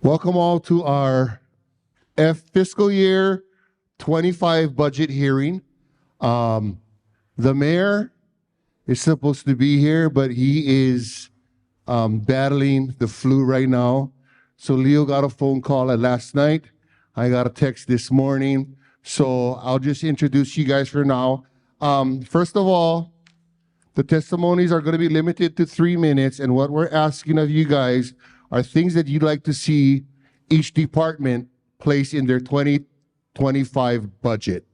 Welcome all to our fiscal year 25 budget hearing. The mayor is supposed to be here, but he is battling the flu right now. So Leo got a phone call last night. I got a text this morning. So I'll just introduce you guys for now. First of all, the testimonies are going to be limited to 3 minutes. And what we're asking of you guys are things that you'd like to see each department place in their 2025 budget.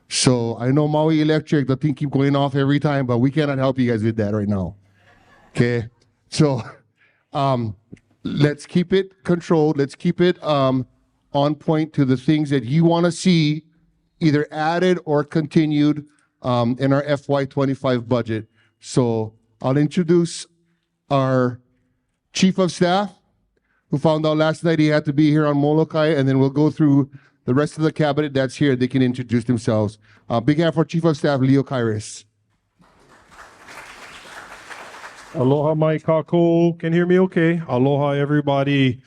So I know Maui Electric, the thing keep going off every time, but we cannot help you guys with that right now. Okay? So let's keep it controlled. Let's keep it on point to the things that you want to see either added or continued in our FY25 budget. So I'll introduce our Chief of Staff, who found out last night he had to be here on Molokai, and then we'll go through the rest of the cabinet that's here. They can introduce themselves. Big hand for Chief of Staff, Leo Kairis. Aloha mai kākou. Can you hear me okay? Aloha everybody.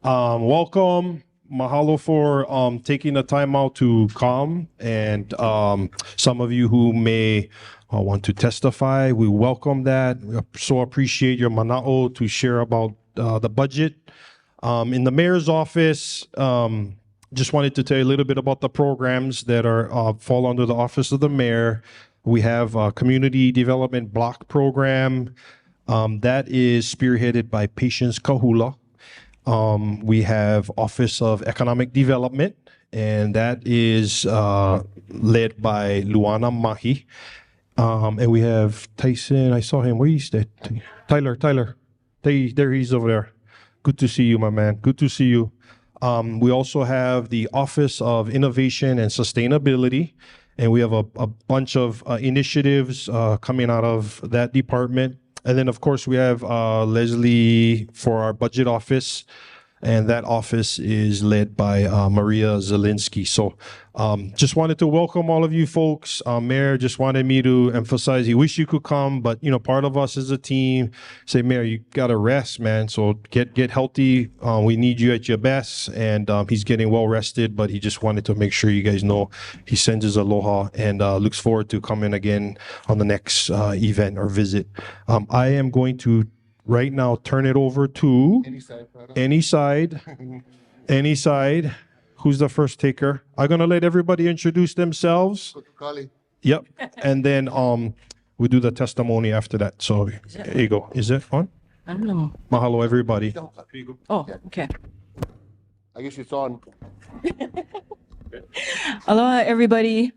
Welcome. Mahalo for taking the time out to come. And some of you who may want to testify, we welcome that. We so appreciate your mana'o to share about the budget. In the mayor's office, just wanted to tell you a little bit about the programs that are fall under the office of the mayor. We have a community development block program that is spearheaded by Patience Kahula. We have Office of Economic Development, and that is led by Luana Mahi. And we have Tyson. I saw him. Where is that? Tyler. There he's over there. Good to see you, my man. Good to see you. We also have the Office of Innovation and Sustainability, and we have a bunch of initiatives coming out of that department. And then, of course, we have Leslie for our budget office, and that office is led by Maria Zielinski. So just wanted to welcome all of you folks. Mayor just wanted me to emphasize he wish you could come, but, you know, part of us as a team say, Mayor, you got to rest, man. So get healthy. We need you at your best. And he's getting well rested, but he just wanted to make sure you guys know he sends his aloha and looks forward to coming again on the next event or visit. I am going to right now turn it over to any side. Who's the first taker? I'm gonna let everybody introduce themselves. Yep, and then we do the testimony after that. So here you go. Is it on? I don't know. Mahalo everybody. Oh, okay. I guess it's on. Aloha, everybody.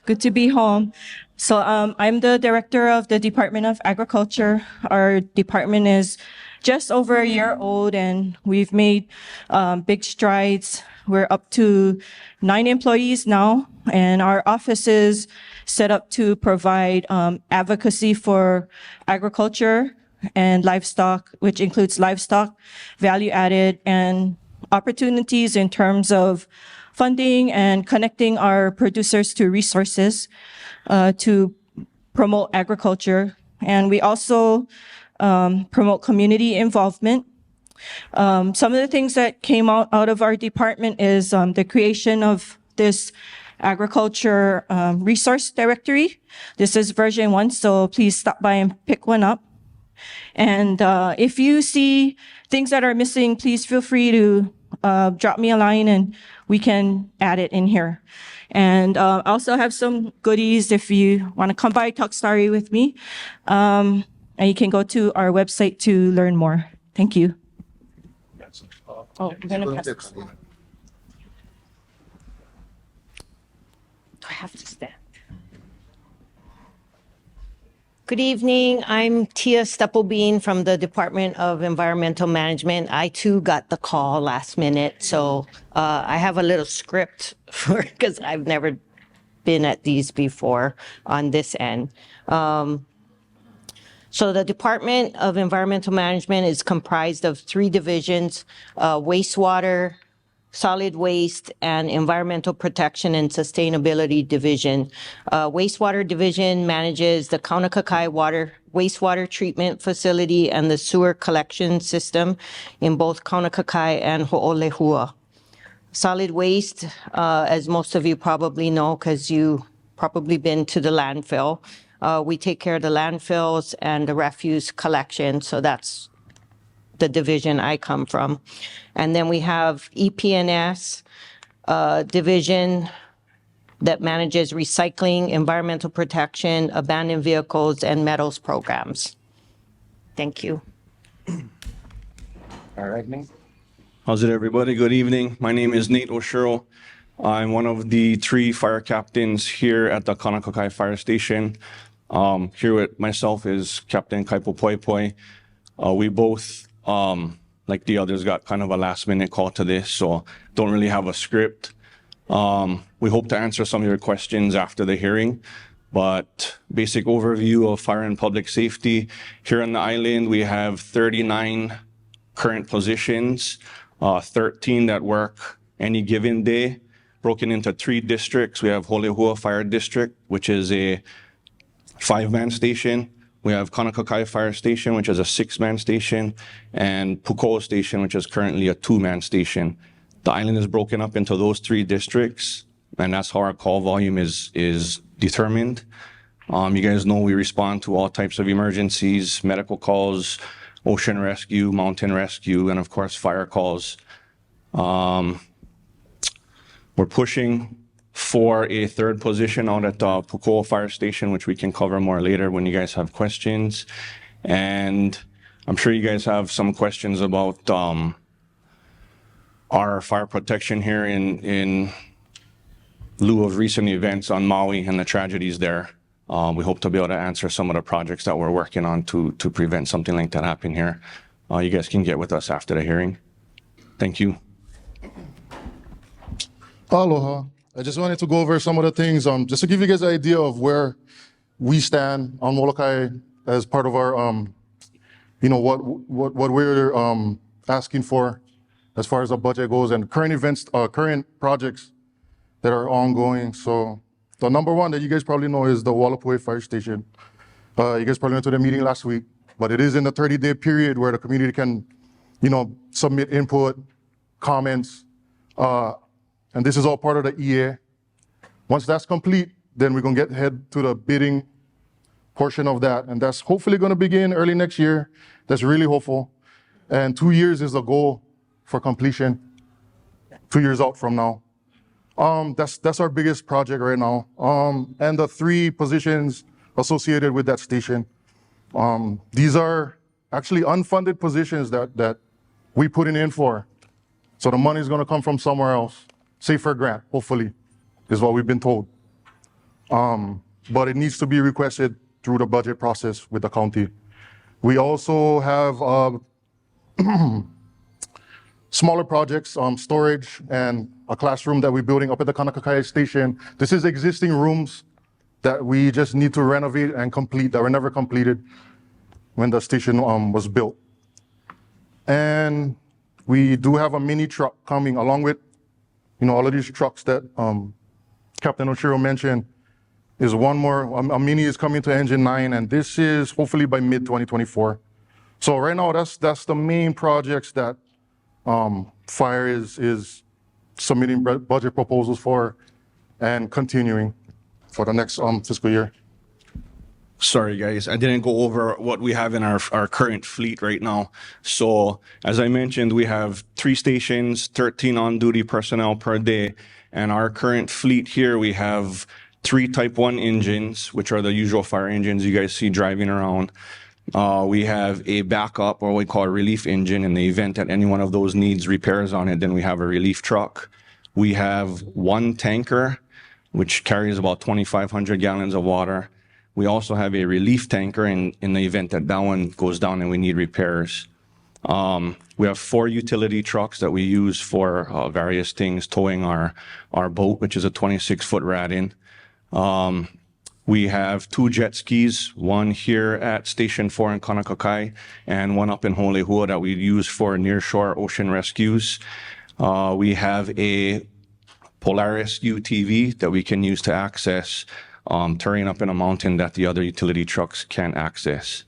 Good to be home. So I'm the director of the Department of Agriculture. Our department is just over a year old, and we've made big strides. We're up to 9 employees now, and our office is set up to provide advocacy for agriculture and livestock, which includes livestock, value added, and opportunities in terms of funding and connecting our producers to resources to promote agriculture. And we also promote community involvement. Some of the things that came out of our department is the creation of this agriculture resource directory. This is version 1, so please stop by and pick one up. And if you see things that are missing, please feel free to drop me a line and we can add it in here. And I also have some goodies if you want to come by, talk story with me. And you can go to our website to learn more. Thank you. Oh, we're going to pass it. Do I have to stand? Good evening. I'm Tia Stepelbein from the Department of Environmental Management. I too got the call last minute, so I have a little script for because I've never been at these before on this end. So the Department of Environmental Management is comprised of 3 divisions: wastewater, Solid Waste, and Environmental Protection and Sustainability Division. Wastewater Division manages the Kaunakakai wastewater treatment facility and the sewer collection system in both Kaunakakai and Ho'olehua. Solid Waste, as most of you probably know, because you probably been to the landfill, we take care of the landfills and the refuse collection, so that's the division I come from. And then we have EPNS division that manages recycling, environmental protection, abandoned vehicles, and metals programs. Thank you. All right, Nate. How's it, everybody? Good evening. My name is Nate Oshiro. I'm one of the 3 fire captains here at the Kaunakakai Fire Station. Here with myself is Captain Kaipo Poi Poi. We both, like the others, got kind of a last-minute call to this, so don't really have a script. We hope to answer some of your questions after the hearing, but basic overview of fire and public safety. Here on the island, we have 39 current positions, 13 that work any given day, broken into 3 districts. We have Holehua Fire District, which is a 5-man station. We have Kaunakakai Fire Station, which is a 6-man station, and Pukoho Station, which is currently a 2-man station. The island is broken up into those 3 districts, and that's how our call volume is determined. You guys know we respond to all types of emergencies, medical calls, ocean rescue, mountain rescue, and of course, fire calls. We're pushing for a 3rd position out at the Pukoho Fire Station, which we can cover more later when you guys have questions. And I'm sure you guys have some questions about our fire protection here in lieu of recent events on Maui and the tragedies there. We hope to be able to answer some of the projects that we're working on to prevent something like that happening here. You guys can get with us after the hearing. Thank you. Aloha. I just wanted to go over some of the things, just to give you guys an idea of where we stand on Molokai as part of our, what we're asking for as far as the budget goes and current events, current projects that are ongoing. So the number one that you guys probably know is the Walapue Fire Station. You guys probably went to the meeting last week, but it is in the 30-day period where the community can, submit input, comments, and this is all part of the EA. Once that's complete, then we're gonna head to the bidding portion of that. And that's hopefully gonna begin early next year. That's really hopeful. And 2 years is the goal for completion, 2 years out from now. That's our biggest project right now. And the 3 positions associated with that station. These are actually unfunded positions that we put in for. So the money is gonna come from somewhere else. Safer grant, hopefully, is what we've been told. But it needs to be requested through the budget process with the county. We also have smaller projects, storage and a classroom that we're building up at the Kaunakakai Station. This is existing rooms that we just need to renovate and complete that were never completed when the station was built. And we do have a mini truck coming along with all of these trucks that Captain Oshiro mentioned. Is one more, a mini is coming to Engine 9, and this is hopefully by mid-2024. So right now, that's the main projects that Fire is submitting budget proposals for and continuing for the next fiscal year. Sorry, guys, I didn't go over what we have in our current fleet right now. So as I mentioned, we have 3 stations, 13 on-duty personnel per day. And our current fleet here, we have 3 Type 1 engines, which are the usual fire engines you guys see driving around. We have a backup, or what we call a relief engine. In the event that any one of those needs repairs on it, then we have a relief truck. We have 1 tanker, which carries about 2,500 gallons of water. We also have a relief tanker in the event that one goes down and we need repairs. We have 4 utility trucks that we use for various things, towing our boat, which is a 26-foot Radin. We have 2 jet skis, one here at Station 4 in Kaunakakai and one up in Holehua that we use for nearshore ocean rescues. We have a Polaris UTV that we can use to access terrain up in a mountain that the other utility trucks can't access.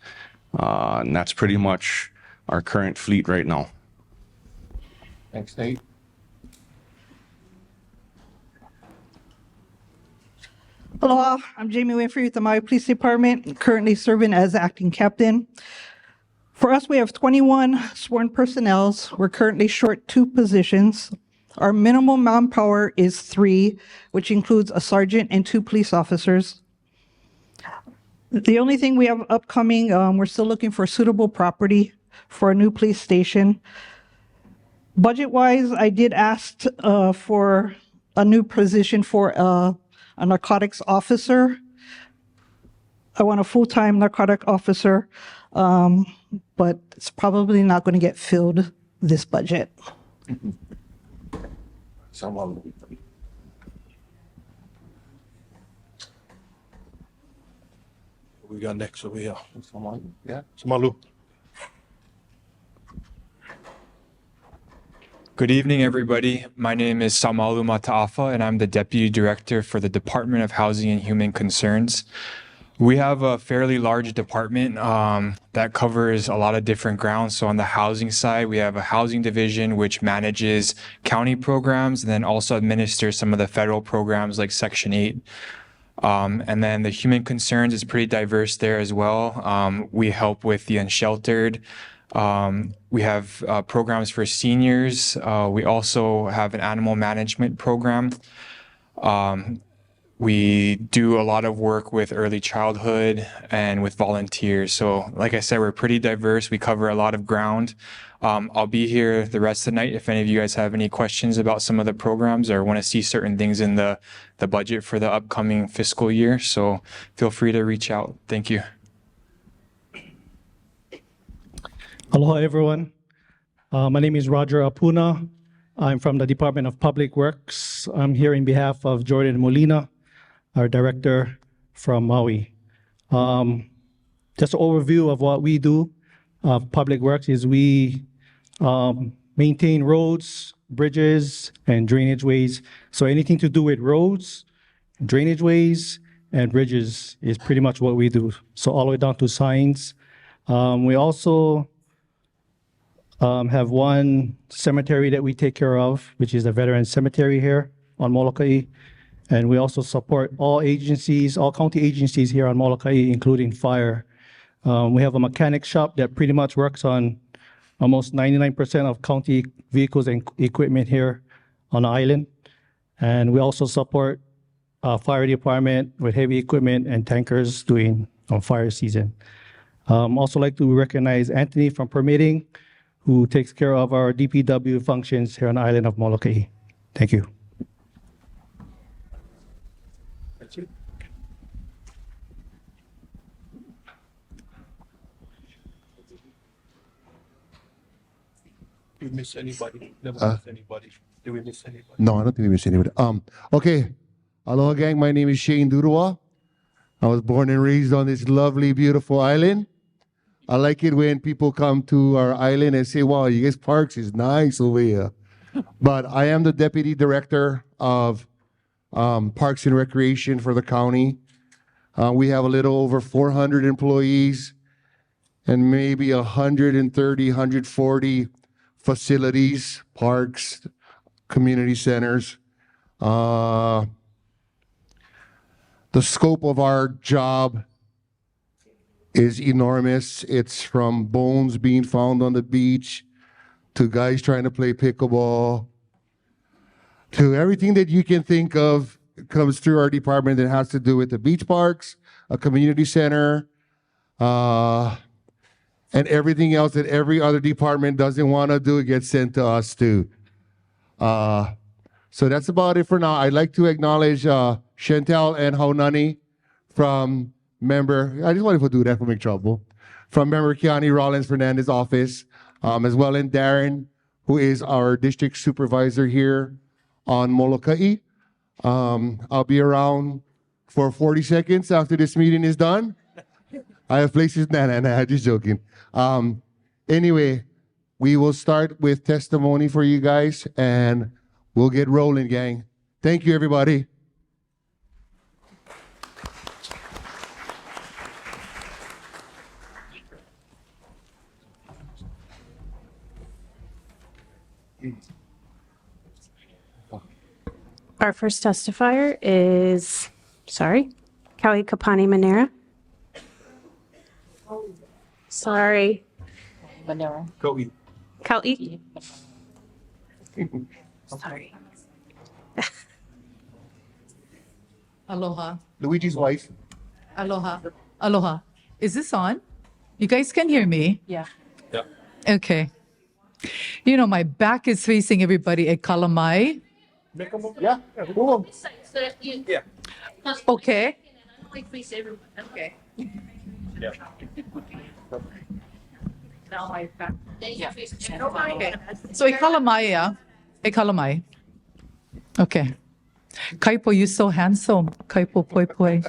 And that's pretty much our current fleet right now. Thanks, Nate. Aloha, I'm Jamie Winfrey with the Maui Police Department, currently serving as acting captain. For us, we have 21 sworn personnel. We're currently short 2 positions. Our minimum manpower is 3, which includes a sergeant and 2 police officers. The only thing we have upcoming, we're still looking for suitable property for a new police station. Budget-wise, I did ask for a new position for a narcotics officer. I want a full-time narcotic officer, but it's probably not going to get filled this budget. We got next over here. Yeah. Samalu. Good evening, everybody. My name is Samalu Mataafa, and I'm the Deputy Director for the Department of Housing and Human Concerns. We have a fairly large department that covers a lot of different grounds. So on the housing side, we have a housing division which manages county programs and then also administers some of the federal programs like Section 8. And then the human concerns is pretty diverse there as well. We help with the unsheltered. We have programs for seniors. We also have an animal management program. We do a lot of work with early childhood and with volunteers. So like I said, we're pretty diverse. We cover a lot of ground. I'll be here the rest of the night if any of you guys have any questions about some of the programs or want to see certain things in the budget for the upcoming fiscal year. So feel free to reach out. Thank you. Aloha, everyone. My name is Roger Apuna. I'm from the Department of Public Works. I'm here in behalf of Jordan Molina, our director from Maui. Just an overview of what we do. Public Works is we maintain roads, bridges, and drainage ways. So anything to do with roads, drainage ways, and bridges is pretty much what we do. So all the way down to signs. We also have one cemetery that we take care of, which is the Veteran Cemetery here on Molokai. And we also support all agencies, all county agencies here on Molokai, including fire. We have a mechanic shop that pretty much works on almost 99% of county vehicles and equipment here on the island. And we also support fire department with heavy equipment and tankers doing fire season. Also like to recognize Anthony from permitting, who takes care of our DPW functions here on the island of Molokai. Thank you. That's it. Did we miss anybody? Never miss anybody. Did we miss anybody? No, I don't think we missed anybody. Okay. Aloha, gang. My name is Shane Durua. I was born and raised on this lovely, beautiful island. I like it when people come to our island and say, wow, you guys' parks is nice over here. But I am the Deputy Director of Parks and Recreation for the county. We have a little over 400 employees and maybe 130, 140 facilities, parks, community centers. The scope of our job is enormous. It's from bones being found on the beach to guys trying to play pickleball to everything that you can think of comes through our department that has to do with the beach parks, a community center, and everything else that every other department doesn't want to do gets sent to us too. So that's about it for now. I'd like to acknowledge Chantel and Haunani from member, I just wanted to do that for make trouble, from member Kiani Rollins Fernandez's office, as well as Darren, who is our district supervisor here on Molokai. I'll be around for 40 seconds after this meeting is done. I have places, nah, just joking. Anyway, we will start with testimony for you guys, and we'll get rolling, gang. Thank you, everybody. Our first testifier is, Kaui Kapani Manera. Sorry. Manera. Kaui. Sorry. Aloha. Luigi's wife. Aloha. Aloha. Is this on? You guys can hear me? Yeah. Okay. You know, my back is facing everybody at Kalamai. Yeah. Yeah. Okay. Okay. Now my back. Yeah. Okay. So Ikalamai, Ikalamai. Okay. Kaipo, you're so handsome. Kaipo poi poi.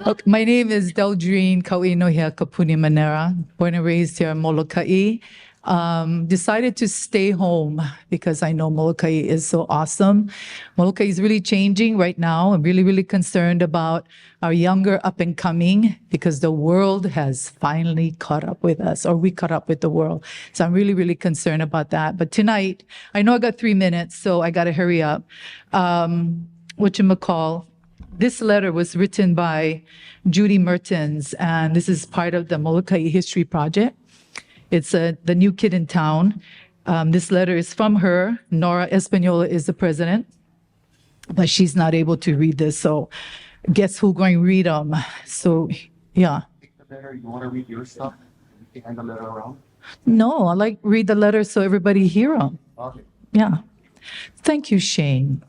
Okay, my name is Deldrine Kauinohea Kapuni Manera, born and raised here in Molokai. Decided to stay home because I know Molokai is so awesome. Molokai is really changing right now. I'm really, really concerned about our younger up and coming because the world has finally caught up with us, or we caught up with the world. So I'm really, really concerned about that. But tonight, I know I got 3 minutes, so I got to hurry up. Whatchamacall, this letter was written by Judy Mertens, and this is part of the Molokai History Project. It's the new kid in town. This letter is from her. Nora Espanola is the president, but she's not able to read this. So guess who's going to read them? So, yeah. You want to read your stuff? You can hand the letter around. No, I like read the letter so everybody hear them. Okay. Yeah. Thank you, Shane.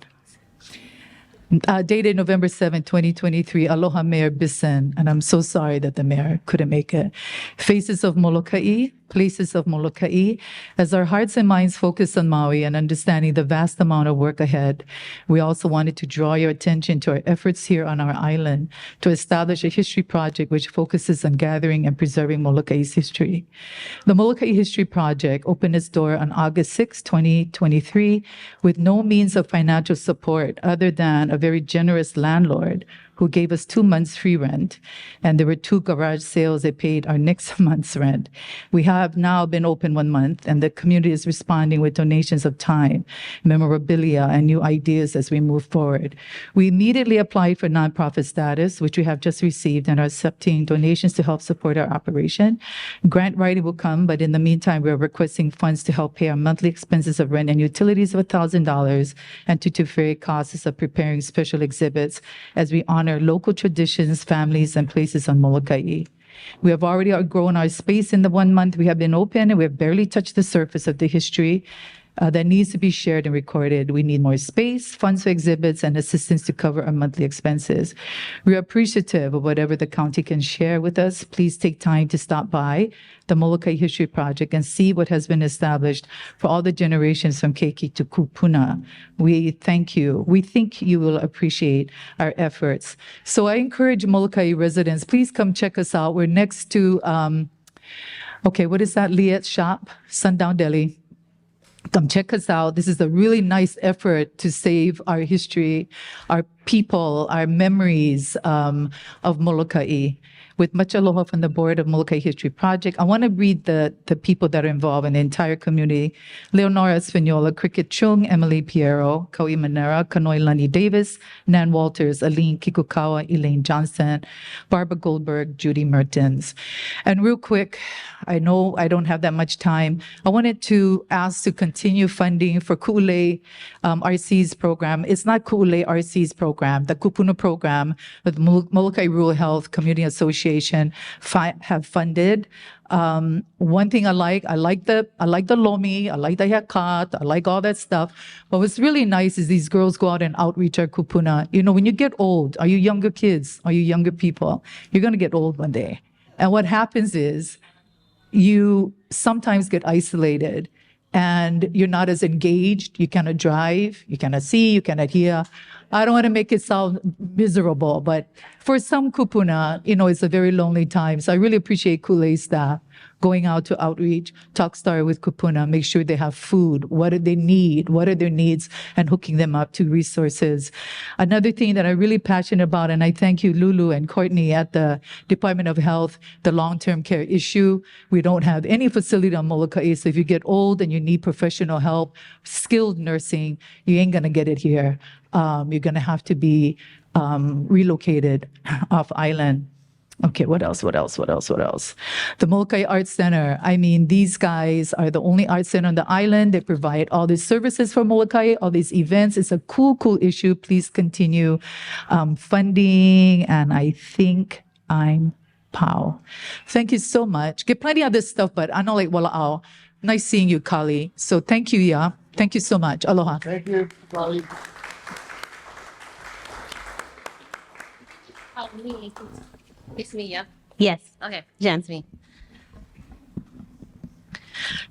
Dated November 7, 2023, Aloha Mayor Bison, and I'm so sorry that the mayor couldn't make it. Faces of Molokai, places of Molokai. As our hearts and minds focus on Maui and understanding the vast amount of work ahead, we also wanted to draw your attention to our efforts here on our island to establish a history project which focuses on gathering and preserving Molokai's history. The Molokai History Project opened its door on August 6, 2023, with no means of financial support other than a very generous landlord who gave us 2 months free rent, and there were 2 garage sales that paid our next month's rent. We have now been open 1 month, and the community is responding with donations of time, memorabilia, and new ideas as we move forward. We immediately applied for nonprofit status, which we have just received, and are accepting donations to help support our operation. Grant writing will come, but in the meantime, we are requesting funds to help pay our monthly expenses of rent and utilities of $1,000 and to defray costs of preparing special exhibits as we honor local traditions, families, and places on Molokai. We have already outgrown our space in the 1 month we have been open, and we have barely touched the surface of the history that needs to be shared and recorded. We need more space, funds for exhibits, and assistance to cover our monthly expenses. We are appreciative of whatever the county can share with us. Please take time to stop by the Molokai History Project and see what has been established for all the generations from Keiki to Kupuna. We thank you. We think you will appreciate our efforts. So I encourage Molokai residents, please come check us out. We're next to, what is that, Liet's shop? Sundown Deli. Come check us out. This is a really nice effort to save our history, our people, our memories of Molokai. With much aloha from the board of Molokai History Project, I want to read the people that are involved in the entire community. Leonora Espanola, Cricket Chung, Emily Piero, Kauai Manera, Kanoi Lani Davis, Nan Walters, Aline Kikukawa, Elaine Johnson, Barbara Goldberg, Judy Mertens. And real quick, I know I don't have that much time. I wanted to ask to continue funding for Ku'ule RC's program. It's not Ku'ule RC's program, the Kupuna program with Molokai Rural Health Community Association have funded. One thing I like the lomi, I like the haircut, I like all that stuff. But what's really nice is these girls go out and outreach our kupuna. You know, when you get old, are you younger kids, are you younger people, you're going to get old one day. And what happens is you sometimes get isolated and you're not as engaged. You cannot drive, you cannot see, you cannot hear. I don't want to make it sound miserable, but for some kupuna, you know, it's a very lonely time. So I really appreciate Ku'ule's staff going out to outreach, Talkstar with Kupuna, make sure they have food, what do they need, what are their needs, and hooking them up to resources. Another thing that I'm really passionate about, and I thank you, Lulu and Courtney at the Department of Health, the long-term care issue. We don't have any facility on Molokai, so if you get old and you need professional help, skilled nursing, you ain't gonna get it here. You're gonna have to be relocated off island. Okay, what else? The Molokai Arts Center. I mean, these guys are the only art center on the island. They provide all these services for Molokai, all these events. It's a cool issue. Please continue funding. And I think I'm Pau. Thank you so much. Get plenty of this stuff, but I know like wala'au. Nice seeing you, Kali. So thank you, yeah. Thank you so much. Aloha. Thank you, Kali. It's me, yeah? Yes. Okay, Jan's me.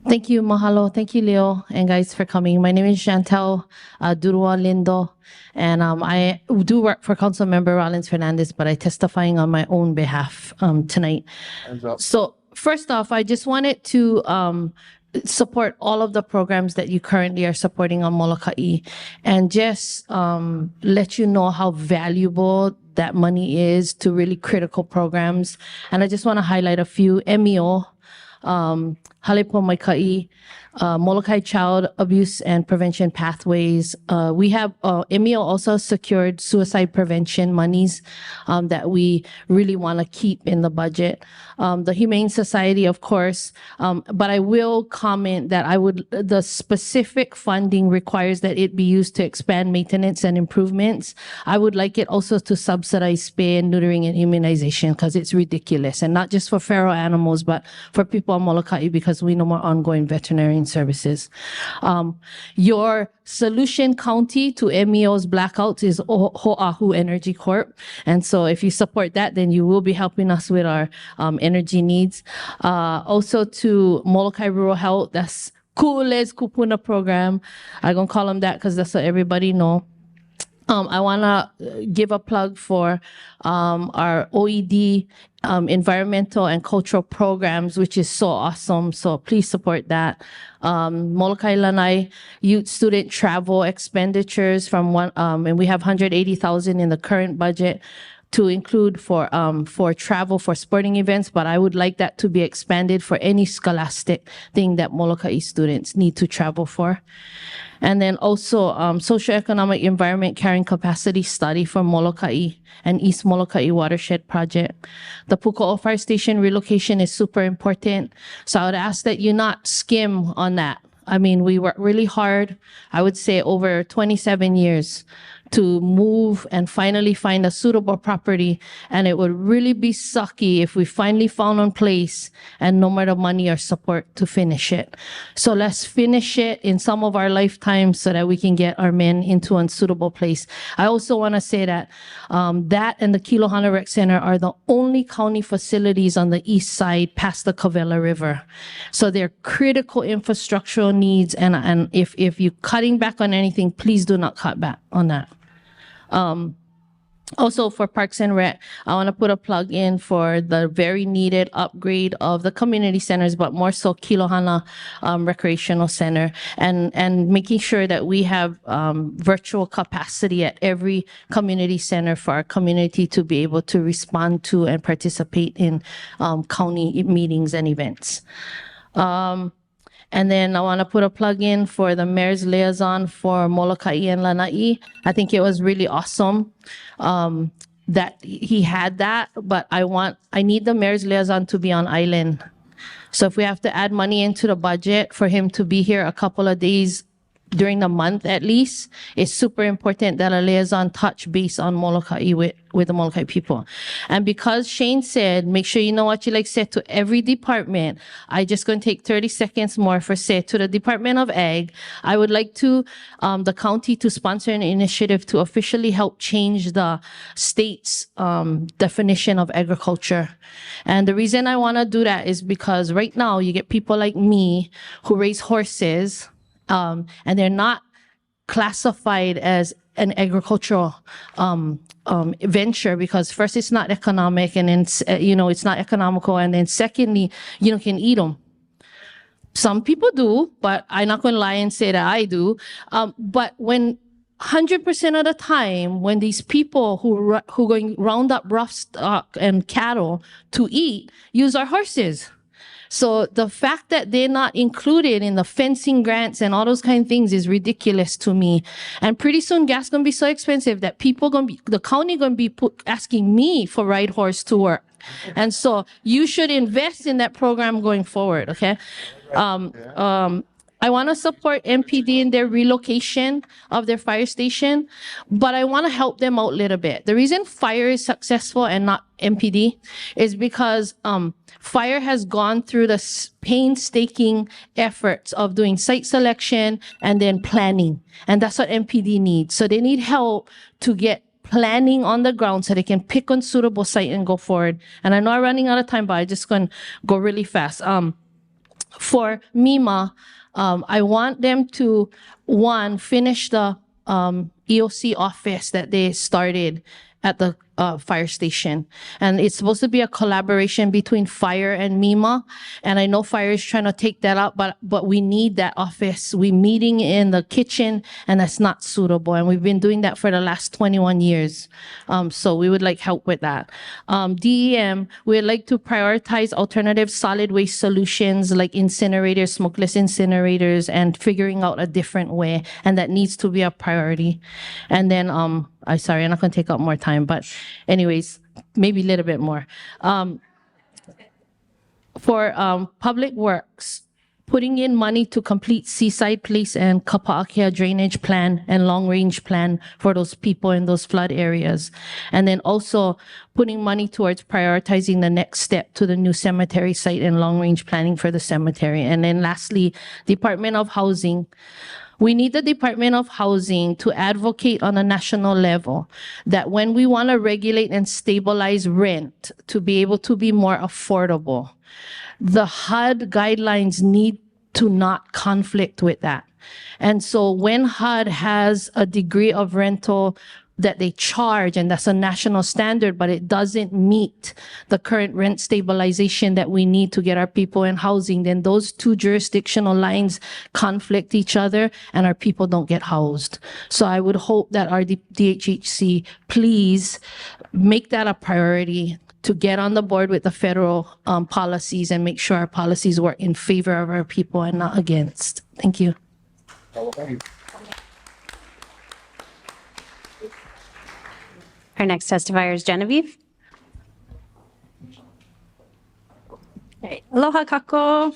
Thank you, mahalo. Thank you, Leo, and guys for coming. My name is Chantel Durua Lindo, and I do work for Council Member Rollins Fernandez, but I'm testifying on my own behalf tonight. So first off, I just wanted to support all of the programs that you currently are supporting on Molokai, and just let you know how valuable that money is to really critical programs. And I just want to highlight a few. MEO, Halepo Maikai, Molokai Child Abuse and Prevention Pathways. We have MEO also secured suicide prevention monies that we really want to keep in the budget. The Humane Society, of course, but I will comment that the specific funding requires that it be used to expand maintenance and improvements. I would like it also to subsidize spay and neutering and immunization because it's ridiculous, and not just for feral animals, but for people on Molokai because we know more ongoing veterinarian services. Your solution county to MEO's blackouts is Ho'ahu Energy Corp. And so if you support that, then you will be helping us with our energy needs. Also to Molokai Rural Health, that's Ku'ule's Kupuna program. I'm going to call them that because that's what everybody know. I want to give a plug for our OED environmental and cultural programs, which is so awesome. So please support that. Molokai Lanai youth student travel expenditures from and we have 180,000 in the current budget to include for travel for sporting events, but I would like that to be expanded for any scholastic thing that Molokai students need to travel for. And then also socioeconomic environment carrying capacity study for Molokai and East Molokai Watershed Project. The Puko'o Fire Station relocation is super important. So I would ask that you not skim on that. I mean, we worked really hard, I would say over 27 years to move and finally find a suitable property. And it would really be sucky if we finally found one place and no more the money or support to finish it. So let's finish it in some of our lifetimes so that we can get our men into a suitable place. I also want to say that that and the Kilohana Rec Center are the only county facilities on the east side past the Covella River. So they're critical infrastructural needs. And if you're cutting back on anything, please do not cut back on that. Also for Parks and Rec, I want to put a plug in for the very needed upgrade of the community centers, but more so Kilohana Recreational Center, and making sure that we have virtual capacity at every community center for our community to be able to respond to and participate in county meetings and events. And then I want to put a plug in for the mayor's liaison for Molokai and Lanai. I think it was really awesome that he had that, but I need the mayor's liaison to be on island. So if we have to add money into the budget for him to be here a couple of days during the month at least, it's super important that a liaison touch base on Molokai with the Molokai people. And because Shane said, make sure you know what you like said to every department, I just going to take 30 seconds more for say to the Department of Ag. I would like to, the county to sponsor an initiative to officially help change the state's definition of agriculture. And the reason I want to do that is because right now you get people like me who raise horses, and they're not classified as an agricultural venture, because first it's not economic, and then it's not economical, and then secondly, you can eat them. Some people do, but I'm not going to lie and say that I do. But when 100% of the time, when these people who going round up rough stock and cattle to eat use our horses. So the fact that they're not included in the fencing grants and all those kind of things is ridiculous to me. And pretty soon gas gonna be so expensive that the county gonna be asking me for ride horse to work. And so you should invest in that program going forward, okay? I want to support MPD in their relocation of their fire station, but I want to help them out a little bit. The reason fire is successful and not MPD is because fire has gone through the painstaking efforts of doing site selection and then planning. And that's what MPD needs. So they need help to get planning on the ground so they can pick on suitable site and go forward. And I know I'm running out of time, but I'm just going to go really fast. For MEMA, I want them to, finish the EOC office that they started at the fire station. And it's supposed to be a collaboration between fire and MEMA. And I know fire is trying to take that up, but we need that office. We're meeting in the kitchen, and that's not suitable. And we've been doing that for the last 21 years. So we would like help with that. DEM, we'd like to prioritize alternative solid waste solutions like incinerators, smokeless incinerators, and figuring out a different way. And that needs to be a priority. And then, sorry, I'm not going to take up more time, but anyways, maybe a little bit more. For public works, putting in money to complete Seaside Place and Kapa'akea drainage plan and long-range plan for those people in those flood areas. And then also putting money towards prioritizing the next step to the new cemetery site and long-range planning for the cemetery. And then lastly, Department of Housing. We need the Department of Housing to advocate on a national level that when we want to regulate and stabilize rent to be able to be more affordable, the HUD guidelines need to not conflict with that. And so when HUD has a degree of rental that they charge, and that's a national standard, but it doesn't meet the current rent stabilization that we need to get our people in housing, then those two jurisdictional lines conflict each other and our people don't get housed. So I would hope that our DHHC please make that a priority to get on the board with the federal policies and make sure our policies work in favor of our people and not against. Thank you. Our next testifier is Genevieve. Hey, aloha kako.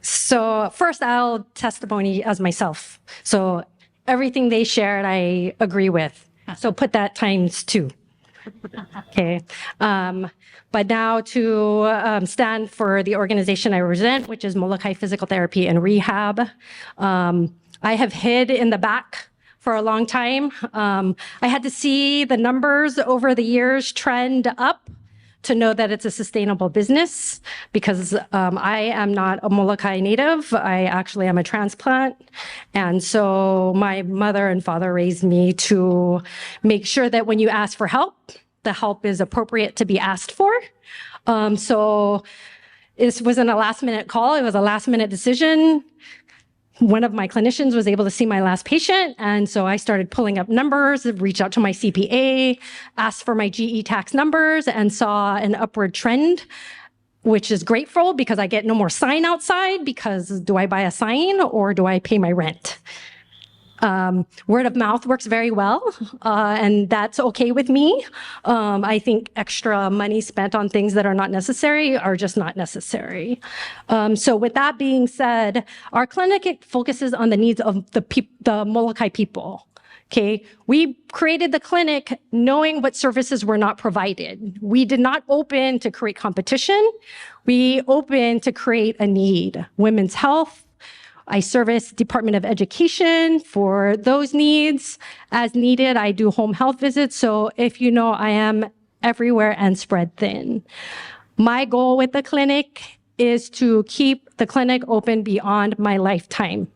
So first I'll testimony as myself. So everything they shared, I agree with. So put that times 2. Okay. But now to stand for the organization I represent, which is Molokai Physical Therapy and Rehab. I have hid in the back for a long time. I had to see the numbers over the years trend up to know that it's a sustainable business, because I am not a Molokai native. I actually am a transplant. And so my mother and father raised me to make sure that when you ask for help, the help is appropriate to be asked for. So this wasn't a last minute call. It was a last minute decision. One of my clinicians was able to see my last patient, and so I started pulling up numbers, reached out to my CPA, asked for my GE tax numbers, and saw an upward trend, which is grateful because I get no more sign outside, because do I buy a sign or do I pay my rent? Word of mouth works very well, and that's okay with me. I think extra money spent on things that are not necessary are just not necessary. So with that being said, our clinic focuses on the needs of the Molokai people. Okay, we created the clinic knowing what services were not provided. We did not open to create competition. We opened to create a need. Women's health. I service Department of Education for those needs. As needed, I do home health visits. So if you know, I am everywhere and spread thin. My goal with the clinic is to keep the clinic open beyond my lifetime.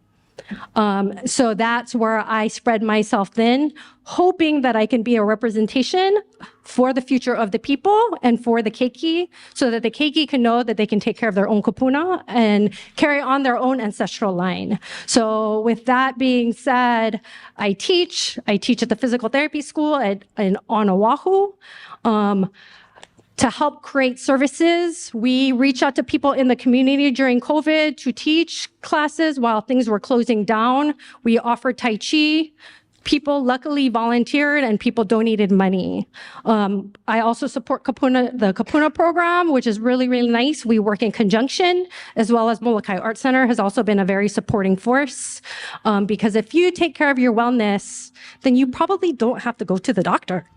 So that's where I spread myself thin, hoping that I can be a representation for the future of the people and for the keiki, so that the keiki can know that they can take care of their own kupuna and carry on their own ancestral line. So with that being said, I teach at the physical therapy school on Oahu. To help create services, we reach out to people in the community during COVID to teach classes while things were closing down. We offered Tai Chi. People luckily volunteered and people donated money. I also support the Kapuna program, which is really, really nice. We work in conjunction, as well as Molokai Art Center has also been a very supporting force. Because if you take care of your wellness, then you probably don't have to go to the doctor.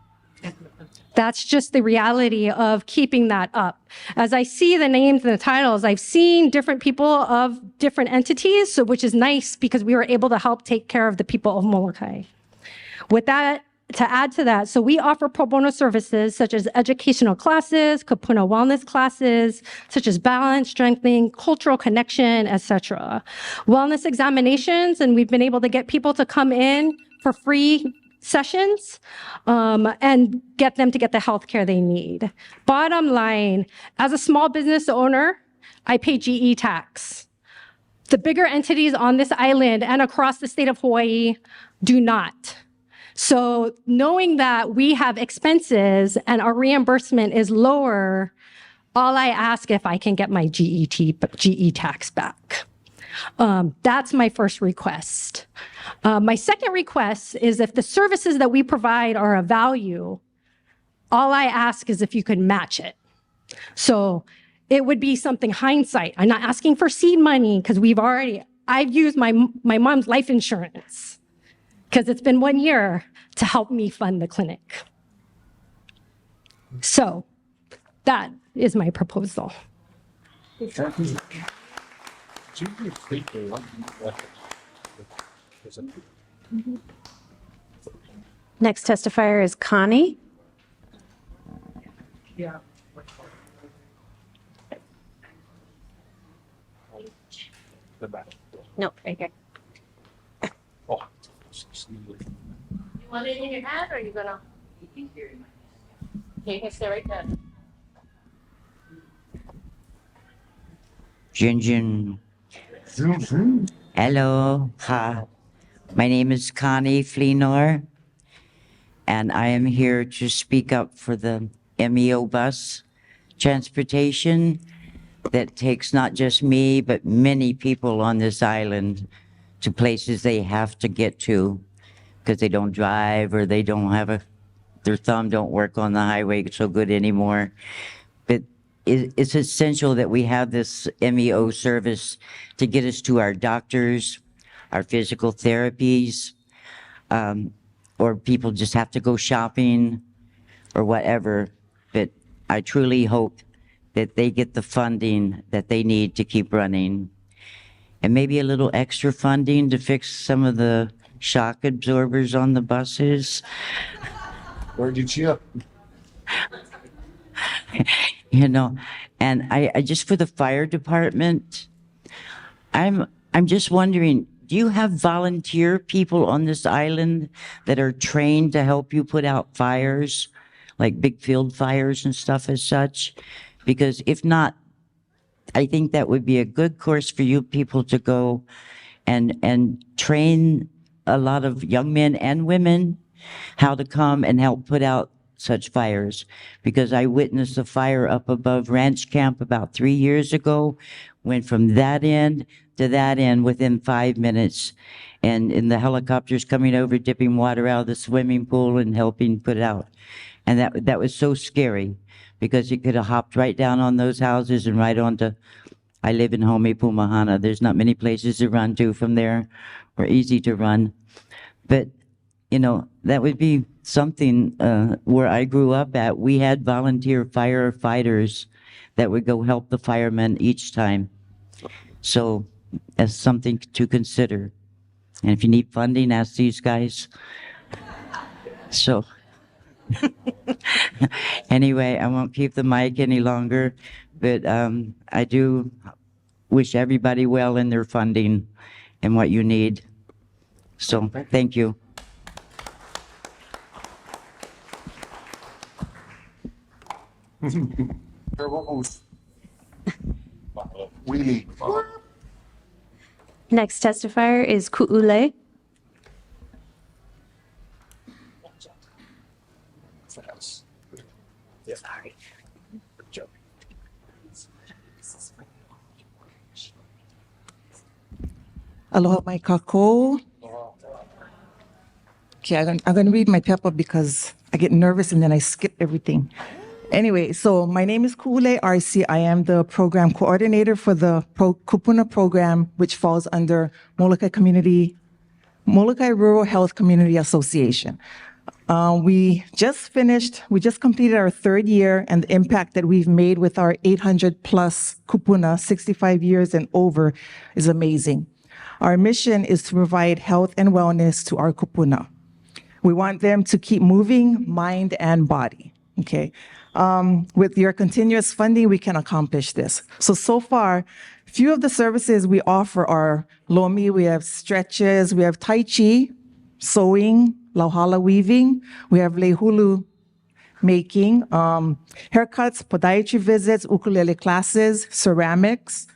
That's just the reality of keeping that up. As I see the names and the titles, I've seen different people of different entities, so which is nice because we were able to help take care of the people of Molokai. With that, to add to that, so we offer pro bono services such as educational classes, kapuna wellness classes, such as balance, strengthening, cultural connection, etc. Wellness examinations, and we've been able to get people to come in for free sessions and get them to get the health care they need. Bottom line, as a small business owner, I pay GE tax. The bigger entities on this island and across the state of Hawaii do not. So knowing that we have expenses and our reimbursement is lower, all I ask if I can get my GE tax back. That's my first request. My second request is if the services that we provide are of value, all I ask is if you could match it. So it would be something hindsight. I'm not asking for seed money because I've used my mom's life insurance because it's been 1 year to help me fund the clinic. So that is my proposal. Next testifier is Connie. No, right here. You want it in your hand or are you gonna? Okay, you can stay right there. Jin. Hello. Hi. My name is Connie Fleenor, and I am here to speak up for the MEO bus transportation that takes not just me, but many people on this island to places they have to get to because they don't drive or they don't have their thumb don't work on the highway so good anymore. But it's essential that we have this MEO service to get us to our doctors, our physical therapies, or people just have to go shopping or whatever. But I truly hope that they get the funding that they need to keep running. And maybe a little extra funding to fix some of the shock absorbers on the buses. Where did you? You know, and I just for the fire department, I'm just wondering, do you have volunteer people on this island that are trained to help you put out fires, like big field fires and stuff as such? Because if not, I think that would be a good course for you people to go and train a lot of young men and women how to come and help put out such fires. Because I witnessed a fire up above Ranch Camp about 3 years ago, went from that end to that end within 5 minutes. And in the helicopters coming over, dipping water out of the swimming pool and helping put it out. And that was so scary because it could have hopped right down on those houses and right onto, I live in Home Pumahana. There's not many places to run to from there or easy to run. But, you know, that would be something where I grew up at. We had volunteer firefighters that would go help the firemen each time. So that's something to consider. And if you need funding, ask these guys. So anyway, I won't keep the mic any longer, but I do wish everybody well in their funding and what you need. So thank you. Wheelie. Next testifier is Ku'ule. Sorry. Aloha mai kako. Okay, I'm gonna read my paper because I get nervous and then I skip everything. Anyway, so my name is Ku'ule RC. I am the program coordinator for the Kupuna program, which falls under Molokai Rural Health Community Association. We just completed our third year, and the impact that we've made with our 800 plus kupuna, 65 years and over, is amazing. Our mission is to provide health and wellness to our kupuna. We want them to keep moving, mind and body, okay? With your continuous funding, we can accomplish this. So far, few of the services we offer are lomi, we have stretches, we have tai chi, sewing, lauhala weaving, we have lehulu making, haircuts, podiatry visits, ukulele classes, ceramics,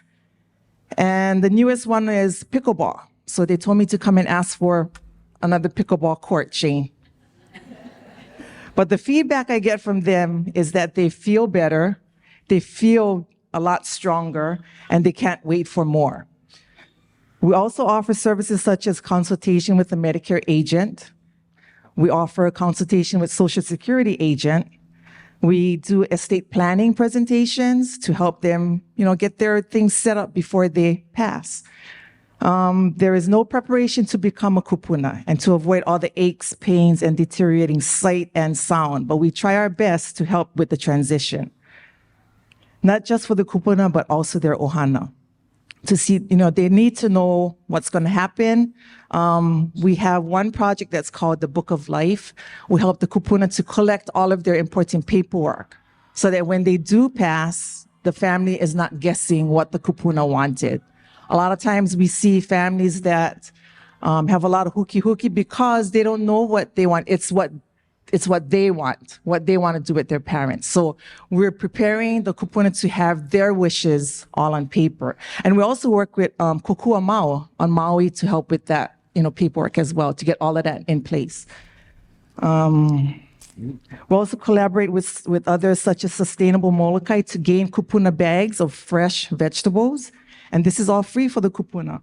and the newest one is pickleball. So they told me to come and ask for another pickleball court, Shane. But the feedback I get from them is that they feel better, they feel a lot stronger, and they can't wait for more. We also offer services such as consultation with a Medicare agent. We offer a consultation with Social Security agent. We do estate planning presentations to help them, get their things set up before they pass. There is no preparation to become a kupuna and to avoid all the aches, pains, and deteriorating sight and sound, but we try our best to help with the transition. Not just for the kupuna, but also their ohana. To see, they need to know what's going to happen. We have one project that's called the Book of Life. We help the kupuna to collect all of their important paperwork so that when they do pass, the family is not guessing what the kupuna wanted. A lot of times we see families that have a lot of hooky because they don't know what they want. It's what they want to do with their parents. So we're preparing the kupuna to have their wishes all on paper. And we also work with Kokua Mau on Maui to help with that, paperwork as well, to get all of that in place. We also collaborate with others such as Sustainable Molokai to gain kupuna bags of fresh vegetables. And this is all free for the kupuna.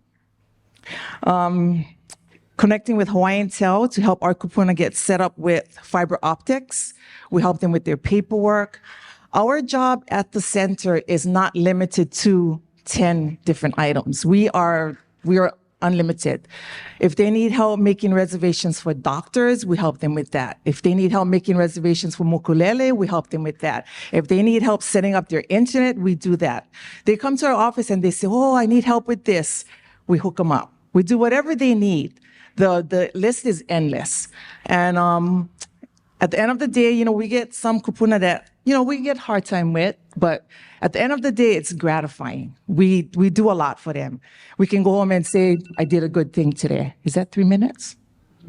Connecting with Hawaiian Tel to help our kupuna get set up with fiber optics. We help them with their paperwork. Our job at the center is not limited to 10 different items. We are unlimited. If they need help making reservations for doctors, we help them with that. If they need help making reservations for mokulele, we help them with that. If they need help setting up their internet, we do that. They come to our office and they say, oh, I need help with this. We hook them up. We do whatever they need. The list is endless. And at the end of the day, we get some kupuna that, we get hard time with, but at the end of the day, it's gratifying. We do a lot for them. We can go home and say, I did a good thing today. Is that 3 minutes?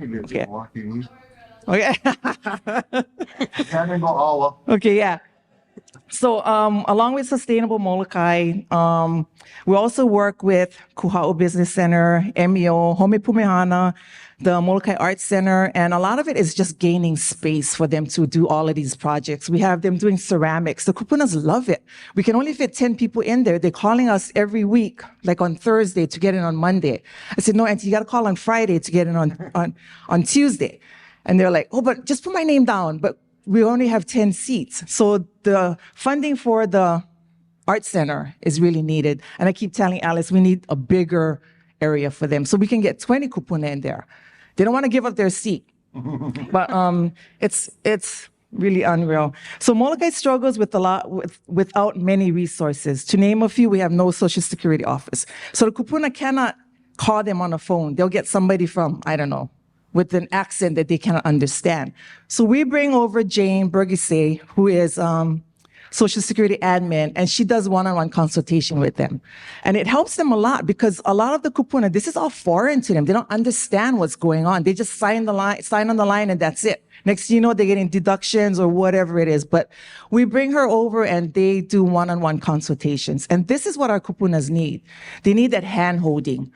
Okay. Okay. Okay, yeah. So along with Sustainable Molokai, we also work with Kuha'o Business Center, MEO, Home Pumehana, the Molokai Arts Center, and a lot of it is just gaining space for them to do all of these projects. We have them doing ceramics. The kupunas love it. We can only fit 10 people in there. They're calling us every week, like on Thursday to get in on Monday. I said, no, Auntie, you got to call on Friday to get in on Tuesday. And they're like, oh, but just put my name down. But we only have 10 seats. So the funding for the Art Center is really needed. And I keep telling Alice, we need a bigger area for them so we can get 20 kupuna in there. They don't want to give up their seat. But it's really unreal. So Molokai struggles without many resources. To name a few, we have no Social Security office. So the kupuna cannot call them on a phone. They'll get somebody from, I don't know, with an accent that they cannot understand. So we bring over Jane Burgessay, who is Social Security admin, and she does one-on-one consultation with them. And it helps them a lot because a lot of the kupuna, this is all foreign to them. They don't understand what's going on. They just sign on the line, and that's it. Next thing you know, they're getting deductions or whatever it is. But we bring her over and they do one-on-one consultations. And this is what our kupunas need. They need that hand-holding.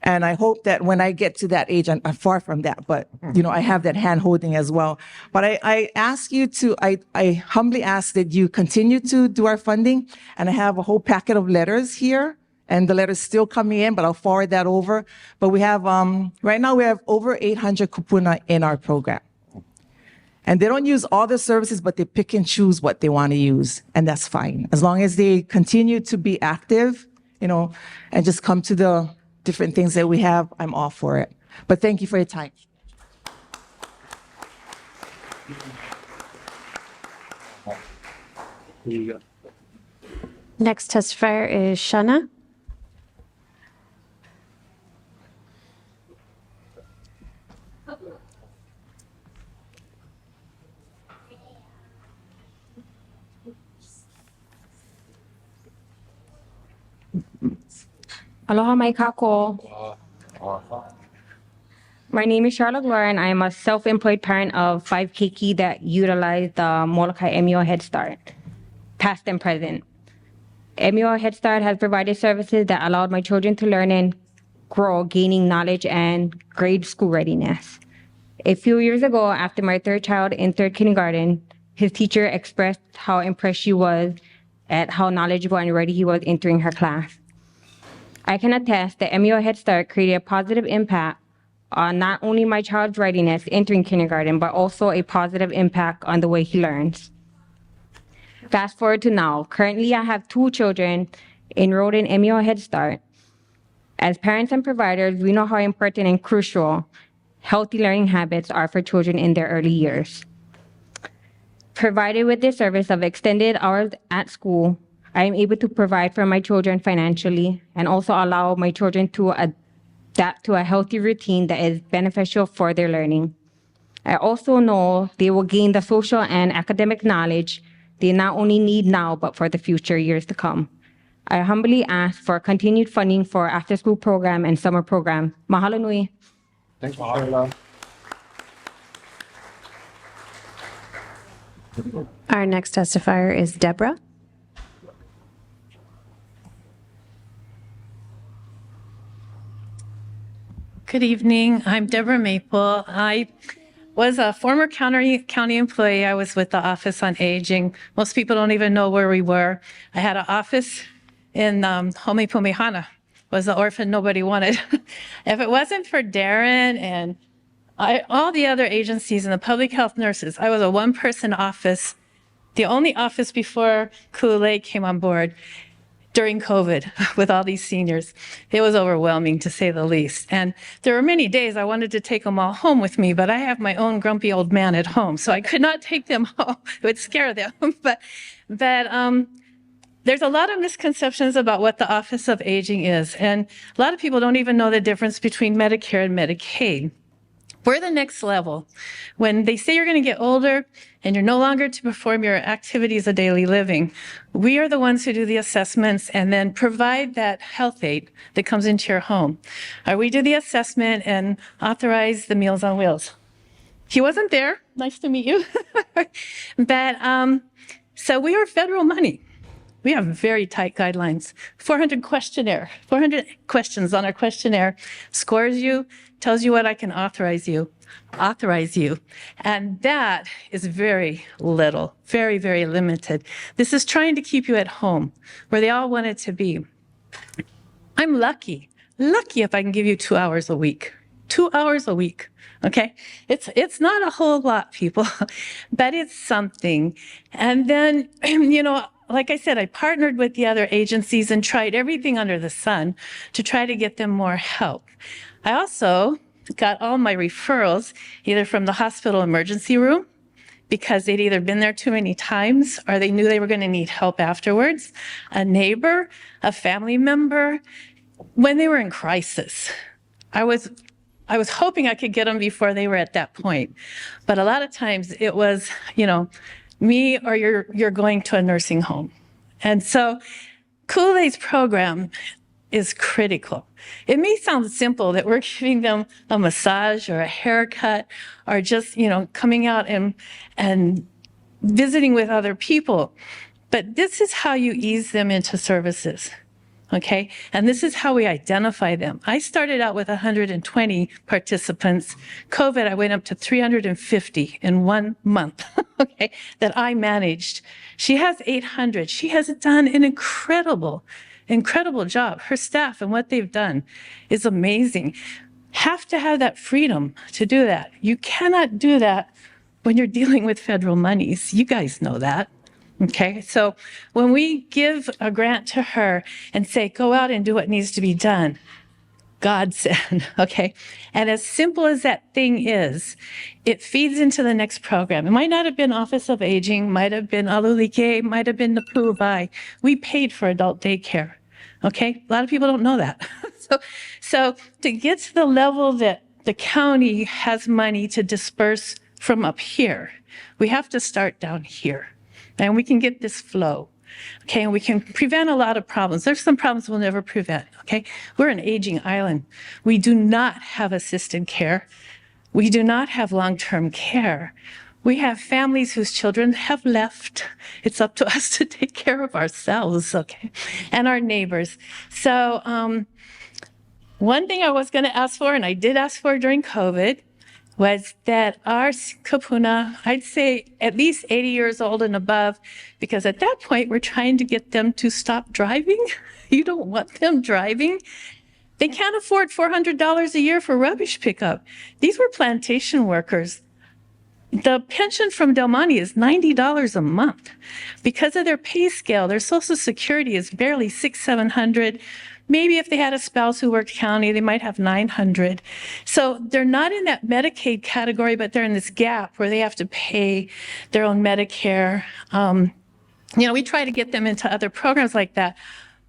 And I hope that when I get to that age, I'm far from that, but I have that hand holding as well. But I ask you to, I humbly ask that you continue to do our funding. And I have a whole packet of letters here, and the letters still coming in, but I'll forward that over. But we have, right now we have over 800 kupuna in our program. And they don't use all the services, but they pick and choose what they want to use. And that's fine. As long as they continue to be active, and just come to the different things that we have, I'm all for it. But thank you for your time. Next testifier is Shana. Aloha mai kako. My name is Charlotte Gloria, and I am a self-employed parent of 5 keiki that utilize the Molokai MUO Head Start, past and present. MUO Head Start has provided services that allowed my children to learn and grow, gaining knowledge and grade school readiness. A few years ago, after my 3rd child in 3rd kindergarten, his teacher expressed how impressed she was at how knowledgeable and ready he was entering her class. I can attest that MUO Head Start created a positive impact on not only my child's readiness entering kindergarten, but also a positive impact on the way he learns. Fast forward to now. Currently, I have 2 children enrolled in MUO Head Start. As parents and providers, we know how important and crucial healthy learning habits are for children in their early years. Provided with this service of extended hours at school, I am able to provide for my children financially and also allow my children to adapt to a healthy routine that is beneficial for their learning. I also know they will gain the social and academic knowledge they not only need now, but for the future years to come. I humbly ask for continued funding for after-school program and summer program. Mahalo nui. Thanks, Mahalo. Our next testifier is Deborah. Good evening. I'm Deborah Maple. I was a former county employee. I was with the Office on Aging. Most people don't even know where we were. I had an office in Homepumihana. Was the orphan nobody wanted. If it wasn't for Darren and all the other agencies and the public health nurses, I was a one-person office, the only office before Kulei came on board. During COVID with all these seniors. It was overwhelming, to say the least. And there were many days I wanted to take them all home with me, but I have my own grumpy old man at home, so I could not take them home. It would scare them. But there's a lot of misconceptions about what the Office of Aging is. And a lot of people don't even know the difference between Medicare and Medicaid. We're the next level. When they say you're going to get older and you're no longer to perform your activities of daily living, we are the ones who do the assessments and then provide that health aid that comes into your home. We do the assessment and authorize the Meals on Wheels. He wasn't there. Nice to meet you. But so we are federal money. We have very tight guidelines. 400 questions on our questionnaire, scores you, tells you what I can authorize you. And that is very little, very, very limited. This is trying to keep you at home where they all want it to be. I'm lucky if I can give you 2 hours a week. 2 hours a week. Okay. It's not a whole lot, people, but it's something. And then, like I said, I partnered with the other agencies and tried everything under the sun to try to get them more help. I also got all my referrals either from the hospital emergency room because they'd either been there too many times or they knew they were going to need help afterwards, a neighbor, a family member, when they were in crisis. I was hoping I could get them before they were at that point. But a lot of times it was, me or you're going to a nursing home. And so Kool-Aid's program is critical. It may sound simple that we're giving them a massage or a haircut or just, coming out and visiting with other people. But this is how you ease them into services. Okay, and this is how we identify them. I started out with 120 participants. COVID, I went up to 350 in 1 month, okay, that I managed. She has 800. She has done an incredible job. Her staff and what they've done is amazing. Have to have that freedom to do that. You cannot do that when you're dealing with federal monies. You guys know that. Okay, so when we give a grant to her and say, go out and do what needs to be done, God said, okay? And as simple as that thing is, it feeds into the next program. It might not have been Office of Aging, might have been Alulike, might have been Napuvai. We paid for adult daycare, okay? A lot of people don't know that. So to get to the level that the county has money to disperse from up here, we have to start down here. And we can get this flow, okay? And we can prevent a lot of problems. There's some problems we'll never prevent, okay? We're an aging island. We do not have assisted care. We do not have long-term care. We have families whose children have left. It's up to us to take care of ourselves, okay? And our neighbors. So one thing I was gonna ask for, and I did ask for during COVID, was that our kupuna, I'd say at least 80 years old and above, because at that point, we're trying to get them to stop driving. You don't want them driving. They can't afford $400 a year for rubbish pickup. These were plantation workers. The pension from Del Monte is $90 a month. Because of their pay scale, their Social Security is barely $600-700. Maybe if they had a spouse who worked county, they might have $900. So they're not in that Medicaid category, but they're in this gap where they have to pay their own Medicare. We try to get them into other programs like that.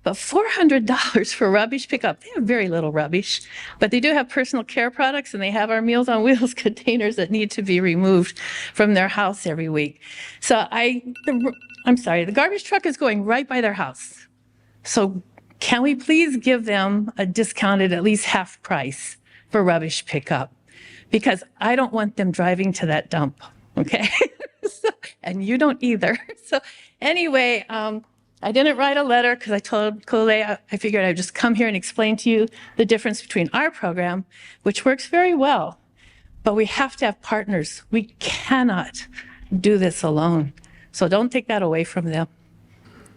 But $400 for rubbish pickup, they have very little rubbish, but they do have personal care products and they have our Meals on Wheels containers that need to be removed from their house every week. So I'm sorry, the garbage truck is going right by their house. So can we please give them a discounted at least half price for rubbish pickup? Because I don't want them driving to that dump, okay? And you don't either. So anyway, I didn't write a letter because I told Kole I figured I'd just come here and explain to you the difference between our program, which works very well, but we have to have partners. We cannot do this alone. So don't take that away from them.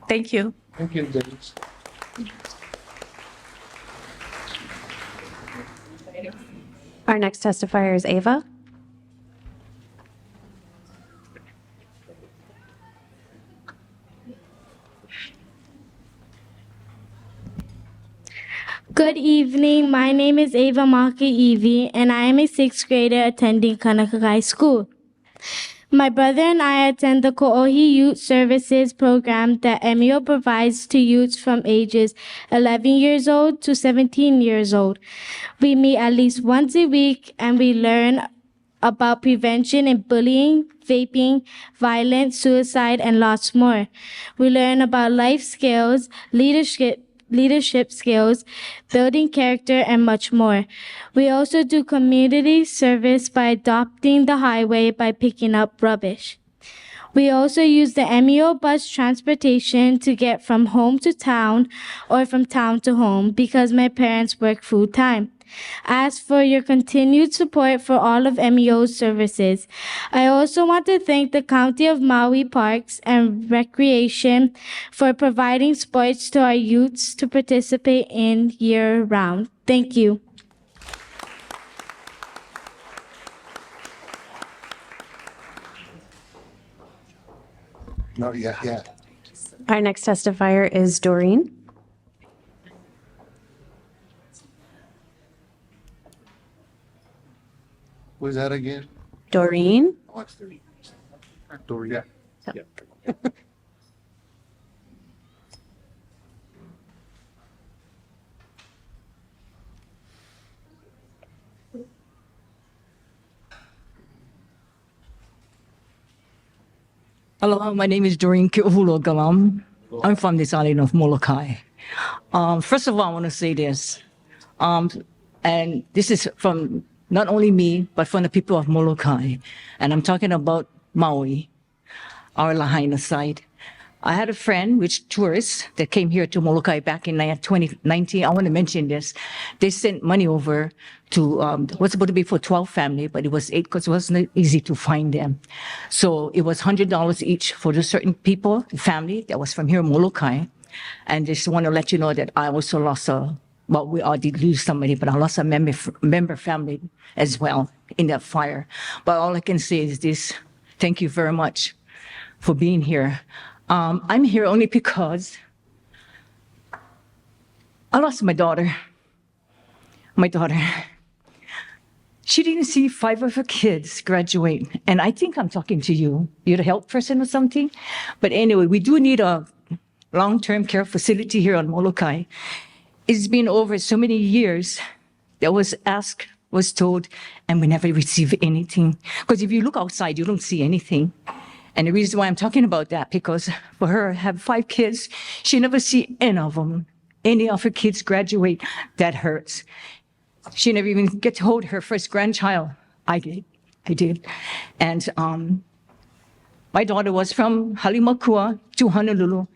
Thank you. Thank you, Denise. Our next testifier is Ava. Good evening. My name is Ava Maki Evie, and I am a sixth grader attending Kanakakai School. My brother and I attend the Ko'ohi Youth Services program that MEO provides to youths from ages 11 years old to 17 years old. We meet at least once a week and we learn about prevention and bullying, vaping, violence, suicide, and lots more. We learn about life skills, leadership skills, building character, and much more. We also do community service by adopting the highway by picking up rubbish. We also use the MEO bus transportation to get from home to town or from town to home because my parents work full-time. I ask for your continued support for all of MEO's services. I also want to thank the County of Maui Parks and Recreation for providing sports to our youths to participate in year-round. Thank you. No, yeah. Our next testifier is Doreen. Was that again? Doreen. Oh, it's Doreen. Yeah. Hello, my name is Doreen Ki'uhulo Galam. I'm from this island of Molokai. First of all, I want to say this, and this is from not only me, but from the people of Molokai, and I'm talking about Maui, our Lahaina side. I had a friend, which tourists that came here to Molokai back in 2019. I want to mention this. They sent money over to what's supposed to be for 12 family, but it was 8 because it wasn't easy to find them. So it was $100 each for the certain people, family that was from here in Molokai. And just want to let you know that I also lost well, we all did lose somebody, but I lost a member family as well in that fire. But all I can say is this: thank you very much for being here. I'm here only because I lost my daughter. She didn't see 5 of her kids graduate. And I think I'm talking to you. You're the health person or something. But anyway, we do need a long-term care facility here on Molokai. It's been over so many years that was asked, was told, and we never received anything. Because if you look outside, you don't see anything. And the reason why I'm talking about that, because for her, have 5 kids, she never see any of them, any of her kids graduate. That hurts. She never even get to hold her first grandchild. I did. And my daughter was from Halimakua to Honolulu.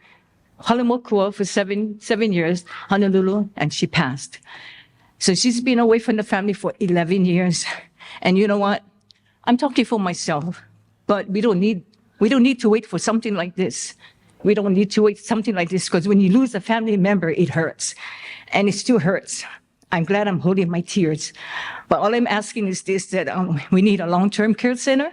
Halimakua for seven years, Honolulu, and she passed. So she's been away from the family for 11 years. And you know what? I'm talking for myself, but we don't need to wait for something like this. We don't need to wait something like this, because when you lose a family member, it hurts. And it still hurts. I'm glad I'm holding my tears. But all I'm asking is this, that we need a long-term care center.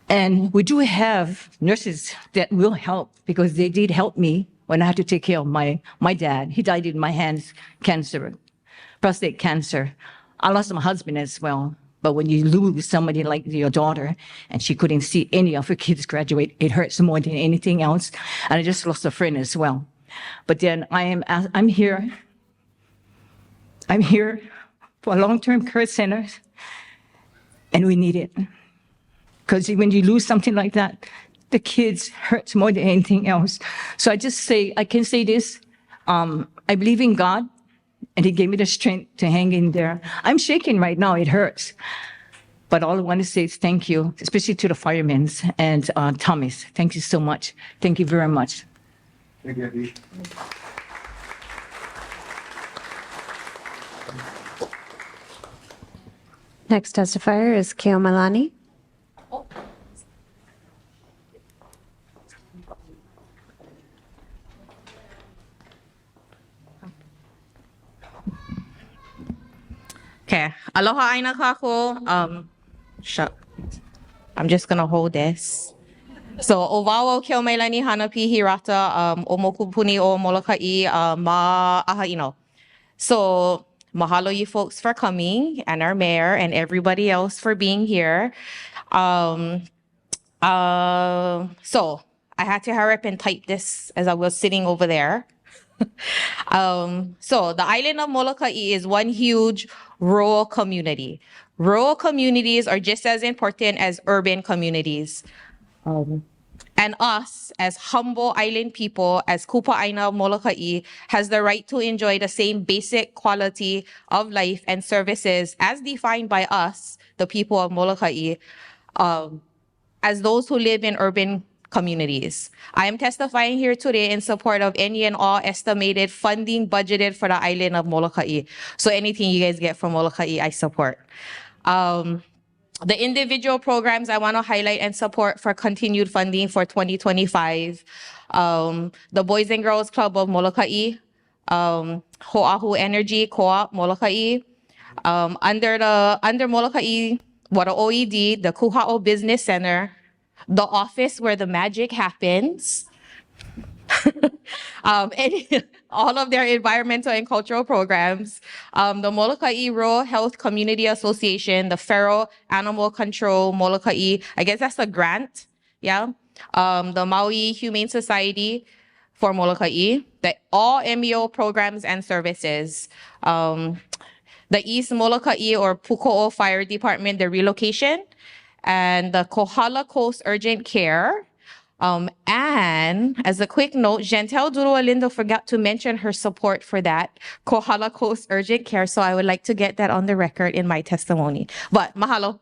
And we do have nurses that will help, because they did help me when I had to take care of my dad. He died in my hands, cancer, prostate cancer. I lost my husband as well. But when you lose somebody like your daughter, and she couldn't see any of her kids graduate, it hurts more than anything else. And I just lost a friend as well. But then I'm here for a long-term care center, and we need it. Because when you lose something like that, the kids hurts more than anything else. So I can say this, I believe in God, and He gave me the strength to hang in there. I'm shaking right now, it hurts. But all I want to say is thank you, especially to the firemen and Thomas. Thank you so much. Thank you very much. Thank you, Abby. Next testifier is Keo Malani. Okay. Aloha aina kako. I'm just gonna hold this. So owawa keo mailani hanapi hirata o mokupuni o Molokai ma ahaino. So mahalo you folks for coming, and our mayor and everybody else for being here. So I had to hurry up and type this as I was sitting over there. So the island of Molokai is one huge rural community. Rural communities are just as important as urban communities. And us, as humble island people, as Kupa'aina Molokai, has the right to enjoy the same basic quality of life and services as defined by us, the people of Molokai, as those who live in urban communities. I am testifying here today in support of any and all estimated funding budgeted for the island of Molokai. So anything you guys get from Molokai, I support. The individual programs I want to highlight and support for continued funding for 2025. The Boys and Girls Club of Molokai, Ho'ahu Energy Co-op Molokai, under Molokai, Wara OED, the Kuha'o Business Center, the office where the magic happens, all of their environmental and cultural programs, the Molokai Rural Health Community Association, the Feral Animal Control Molokai, I guess that's a grant, yeah. The Maui Humane Society for Molokai, all MEO programs and services. The East Molokai or Puko'o Fire Department, the relocation, and the Kohala Coast Urgent Care. And as a quick note, Chantel Duro-Alindo forgot to mention her support for that Kohala Coast Urgent Care. So I would like to get that on the record in my testimony. But mahalo.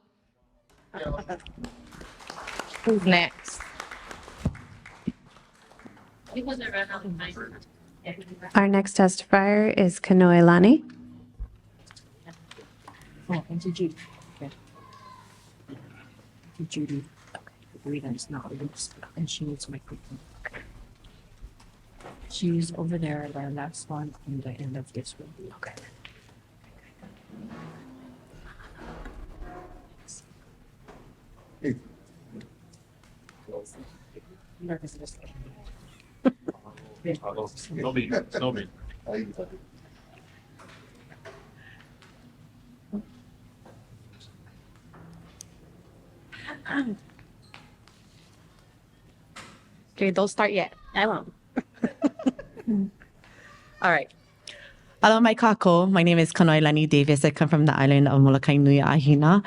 Who's next? Our next testifier is Kanoelani. Oh, and to Judy. Okay. To Judy. Rita is not loose, and she needs microphone. She's over there, the last one on the end of this room. Okay. Snowbean. Okay, don't start yet. I won't. All right. Hello, my kako. My name is Kanoelani Davis. I come from the island of Molokai Nui Ahina,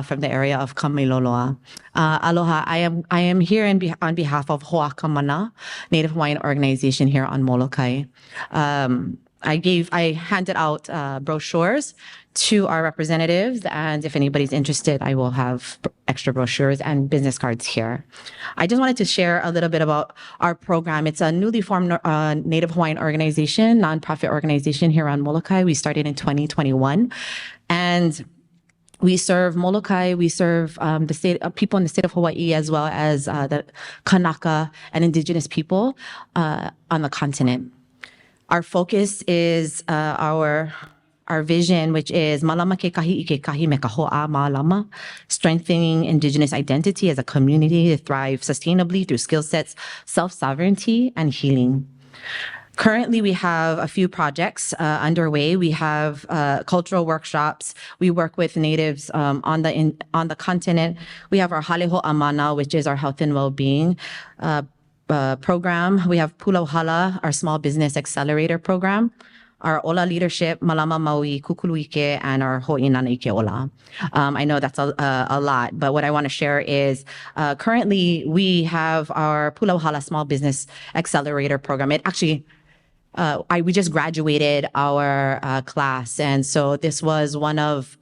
from the area of Kameiloloa. Aloha. I am here on behalf of Hoakamana, Native Hawaiian organization here on Molokai. I handed out brochures to our representatives, and if anybody's interested, I will have extra brochures and business cards here. I just wanted to share a little bit about our program. It's a newly formed Native Hawaiian organization, nonprofit organization here on Molokai. We started in 2021, and we serve Molokai, we serve the state people in the state of Hawaii, as well as the Kanaka and indigenous people on the continent. Our focus is our vision, which is Malama ke kahi I ke kahi me ka ho'a malama, strengthening indigenous identity as a community to thrive sustainably through skill sets, self-sovereignty, and healing. Currently, we have a few projects underway. We have cultural workshops. We work with natives on the continent. We have our Haleho Amana, which is our health and well-being program. We have Pulauhala, our small business accelerator program, our Ola leadership, Malama Maui, Kukuluike, and our Ho'inana Ike Ola. I know that's a lot, but what I want to share is currently we have our Pulauhala Small Business Accelerator program. It actually, we just graduated our class, and so this was one of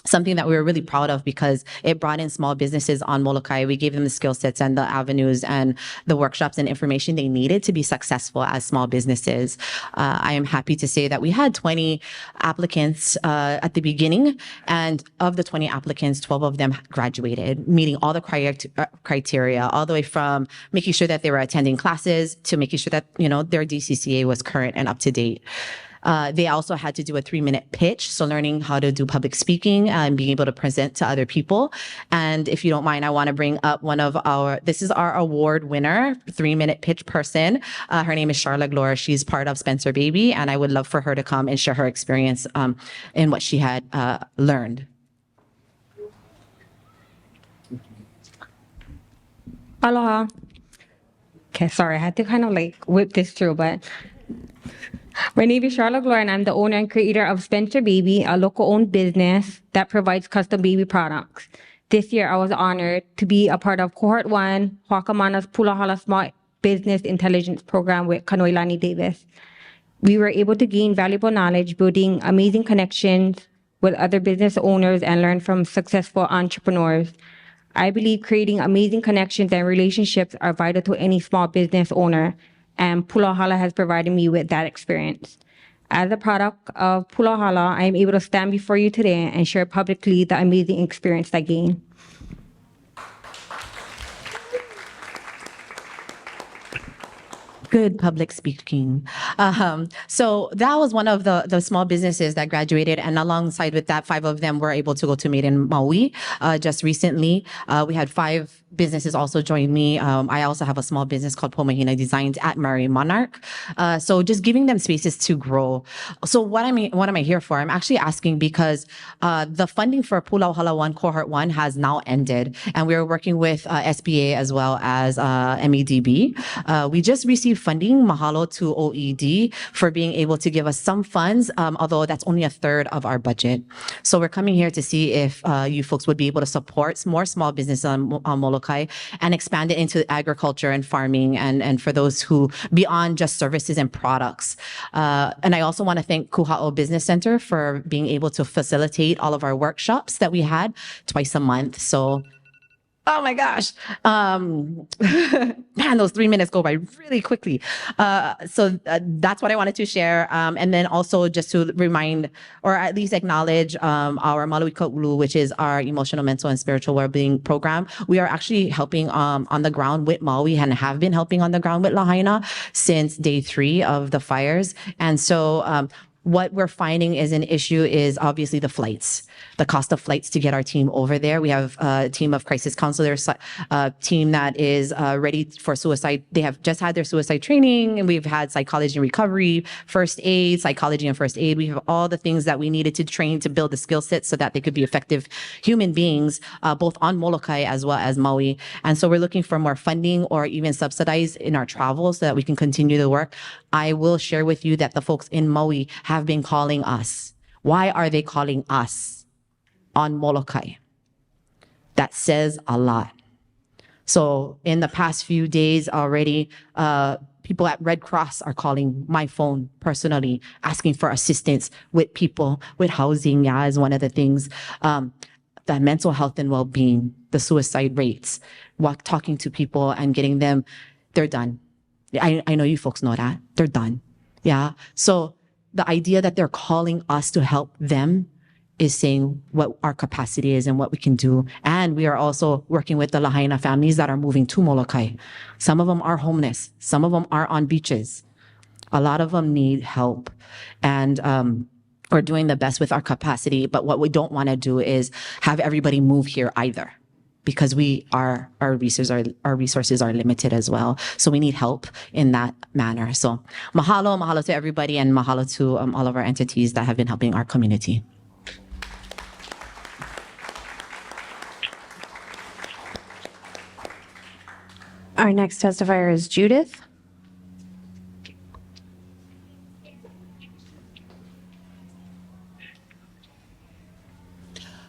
something that we were really proud of because it brought in small businesses on Molokai. We gave them the skill sets and the avenues and the workshops and information they needed to be successful as small businesses. I am happy to say that we had 20 applicants at the beginning, and of the 20 applicants, 12 of them graduated, meeting all the criteria, all the way from making sure that they were attending classes to making sure that, their DCCA was current and up to date. They also had to do a 3-minute pitch, so learning how to do public speaking and being able to present to other people. And if you don't mind, I want to bring up this is our award winner, 3-minute pitch person. Her name is Charla Glora. She's part of Spencer Baby, and I would love for her to come and share her experience in what she had learned. Aloha. Okay, sorry, I had to kind of whip this through, but my name is Charlotte Gloria, and I'm the owner and creator of Spencer Baby, a local-owned business that provides custom baby products. This year, I was honored to be a part of Cohort 1, Hoakamana's Pulauhala Small Business Intelligence Program with Kanoelani Davis. We were able to gain valuable knowledge, building amazing connections with other business owners, and learn from successful entrepreneurs. I believe creating amazing connections and relationships are vital to any small business owner, and Pulauhala has provided me with that experience. As a product of Pulauhala, I am able to stand before you today and share publicly the amazing experience I gained. Good public speaking. So that was one of the small businesses that graduated, and alongside with that, 5 of them were able to go to Made in Maui just recently. We had 5 businesses also join me. I also have a small business called Pomahina Designs at Mary Monarch. So just giving them spaces to grow. So what am I here for? I'm actually asking because the funding for Pulauhala 1 Cohort 1 has now ended, and we're working with SBA as well as MEDB. We just received funding. Mahalo to OED for being able to give us some funds, although that's only a third of our budget. So we're coming here to see if you folks would be able to support more small business on Molokai and expand it into agriculture and farming and for those who beyond just services and products. And I also want to thank Kuha'o Business Center for being able to facilitate all of our workshops that we had twice a month. So, oh my gosh. Man, those 3 minutes go by really quickly. So that's what I wanted to share. And then also just to remind, or at least acknowledge our Maluika Ulu, which is our emotional, mental, and spiritual well-being program. We are actually helping on the ground with Maui and have been helping on the ground with Lahaina since day 3 of the fires. And so what we're finding is an issue is obviously the flights, the cost of flights to get our team over there. We have a team of crisis counselors, a team that is ready for suicide. They have just had their suicide training, and we've had psychology and recovery, first aid, psychology and first aid. We have all the things that we needed to train to build the skill set so that they could be effective human beings, both on Molokai as well as Maui. And so we're looking for more funding or even subsidized in our travel so that we can continue the work. I will share with you that the folks in Maui have been calling us. Why are they calling us on Molokai? That says a lot. So in the past few days already, people at Red Cross are calling my phone personally, asking for assistance with people, with housing, is one of the things. The mental health and well-being, the suicide rates, talking to people and getting them, they're done. I know you folks know that. They're done. Yeah. So the idea that they're calling us to help them is saying what our capacity is and what we can do. And we are also working with the Lahaina families that are moving to Molokai. Some of them are homeless. Some of them are on beaches. A lot of them need help. And we're doing the best with our capacity. But what we don't want to do is have everybody move here either, because our resources are limited as well. So we need help in that manner. So mahalo to everybody, and mahalo to all of our entities that have been helping our community. Our next testifier is Judith.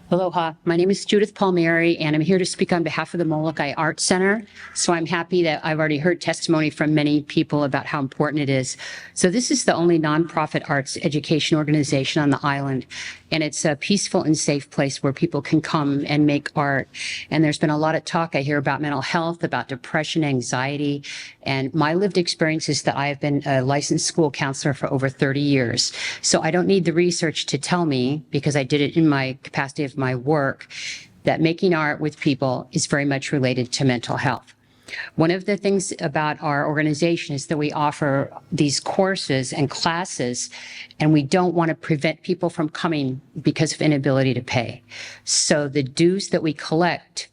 Aloha, my name is Judith Palmieri, and I'm here to speak on behalf of the Molokai Arts Center. So I'm happy that I've already heard testimony from many people about how important it is. So this is the only nonprofit arts education organization on the island, and it's a peaceful and safe place where people can come and make art. And there's been a lot of talk I hear about mental health, about depression, anxiety, and my lived experience is that I have been a licensed school counselor for over 30 years. So I don't need the research to tell me, because I did it in my capacity of my work, that making art with people is very much related to mental health. One of the things about our organization is that we offer these courses and classes, and we don't want to prevent people from coming because of inability to pay. So the dues that we collect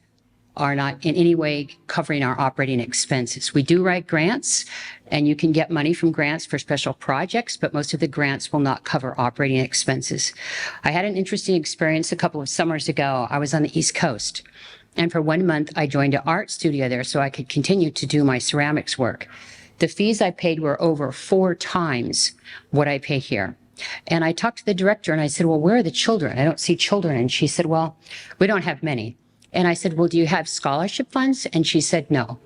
are not in any way covering our operating expenses. We do write grants, and you can get money from grants for special projects, but most of the grants will not cover operating expenses. I had an interesting experience a couple of summers ago. I was on the East Coast, and for 1 month, I joined an art studio there so I could continue to do my ceramics work. The fees I paid were over 4 times what I pay here. And I talked to the director and I said, well, where are the children? I don't see children. And she said, well, we don't have many. And I said, well, do you have scholarship funds? And she said, no.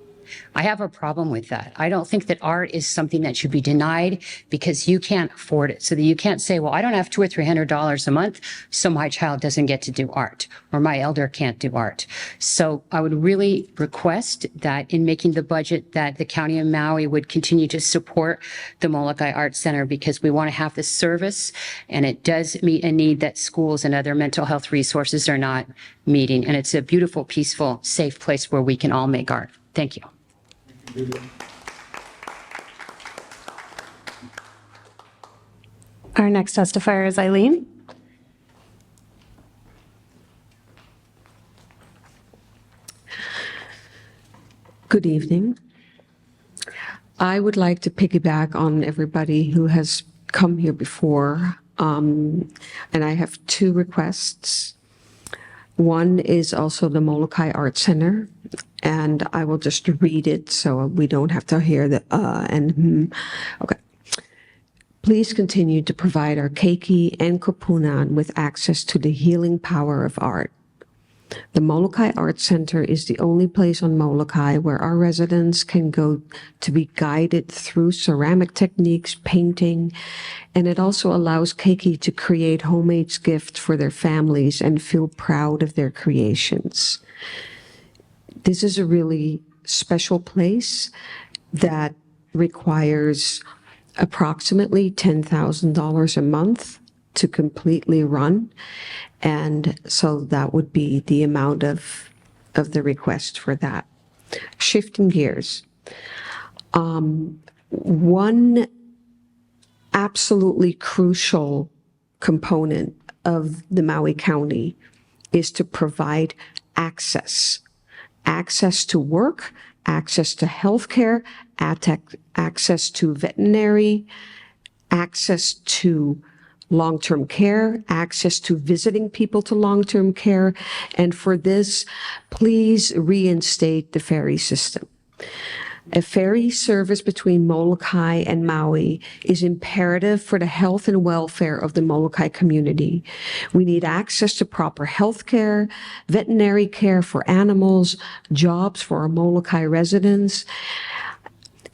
I have a problem with that. I don't think that art is something that should be denied because you can't afford it. So that you can't say, well, I don't have $200 or $300 a month, so my child doesn't get to do art, or my elder can't do art. So I would really request that in making the budget that the County of Maui would continue to support the Molokai Arts Center, because we want to have this service, and it does meet a need that schools and other mental health resources are not meeting. And it's a beautiful, peaceful, safe place where we can all make art. Thank you. Our next testifier is Eileen. Good evening. I would like to piggyback on everybody who has come here before, and I have 2 requests. One is also the Molokai Art Center, and I will just read it so we don't have to hear the and okay. Please continue to provide our Keiki and Kupunan with access to the healing power of art. The Molokai Art Center is the only place on Molokai where our residents can go to be guided through ceramic techniques, painting, and it also allows Keiki to create homemade gifts for their families and feel proud of their creations. This is a really special place that requires approximately $10,000 a month to completely run. And so that would be the amount of the request for that. Shifting gears. One absolutely crucial component of the Maui County is to provide access. Access to work, access to healthcare, access to veterinary, access to long-term care, access to visiting people to long-term care. And for this, please reinstate the ferry system. A ferry service between Molokai and Maui is imperative for the health and welfare of the Molokai community. We need access to proper health care, veterinary care for animals, jobs for our Molokai residents.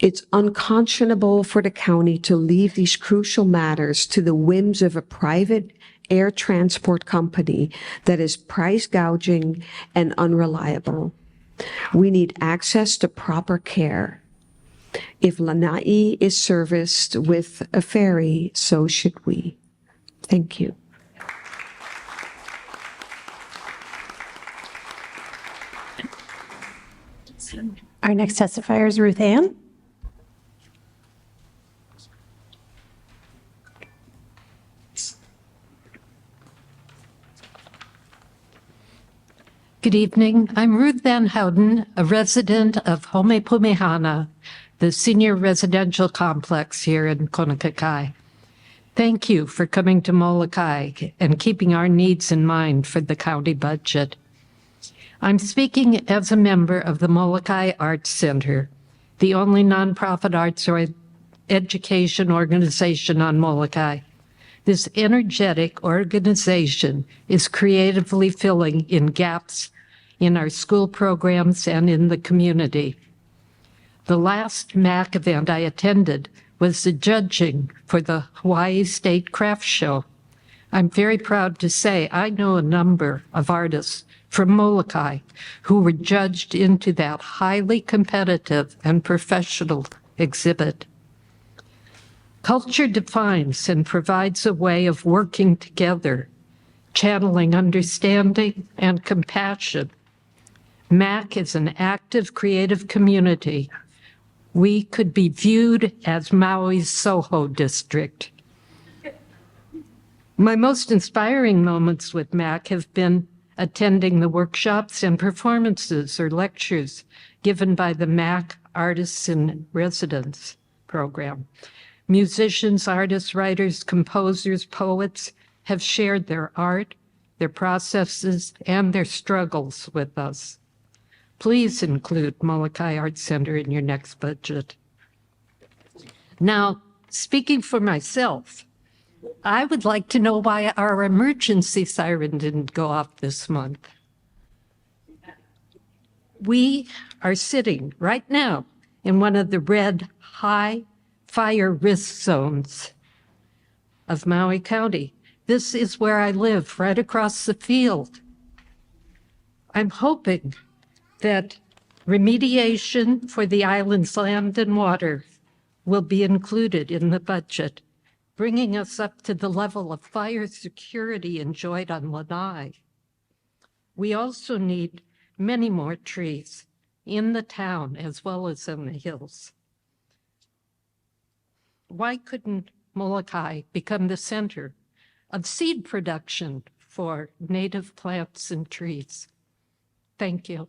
It's unconscionable for the county to leave these crucial matters to the whims of a private air transport company that is price gouging and unreliable. We need access to proper care. If Lanai is serviced with a ferry, so should we. Thank you. Our next testifier is Ruth Ann. Good evening. I'm Ruth Van Houten, a resident of Homepumehana, the senior residential complex here in Konakakai. Thank you for coming to Molokai and keeping our needs in mind for the county budget. I'm speaking as a member of the Molokai Arts Center, the only nonprofit arts or education organization on Molokai. This energetic organization is creatively filling in gaps in our school programs and in the community. The last MAC event I attended was the judging for the Hawaii State Craft Show. I'm very proud to say I know a number of artists from Molokai who were judged into that highly competitive and professional exhibit. Culture defines and provides a way of working together, channeling understanding and compassion. MAC is an active, creative community. We could be viewed as Maui's Soho district. My most inspiring moments with MAC have been attending the workshops and performances or lectures given by the MAC Artists in Residence program. Musicians, artists, writers, composers, poets have shared their art, their processes, and their struggles with us. Please include Molokai Arts Center in your next budget. Now, speaking for myself, I would like to know why our emergency siren didn't go off this month. We are sitting right now in one of the red high fire risk zones of Maui County. This is where I live, right across the field. I'm hoping that remediation for the island's land and water will be included in the budget, bringing us up to the level of fire security enjoyed on Lanai. We also need many more trees in the town as well as in the hills. Why couldn't Molokai become the center of seed production for native plants and trees? Thank you.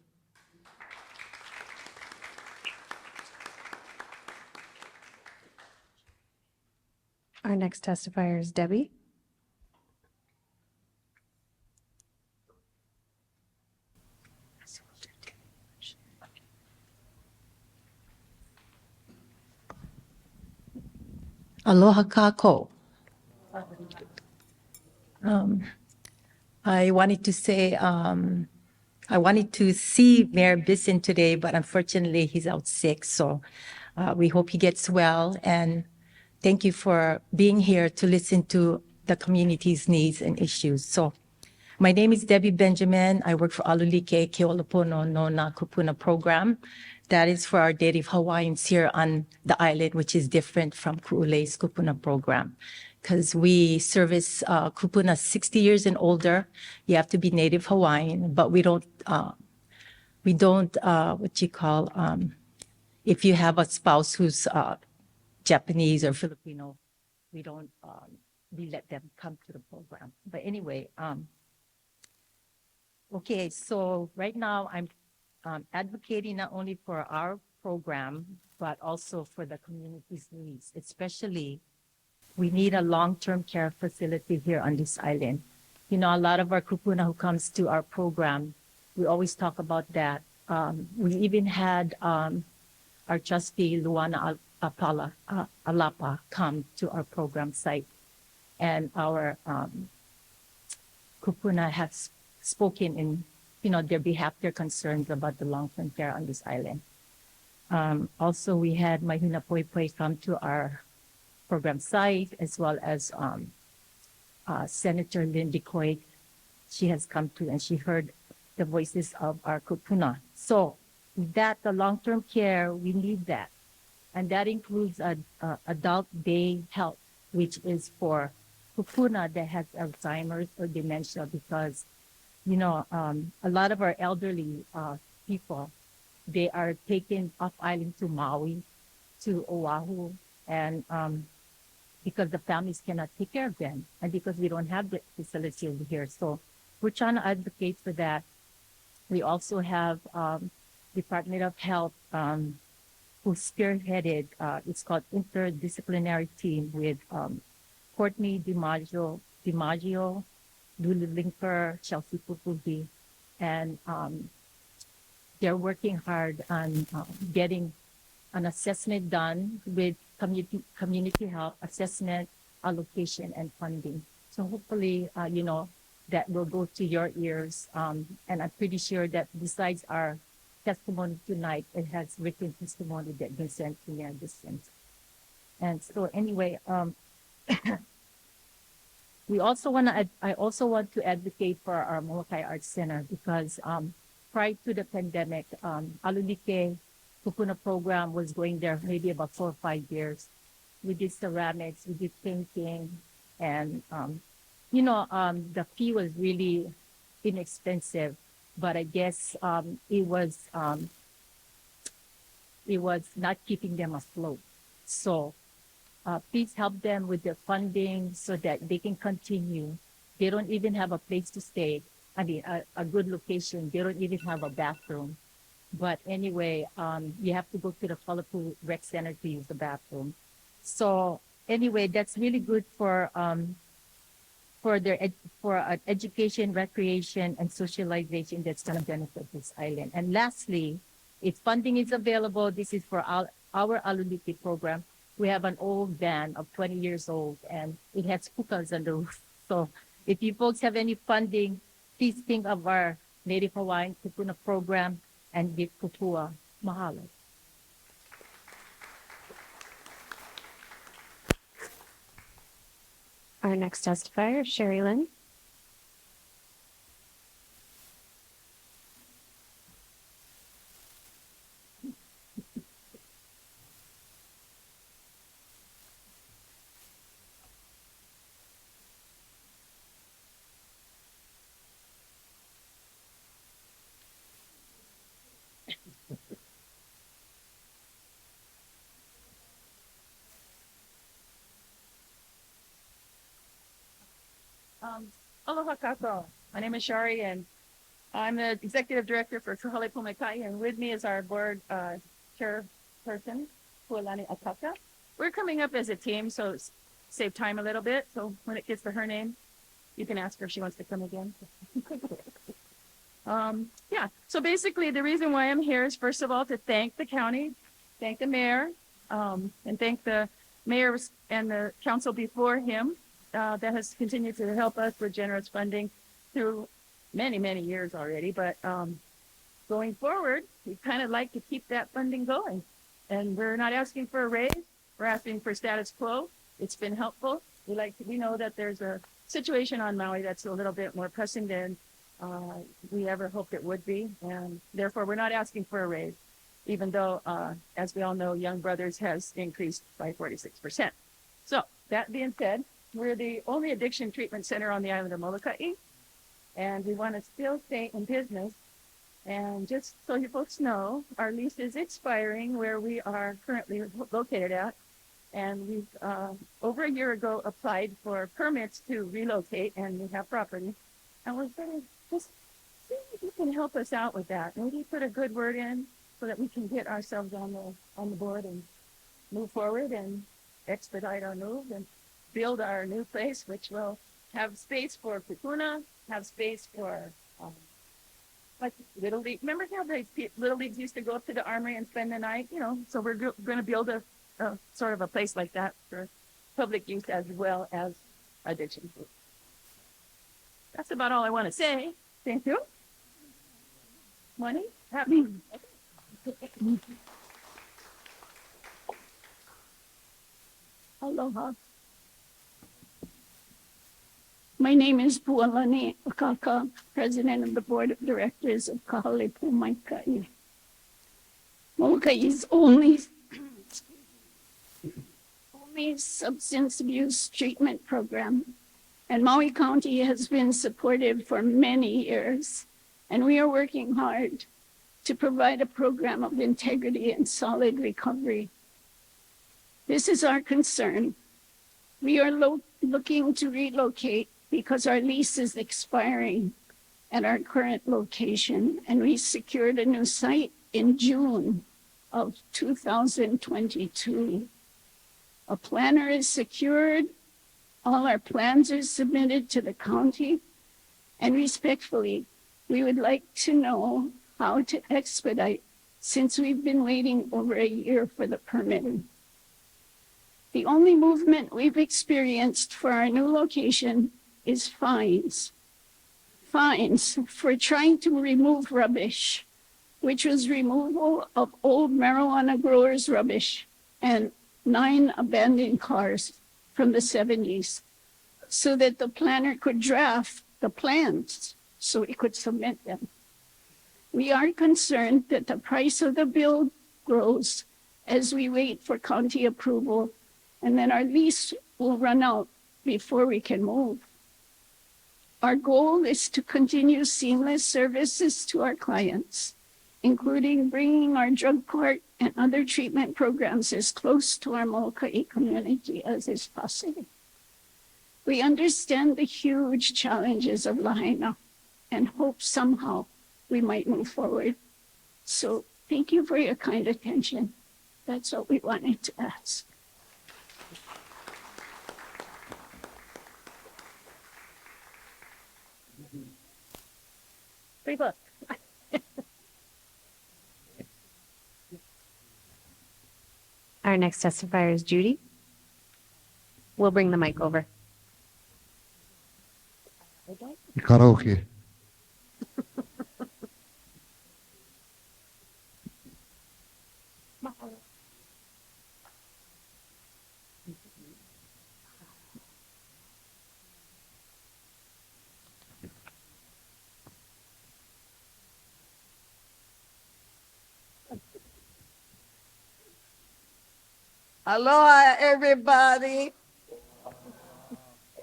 Our next testifier is Debbie. Aloha kako. I wanted to say, I wanted to see Mayor Bisson today, but unfortunately he's out sick. So we hope he gets well. And thank you for being here to listen to the community's needs and issues. So my name is Debbie Benjamin. I work for Alulike Keolopono Nona Kupuna program. That is for our native Hawaiians here on the island, which is different from Ku'ulei's Kupuna program. Because we service Kupuna 60 years and older. You have to be native Hawaiian, but we don't, if you have a spouse who's Japanese or Filipino, we don't, we let them come to the program. But anyway, okay, so right now I'm advocating not only for our program, but also for the community's needs. Especially, we need a long-term care facility here on this island. You know, a lot of our kupuna who comes to our program, we always talk about that. We even had our trustee, Luana Alapa, come to our program site. And our kupuna has spoken in, you know, their behalf, their concerns about the long-term care on this island. Also, we had Mahina Poipoi come to our program site, as well as Senator Lindy Coit. She has come to, and she heard the voices of our kupuna. So that the long-term care, we need that. And that includes adult day health, which is for kupuna that has Alzheimer's or dementia, because you know, a lot of our elderly people, they are taken off island to Maui, to Oahu, and because the families cannot take care of them, and because we don't have the facility over here. So we're trying to advocate for that. We also have Department of Health who spearheaded, it's called Interdisciplinary Team with Courtney DiMaggio, Lulu Linker, Chelsea Pupugi, and they're working hard on getting an assessment done with community health assessment, allocation, and funding. So hopefully, you know, that will go to your ears. And I'm pretty sure that besides our testimony tonight, it has written testimony that been sent to Mayor Bisson. And so anyway, we also want to. I also want to advocate for our Molokai Arts Center because prior to the pandemic, Alulike Kupuna program was going there maybe about 4 or 5 years. We did ceramics, we did painting, and you know, the fee was really inexpensive, but I guess it was not keeping them afloat. So. Please help them with their funding so that they can continue. They don't even have a place to stay. I mean, a good location. They don't even have a bathroom. But anyway, you have to go to the Palapu Rec Center to use the bathroom. So anyway, that's really good for education, recreation, and socialization that's going to benefit this island. And lastly, if funding is available, this is for our Alulike program. We have an old van of 20 years old, and it has pukas on the roof. So if you folks have any funding, please think of our Native Hawaiian Kupuna program and give kupua. Mahalo. Our next testifier, Sherry Lynn. Aloha kako. My name is Shari, and I'm the executive director for Kauhale Pumekai, and with me is our board chairperson, Pualani Akaka. We're coming up as a team, so save time a little bit. So when it gets to her name, you can ask her if she wants to come again. Yeah, so basically the reason why I'm here is first of all to thank the county, thank the mayor, and thank the mayor and the council before him that has continued to help us with generous funding through many, many years already. But going forward, we kind of like to keep that funding going. And we're not asking for a raise. We're asking for status quo. It's been helpful. We know that there's a situation on Maui that's a little bit more pressing than we ever hoped it would be. And therefore, we're not asking for a raise, even though, as we all know, Young Brothers has increased by 46%. So that being said, we're the only addiction treatment center on the island of Molokai, and we want to still stay in business. And just so you folks know, our lease is expiring where we are currently located at. And we've, over a year ago, applied for permits to relocate, and we have property. And we're going to just see if you can help us out with that. Maybe put a good word in so that we can get ourselves on the board and move forward and expedite our move and build our new place, which will have space for kupuna, have space for like Little League. Remember how the Little Leagues used to go up to the Armory and spend the night? You know, so we're going to build a sort of a place like that for public use as well as addiction food. That's about all I want to say. Thank you. Money? Happy? Aloha. My name is Pauole Akaka, President of the Board of Directors of Kahale Pumaikai. Molokai's only substance abuse treatment program, and Maui County has been supportive for many years, and we are working hard to provide a program of integrity and solid recovery. This is our concern. We are looking to relocate because our lease is expiring at our current location, and we secured a new site in June of 2022. A planner is secured, all our plans are submitted to the county, and respectfully, we would like to know how to expedite since we've been waiting over a year for the permitting. The only movement we've experienced for our new location is fines. Fines for trying to remove rubbish, which was removal of old marijuana growers' rubbish and 9 abandoned cars from the 70s, so that the planner could draft the plans so he could submit them. We are concerned that the price of the bill grows as we wait for county approval, and then our lease will run out before we can move. Our goal is to continue seamless services to our clients, including bringing our drug court and other treatment programs as close to our Molokai community as is possible. We understand the huge challenges of Lahaina and hope somehow we might move forward. So thank you for your kind attention. That's what we wanted to ask. Free book. Our next testifier is Judy. We'll bring the mic over. Karaoke. Aloha, everybody.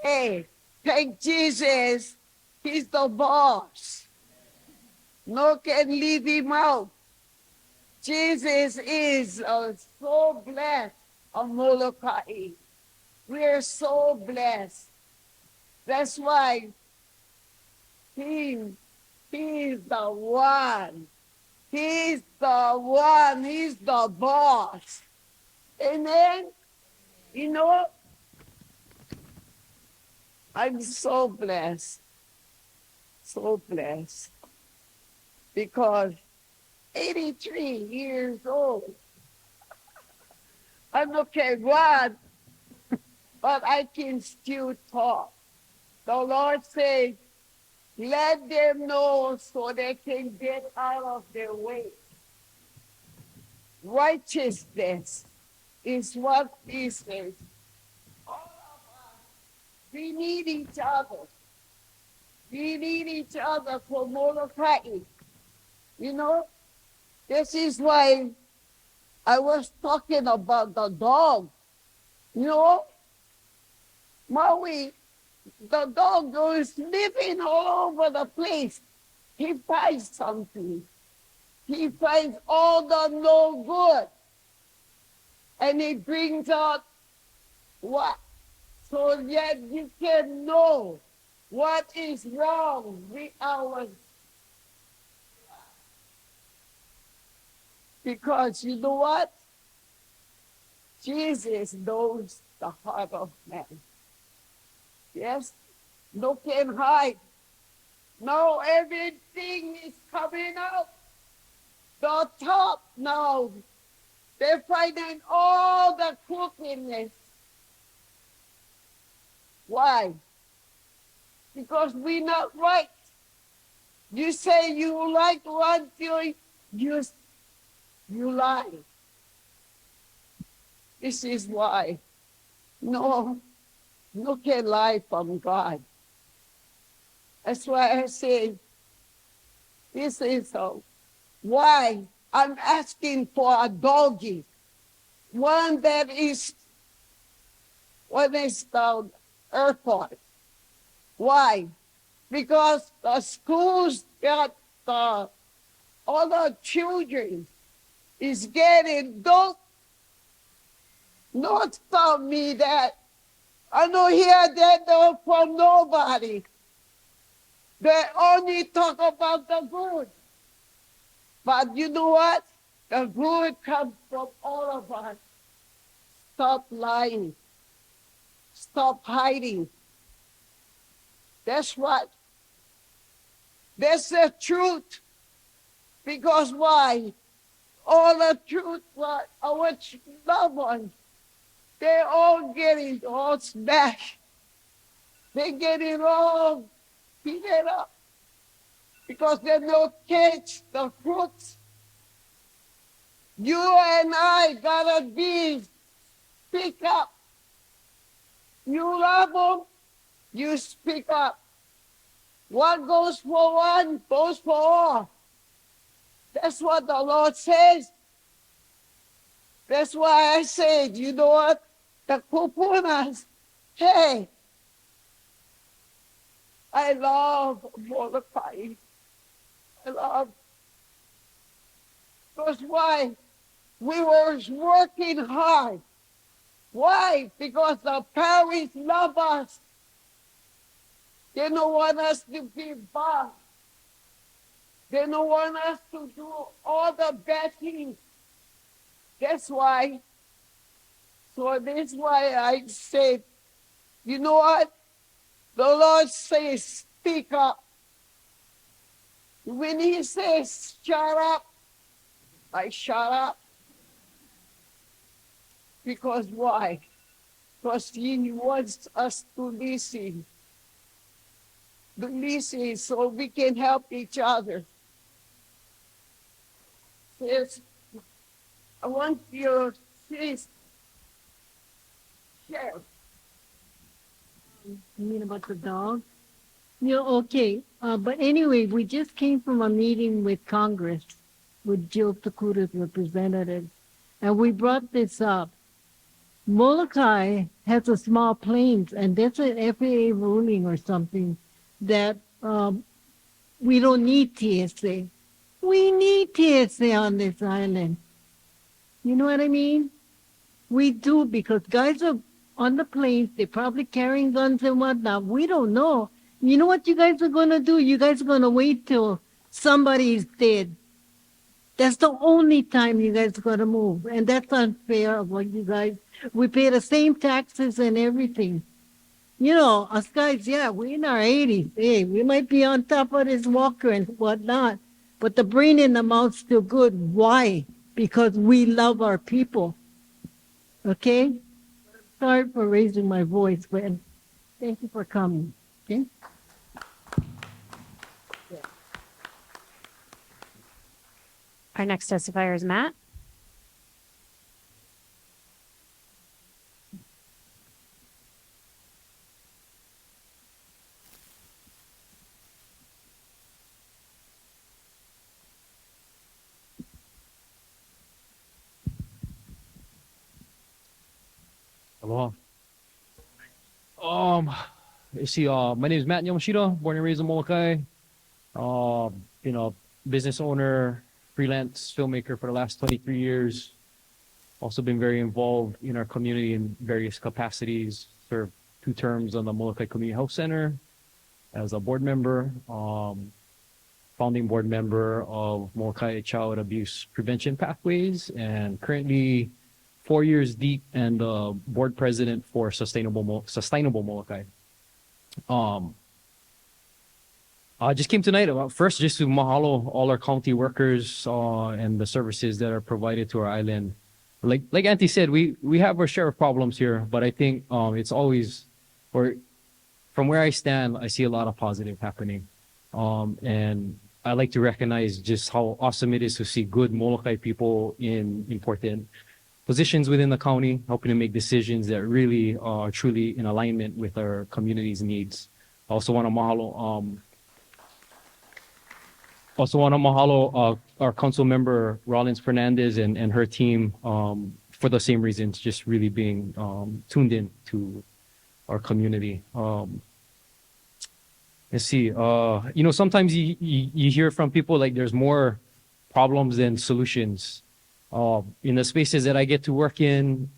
Hey, thank Jesus. He's the boss. No can leave him out. Jesus is so blessed on Molokai. We are so blessed. That's why he's the one. He's the one. He's the boss. Amen. You know, I'm so blessed, because 83 years old, I look at God but I can still talk. The Lord says, let them know so they can get out of their way. Righteousness is what He says. All of us, we need each other. We need each other for Molokai. You know, this is why I was talking about the dog. You know, Maui, the dog goes living all over the place. He finds something. He finds all the no good. And he brings out what? So that you can know what is wrong with our. Because you know what? Jesus knows the heart of man. Yes? No can hide. Now everything is coming out. The top now. They're finding all the crookedness. Why? Because we're not right. You say you like one thing, you lie. This is why. No can lie from God. That's why I say, this is why I'm asking for a doggy. One that is, what is the airport? Why? Because the schools got all the children is getting, don't tell me that. I don't hear that though from nobody. They only talk about the good. But you know what? The good comes from all of us. Stop lying. Stop hiding. That's what. That's the truth. Because why? All the truth, what our loved ones, they're all getting all smashed. They're getting all beaten up. Because they don't catch the fruits. You and I gotta speak up. You love them, you speak up. What goes for one goes for all. That's what the Lord says. That's why I said, you know what? The kupunas, hey, I love Molokai. I love, because why? We were working hard. Why? Because the parents love us. They don't want us to be bad. They don't want us to do all the bad things. That's why. So that's why I said, you know what? The Lord says, speak up. When He says, shut up, I shut up. Because why? Because He wants us to listen. To listen so we can help each other. Yes, I want your sis. Share. You mean about the dog? Yeah, okay. But anyway, we just came from a meeting with Congress, with Jill Takuta's representative, and we brought this up. Molokai has a small planes, and that's an FAA ruling or something that we don't need TSA. We need TSA on this island. You know what I mean? We do, because guys are on the planes, they're probably carrying guns and whatnot. We don't know. You know what you guys are going to do? You guys are going to wait till somebody's dead. That's the only time you guys are going to move. And that's unfair of what you guys, we pay the same taxes and everything. You know, us guys, yeah, we're in our 80s. Hey, we might be on top of this walker and whatnot, but the brain in the mouth's still good. Why? Because we love our people. Okay? sorry for raising my voice, but thank you for coming. Okay? Our next testifier is Matt. Aloha. You see, my name is Matt Yamashita, born and raised in Molokai. Been a business owner, freelance filmmaker for the last 23 years. Also been very involved in our community in various capacities. Served 2 terms on the Molokai Community Health Center as a board member, founding board member of Molokai Child Abuse Prevention Pathways, and currently 4 years deep and board president for Sustainable Molokai. I just came tonight. First, just to mahalo all our county workers and the services that are provided to our island. Like Auntie said, we have our share of problems here, but I think it's always, or from where I stand, I see a lot of positive happening. And I like to recognize just how awesome it is to see good Molokai people in important positions within the county, helping to make decisions that really are truly in alignment with our community's needs. I also want to mahalo our council member Rollins Fernandez and her team for the same reasons, just really being tuned in to our community. Let's see, sometimes you hear from people like there's more problems than solutions. In the spaces that I get to work in,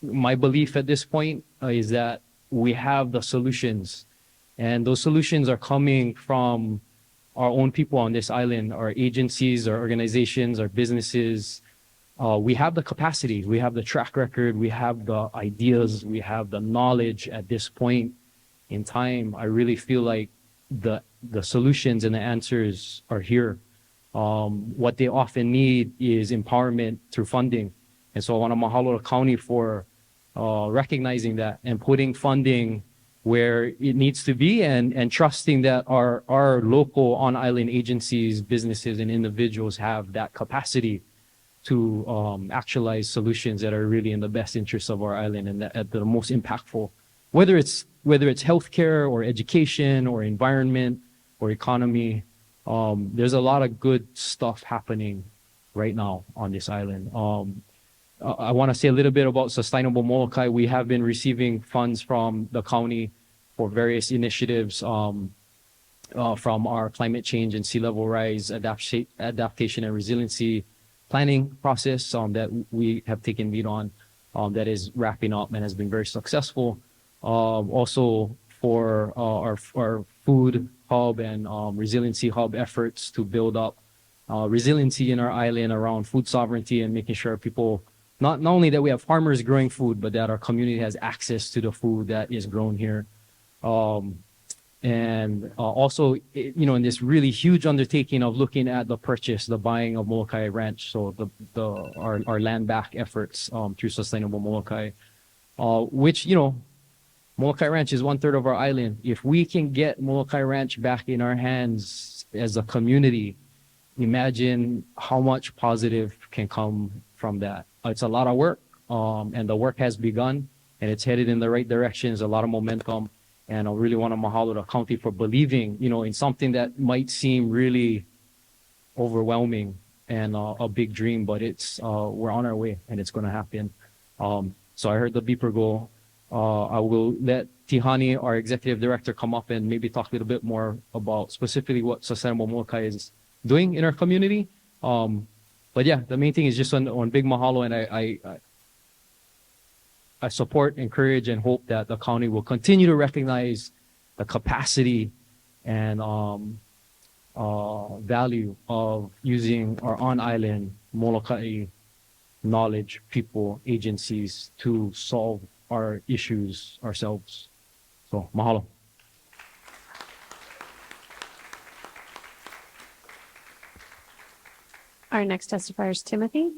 my belief at this point is that we have the solutions, and those solutions are coming from our own people on this island, our agencies, our organizations, our businesses. We have the capacity, we have the track record, we have the ideas, we have the knowledge at this point in time. I really feel like the solutions and the answers are here. What they often need is empowerment through funding. And so I want to mahalo the county for recognizing that and putting funding where it needs to be, and trusting that our local on-island agencies, businesses, and individuals have that capacity to actualize solutions that are really in the best interests of our island and at the most impactful, whether it's healthcare or education or environment or economy. There's a lot of good stuff happening right now on this island. I want to say a little bit about Sustainable Molokai. We have been receiving funds from the county for various initiatives from our climate change and sea level rise adaptation and resiliency planning process that we have taken lead on, that is wrapping up and has been very successful. Also for our food hub and resiliency hub efforts to build up resiliency in our island around food sovereignty and making sure people, not only that we have farmers growing food, but that our community has access to the food that is grown here. Also, in this really huge undertaking of looking at the buying of Molokai Ranch, so our land back efforts through Sustainable Molokai, which, Molokai Ranch is 1/3 of our island. If we can get Molokai Ranch back in our hands as a community, imagine how much positive can come from that. It's a lot of work, and the work has begun, and it's headed in the right direction. There's a lot of momentum, and I really want to mahalo the county for believing, in something that might seem really overwhelming and a big dream, but we're on our way, and it's going to happen. So I heard the beeper go. I will let Tihani, our executive director, come up and maybe talk a little bit more about specifically what Sustainable Molokai is doing in our community. But yeah, the main thing is just on big mahalo, and I support, encourage, and hope that the county will continue to recognize the capacity and value of using our on-island Molokai knowledge, people, agencies to solve our issues ourselves. So, mahalo. Our next testifier is Timothy.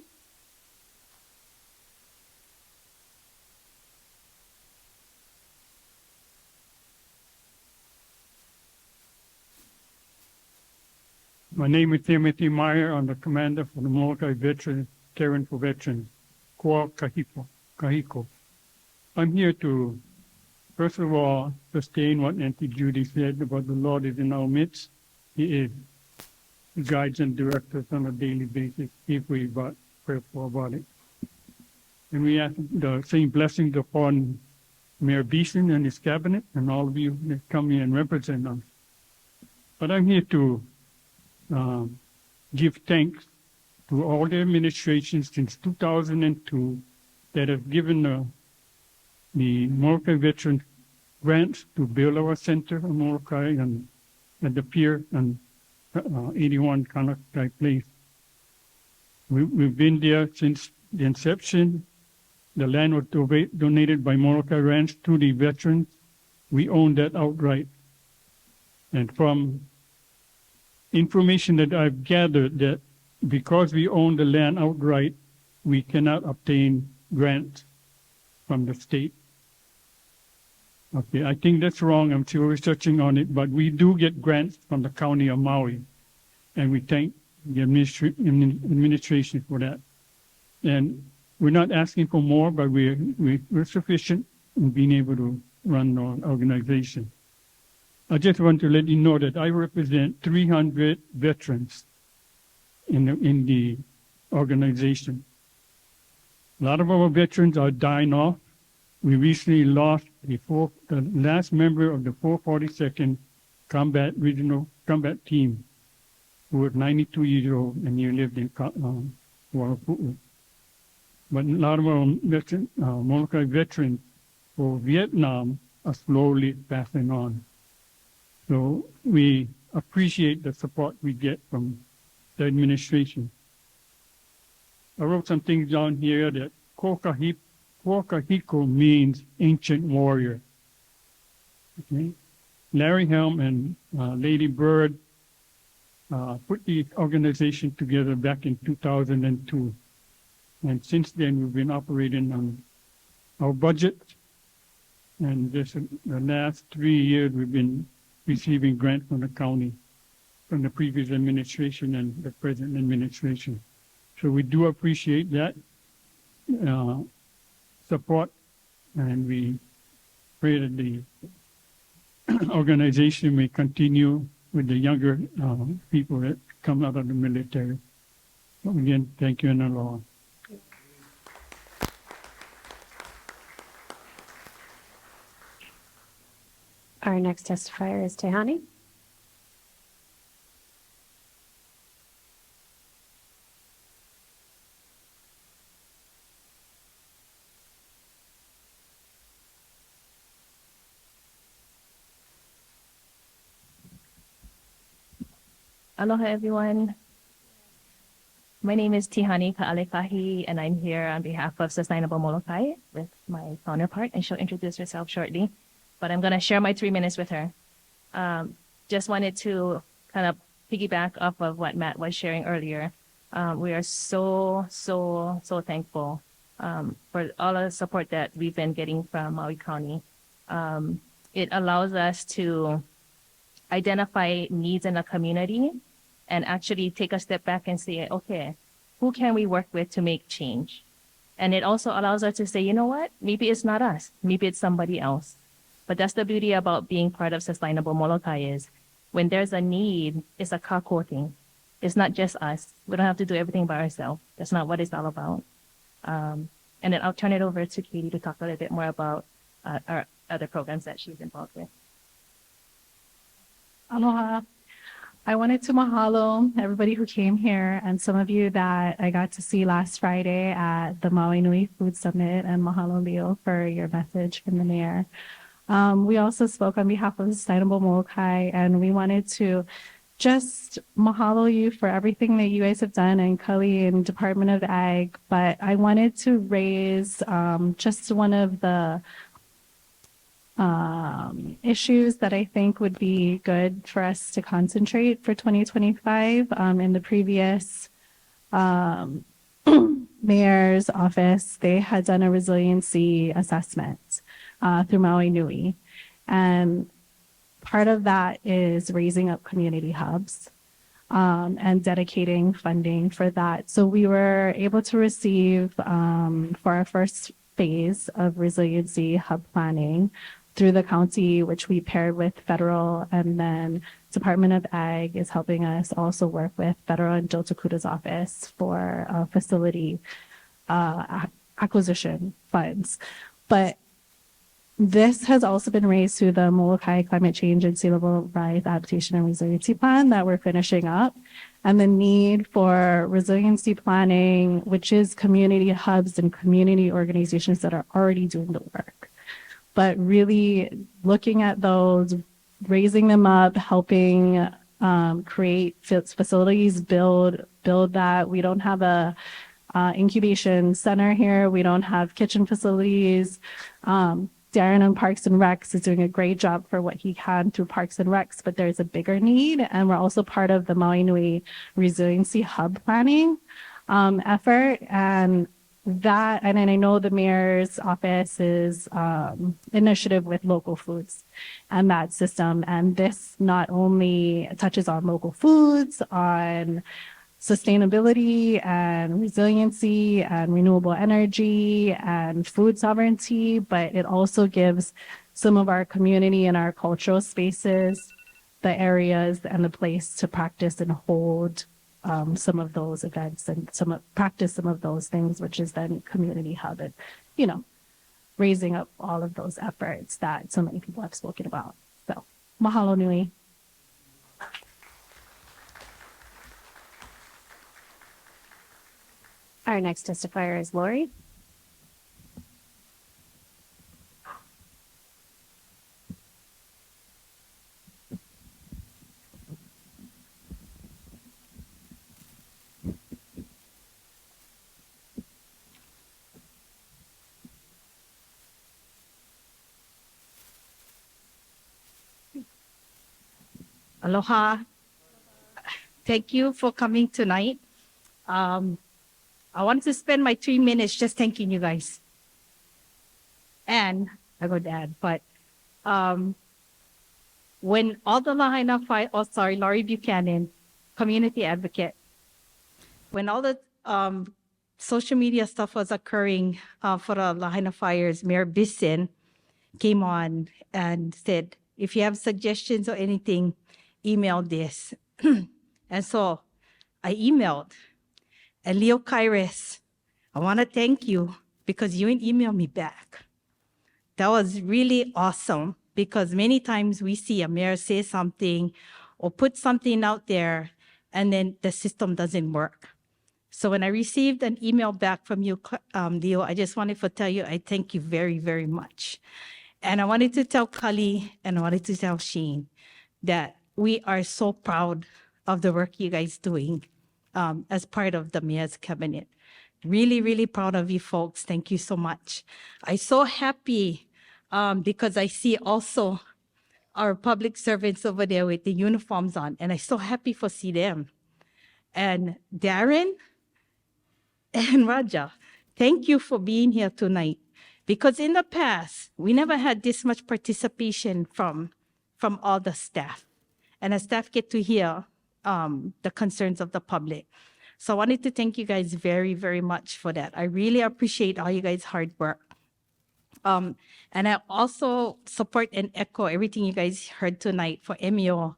My name is Timothy Meyer. I'm the commander for the Molokai Veterans, Caring for Veterans, Kua Kahiko. I'm here to, first of all, sustain what Auntie Judy said about the Lord is in our midst. He is. He guides and directs us on a daily basis if we but prayerful about it. And we ask the same blessings upon Mayor Beeson and his cabinet and all of you that come here and represent us. But I'm here to give thanks to all the administrations since 2002 that have given the Molokai veterans grants to build our center in Molokai and at the pier and 81 Kanakai Place. We've been there since the inception. The land was donated by Molokai Ranch to the veterans. We own that outright. And from information that I've gathered, that because we own the land outright, we cannot obtain grants from the state. Okay, I think that's wrong. I'm still researching on it, but we do get grants from the county of Maui, and we thank the administration for that. And we're not asking for more, but we're sufficient in being able to run our organization. I just want to let you know that I represent 300 veterans in the organization. A lot of our veterans are dying off. We recently lost the last member of the 442nd Regional Combat Team, who was 92 years old and he lived in Waipu'u. But a lot of our Molokai veterans for Vietnam are slowly passing on. So we appreciate the support we get from the administration. I wrote some things down here that Kahiko means ancient warrior. Okay. Larry Helm and Lady Bird put the organization together back in 2002. And since then, we've been operating on our budget. And just the last 3 years, we've been receiving grants from the county, from the previous administration and the present administration. So we do appreciate that support, and we pray that the organization may continue with the younger people that come out of the military. So again, thank you and aloha. Our next testifier is Tehani. Aloha, everyone. My name is Tihani Ka'alekahi, and I'm here on behalf of Sustainable Molokai with my counterpart, and she'll introduce herself shortly. But I'm going to share my 3 minutes with her. Just wanted to kind of piggyback off of what Matt was sharing earlier. We are so thankful for all the support that we've been getting from Maui County. It allows us to identify needs in the community and actually take a step back and say, okay, who can we work with to make change? And it also allows us to say, you know what, maybe it's not us, maybe it's somebody else. But that's the beauty about being part of Sustainable Molokai is when there's a need, it's a kako thing. It's not just us. We don't have to do everything by ourselves. That's not what it's all about. And then I'll turn it over to Katie to talk a little bit more about our other programs that she's involved with. Aloha. I wanted to mahalo everybody who came here and some of you that I got to see last Friday at the Maui Nui Food Summit, and mahalo Leo for your message from the mayor. We also spoke on behalf of Sustainable Molokai, and we wanted to just mahalo you for everything that you guys have done, and Cully and Department of Ag. But I wanted to raise just one of the issues that I think would be good for us to concentrate for 2025. In the previous mayor's office, they had done a resiliency assessment through Maui Nui. And part of that is raising up community hubs. and dedicating funding for that. So we were able to receive for our first phase of resiliency hub planning through the county, which we paired with federal, and then Department of Ag is helping us also work with federal and Jill Takuta's office for facility acquisition funds. But this has also been raised through the Molokai Climate Change and Sea Level Rise Adaptation and Resiliency Plan that we're finishing up, and the need for resiliency planning, which is community hubs and community organizations that are already doing the work. But really looking at those, raising them up, helping create facilities, build that. We don't have a incubation center here. We don't have kitchen facilities. Darren on Parks and Recs is doing a great job for what he can through Parks and Recs, but there's a bigger need, and we're also part of the Maui Nui Resiliency Hub planning effort, and that, and then I know the mayor's office is initiative with local foods and that system, and this not only touches on local foods, on sustainability and resiliency and renewable energy and food sovereignty, but it also gives some of our community and our cultural spaces the areas and the place to practice and hold some of those events and practice some of those things, which is then community hub and, you know, raising up all of those efforts that so many people have spoken about. So, mahalo nui. Our next testifier is Lori. Aloha. Thank you for coming tonight. I wanted to spend my 3 minutes just thanking you guys. And I go dad, but when all the Lahaina fight, oh sorry, Laurie Buchanan, community advocate, when all the social media stuff was occurring for the Lahaina fires, Mayor Bisson came on and said, if you have suggestions or anything, email this. And so I emailed. And Leo Kairos, I want to thank you because you emailed me back. That was really awesome because many times we see a mayor say something or put something out there and then the system doesn't work. So when I received an email back from you, Leo, I just wanted to tell you I thank you very, very much. And I wanted to tell Kali and I wanted to tell Sheen that we are so proud of the work you guys doing as part of the mayor's cabinet. Really, really proud of you folks. Thank you so much. I'm so happy because I see also our public servants over there with the uniforms on, and I'm so happy for see them. And Darren and Raja, thank you for being here tonight. Because in the past, we never had this much participation from all the staff. And the staff get to hear the concerns of the public. So I wanted to thank you guys very, very much for that. I really appreciate all you guys' hard work. And I also support and echo everything you guys heard tonight for MEO.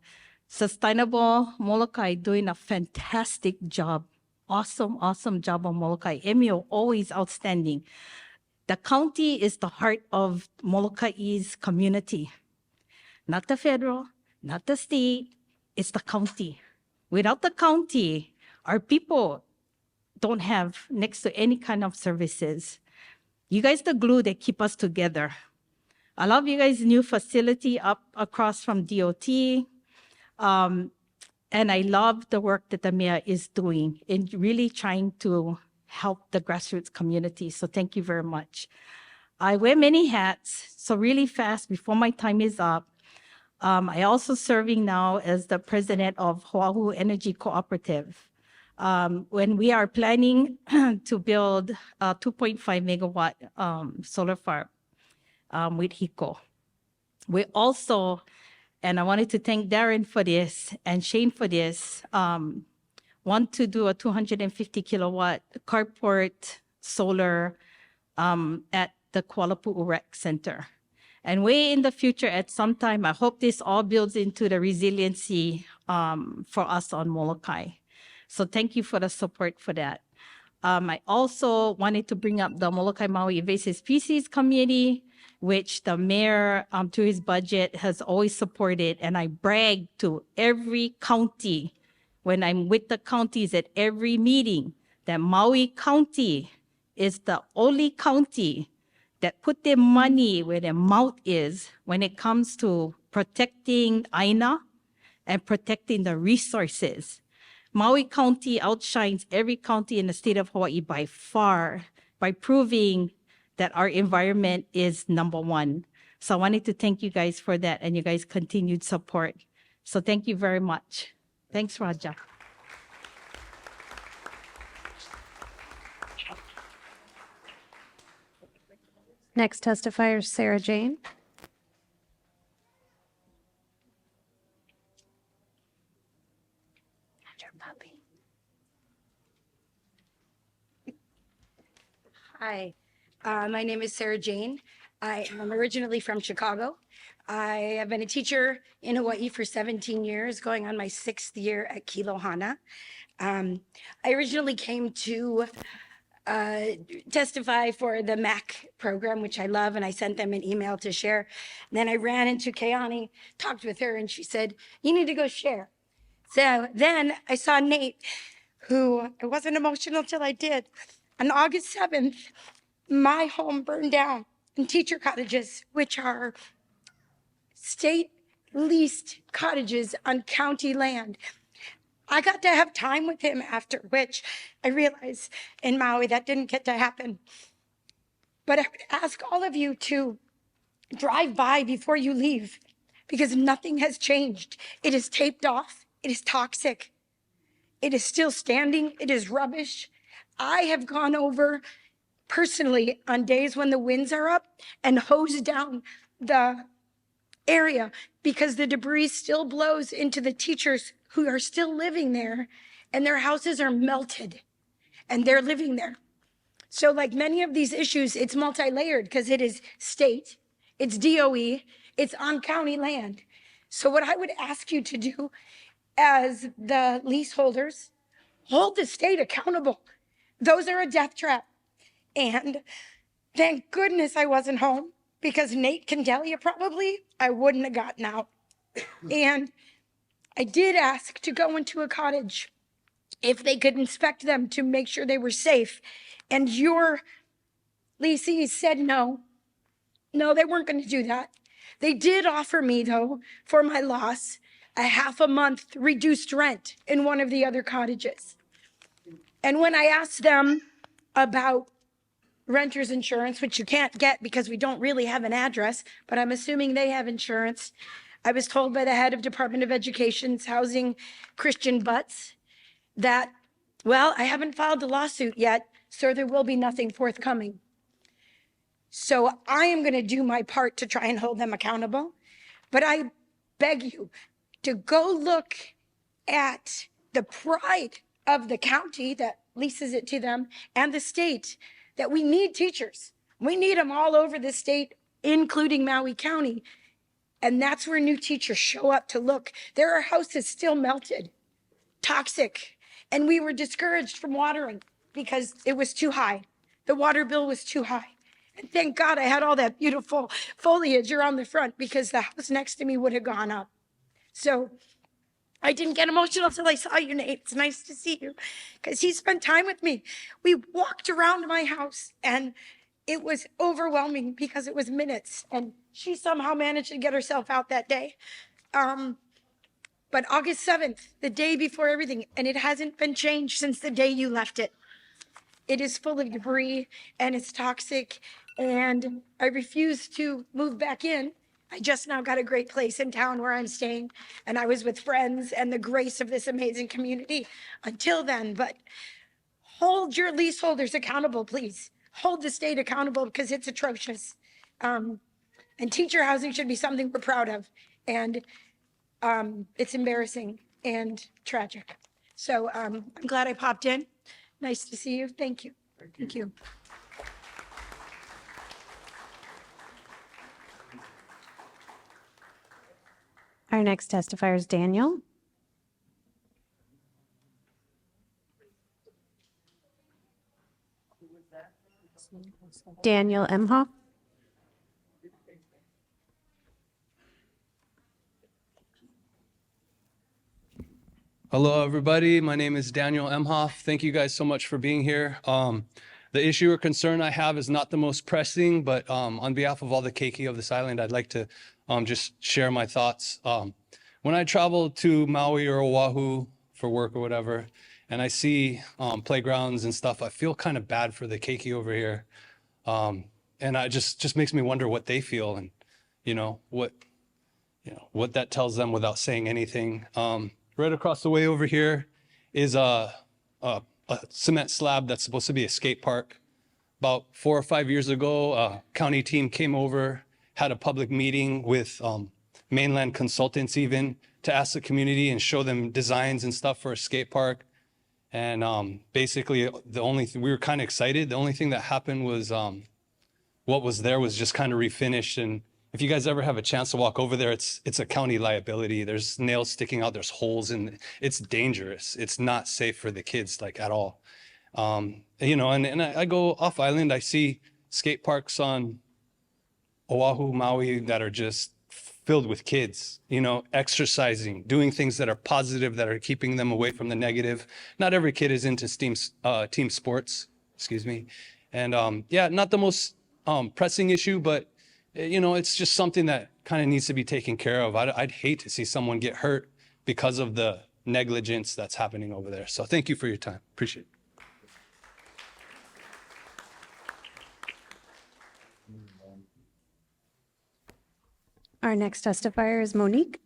Sustainable Molokai doing a fantastic job. Awesome, awesome job on Molokai. MEO always outstanding. The county is the heart of Molokai's community. Not the federal, not the state, it's the county. Without the county, our people don't have next to any kind of services. You guys the glue that keep us together. I love you guys' new facility up across from DOT. And I love the work that the mayor is doing in really trying to help the grassroots community. So thank you very much. I wear many hats, so really fast before my time is up. I also serving now as the president of Oahu Energy Cooperative. When we are planning to build a 2.5 megawatt solar farm with HICO. We also And I wanted to thank Darren for this and Shane for this. Want to do a 250 kilowatt carport solar at the Kuala Pu'u Rec Center. And way in the future, at some time, I hope this all builds into the resiliency for us on Molokai. So thank you for the support for that. I also wanted to bring up the Molokai Maui Invasive Species Committee, which the mayor, to his budget, has always supported. And I brag to every county when I'm with the counties at every meeting that Maui County is the only county that put their money where their mouth is when it comes to protecting Aina and protecting the resources. Maui County outshines every county in the state of Hawaii by far by proving that our environment is number one. So I wanted to thank you guys for that and you guys' continued support. So thank you very much. Thanks, Raja. Next testifier is Sarah Jane. Hi, my name is Sarah Jane. I am originally from Chicago. I have been a teacher in Hawaii for 17 years, going on my 6th year at Kilohana. I originally came to testify for the MAC program, which I love, and I sent them an email to share. And then I ran into Keani, talked with her, and she said, you need to go share. So then I saw Nate, who I wasn't emotional till I did. On August 7th, my home burned down in teacher cottages, which are state leased cottages on county land. I got to have time with him after, which I realized in Maui that didn't get to happen. But I would ask all of you to drive by before you leave because nothing has changed. It is taped off. It is toxic. It is still standing. It is rubbish. I have gone over personally on days when the winds are up and hose down the area because the debris still blows into the teachers who are still living there and their houses are melted and they're living there. So like many of these issues, it's multi-layered because it is state, it's DOE, it's on county land. So what I would ask you to do as the leaseholders, hold the state accountable. Those are a death trap. And thank goodness I wasn't home because Nate can tell you probably I wouldn't have gotten out. And I did ask to go into a cottage if they could inspect them to make sure they were safe. And your leasees said no. No, they weren't going to do that. They did offer me, though, for my loss, a half a month reduced rent in one of the other cottages. And when I asked them about renter's insurance, which you can't get because we don't really have an address, but I'm assuming they have insurance, I was told by the head of Department of Education's Housing, Christian Butts, that, well, I haven't filed the lawsuit yet, so there will be nothing forthcoming. So I am going to do my part to try and hold them accountable, but I beg you to go look at the pride of the county that leases it to them and the state that we need teachers. We need them all over the state, including Maui County. And that's where new teachers show up to look. There are houses still melted, toxic. And we were discouraged from watering because it was too high. The water bill was too high. And thank God I had all that beautiful foliage around the front because the house next to me would have gone up. So I didn't get emotional till I saw you, Nate. It's nice to see you because he spent time with me. We walked around my house and it was overwhelming because it was minutes and she somehow managed to get herself out that day. But August 7th, the day before everything, and it hasn't been changed since the day you left it. It is full of debris and it's toxic and I refuse to move back in. I just now got a great place in town where I'm staying and I was with friends and the grace of this amazing community until then. But hold your leaseholders accountable, please. Hold the state accountable because it's atrocious. And teacher housing should be something we're proud of. And It's embarrassing and tragic. So I'm glad I popped in. Nice to see you. Thank you. Thank you. Our next testifier is Daniel. Daniel Emhoff. Hello, everybody. My name is Daniel Emhoff. Thank you guys so much for being here. The issue or concern I have is not the most pressing, but on behalf of all the keiki of this island, I'd like to just share my thoughts. When I travel to Maui or Oahu for work or whatever, and I see playgrounds and stuff, I feel kind of bad for the keiki over here. And it just makes me wonder what they feel and, what that tells them without saying anything. Right across the way over here is a cement slab that's supposed to be a skate park. About 4 or 5 years ago, a county team came over, had a public meeting with mainland consultants even to ask the community and show them designs and stuff for a skate park. And basically, we were kind of excited. The only thing that happened was what was there was just kind of refinished. And if you guys ever have a chance to walk over there, it's a county liability. There's nails sticking out, there's holes, and it's dangerous. It's not safe for the kids, like, at all. And I go off island, I see skate parks on Oahu, Maui that are just filled with kids, exercising, doing things that are positive, that are keeping them away from the negative. Not every kid is into team sports, And not the most pressing issue, but it's just something that kind of needs to be taken care of. I'd hate to see someone get hurt because of the negligence that's happening over there. So thank you for your time. Appreciate it. Our next testifier is Monique.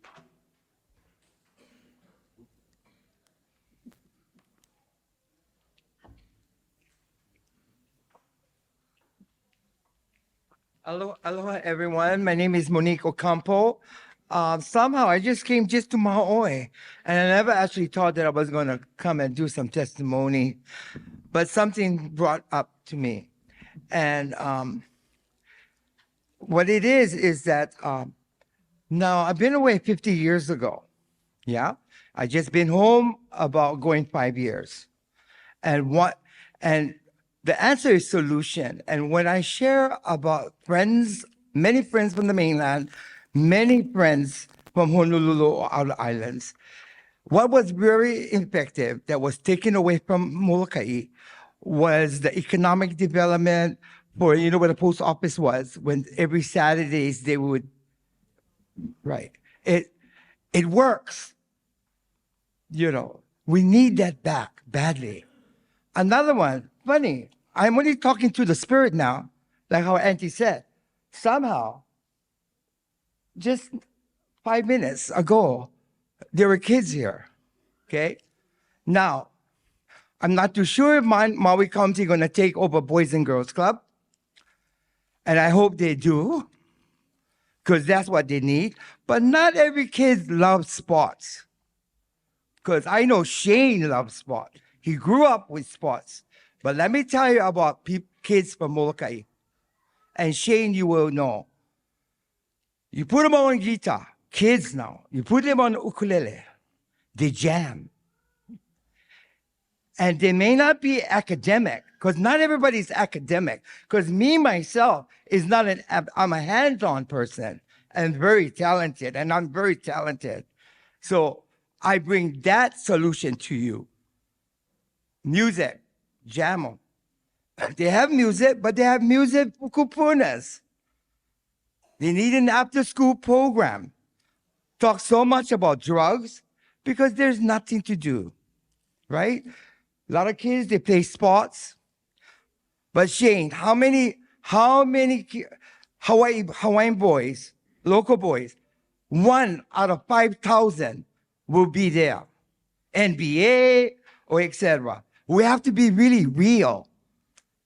Aloha, everyone. My name is Monique Ocampo. Somehow I just came to Pauole, and I never actually thought that I was going to come and do some testimony, but something brought up to me. And what it is that now I've been away 50 years ago. Yeah. I just been home about going 5 years. And the answer is solution. And when I share about friends, many friends from the mainland, many friends from Honolulu or outer islands, what was very effective that was taken away from Molokai was the economic development for, where the post office was, when every Saturdays they would, right. It works. We need that back badly. Another one, funny, I'm only talking to the spirit now, like how Auntie said. Somehow, just 5 minutes ago, there were kids here, okay? Now, I'm not too sure if Maui County going to take over Boys and Girls Club, and I hope they do, because that's what they need. But not every kid loves sports, because I know Shane loves sports. He grew up with sports. But let me tell you about kids from Molokai. And Shane, you will know. You put them on guitar, kids now. You put them on ukulele. They jam. And they may not be academic, because not everybody's academic. Because me, myself, I'm a hands-on person and very talented, and I'm very talented. So I bring that solution to you. Music, jam 'em. They have music, but they have music for kupunas. They need an after-school program. Talk so much about drugs because there's nothing to do, right? A lot of kids, they play sports. But Shane, how many Hawaiian boys, local boys, 1 out of 5,000 will be there? NBA or etc. We have to be really real.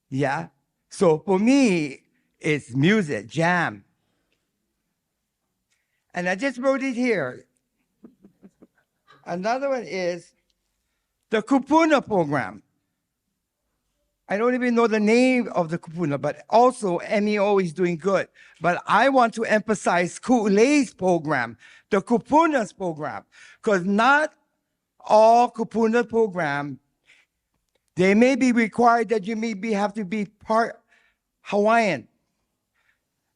Yeah. So for me, it's music, jam. And I just wrote it here. Another one is the Kupuna program. I don't even know the name of the Kupuna, but also MEO is doing good. But I want to emphasize Ku'ulei's program, the Kupuna's program, because not all Kupuna program, they may be required that you have to be part Hawaiian.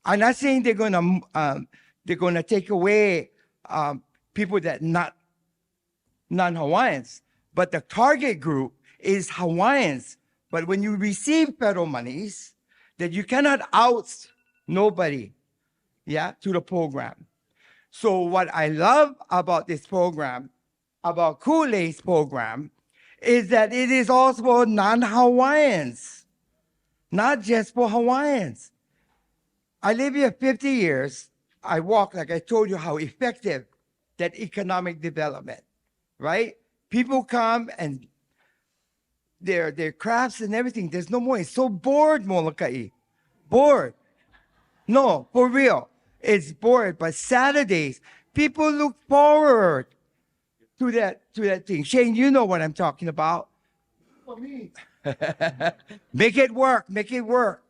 I'm not saying they're gonna take away people that not non-Hawaiians, but the target group is Hawaiians. But when you receive federal monies, that you cannot out nobody, to the program. So what I love about this program, about Ku'ulei's program, is that it is also for non-Hawaiians, not just for Hawaiians. I live here 50 years. I walk, like I told you, how effective that economic development, right? People come and their crafts and everything. There's no more. It's so bored, Molokai. Bored. No, for real. It's bored. But Saturdays, people look forward to that thing. Shane, you know what I'm talking about. For me. Make it work. Make it work.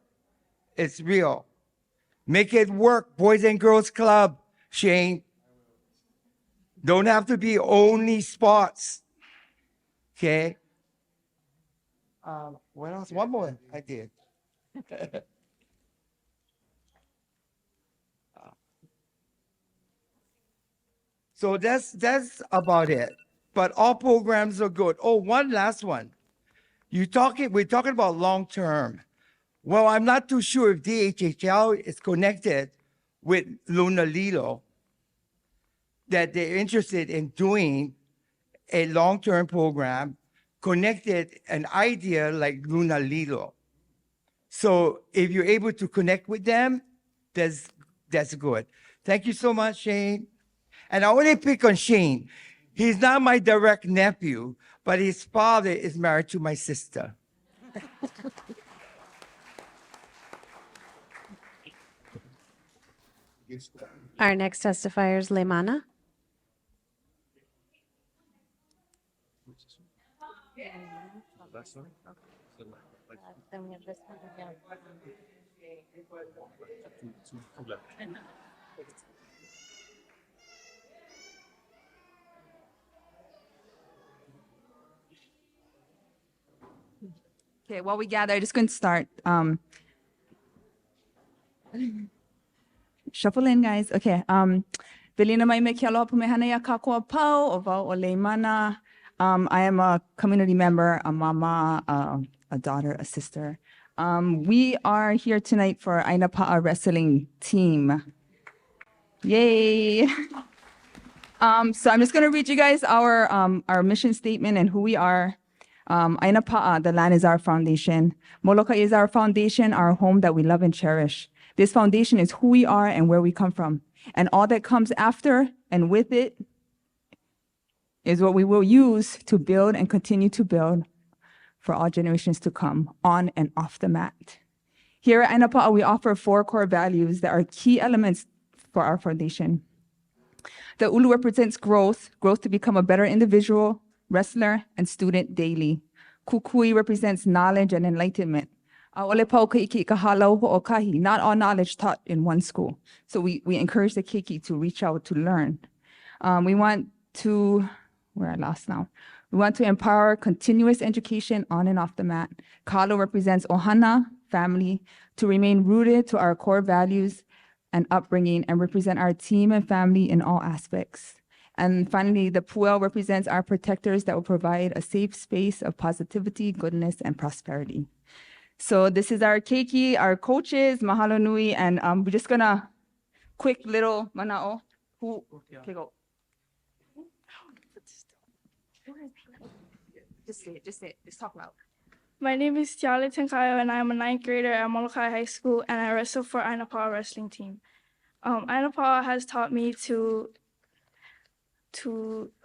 It's real. Make it work. Boys and Girls Club, Shane. Don't have to be only sports. Okay? What else? One more I did. So that's about it. But all programs are good. Oh, one last one. We're talking about long term. Well, I'm not too sure if DHHL is connected with Luna Lilo, that they're interested in doing a long-term program connected an idea like Luna Lilo. So if you're able to connect with them, that's good. Thank you so much, Shane. And I only pick on Shane. He's not my direct nephew, but his father is married to my sister. Our next testifier is Leimana. Then we have this one again. Okay, while we gather, I'm just going to start. Shuffle in, guys. Okay. Velina mai me kia loa pumehana ia kākoa pau o wau o Leimana. I am a community member, a mama, a daughter, a sister. We are here tonight for Aina Pa'a wrestling team. Yay! So I'm just going to read you guys our mission statement and who we are. Aina Pa'a, the land is our foundation. Molokai is our foundation, our home that we love and cherish. This foundation is who we are and where we come from. And all that comes after and with it is what we will use to build and continue to build for all generations to come, on and off the mat. Here at Aina Pa'a, we offer 4 core values that are key elements for our foundation. The ulu represents growth to become a better individual, wrestler, and student daily. Kukui represents knowledge and enlightenment. Auole pau ka iki ka halau ho'okahi, not all knowledge taught in one school. So we encourage the keiki to reach out to learn. We want to, where I lost now. We want to empower continuous education on and off the mat. Kalo represents ohana, family, to remain rooted to our core values and upbringing and represent our team and family in all aspects. And finally, the puel represents our protectors that will provide a safe space of positivity, goodness, and prosperity. So this is our keiki, our coaches, mahalo nui, and we're just gonna quick little mana'o. Okay, go. Just say it, just talk loud. My name is Tiale Tenkayo, and I am a 9th grader at Molokai High School, and I wrestle for Aina Pa'a wrestling team. Aina Pa'a has taught me to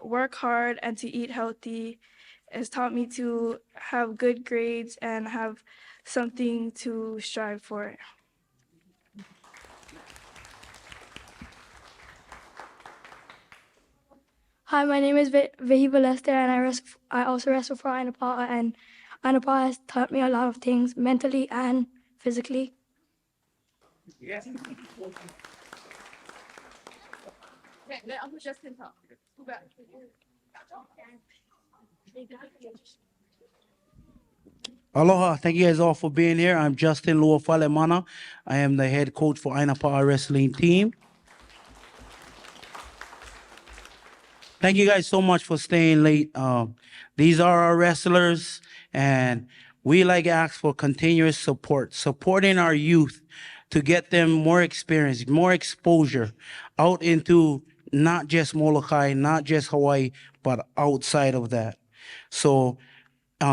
work hard and to eat healthy. Has taught me to have good grades and have something to strive for. Hi, my name is Vehiba Lester, and I also wrestle for Aina Pa'a, and Aina Pa'a has taught me a lot of things mentally and physically. Aloha, thank you guys all for being here. I'm Justin Luafalemana. I am the head coach for Aina Pa'a wrestling team. Thank you guys so much for staying late. These are our wrestlers, and we like to ask for continuous support, supporting our youth to get them more experience, more exposure out into not just Molokai, not just Hawaii, but outside of that. So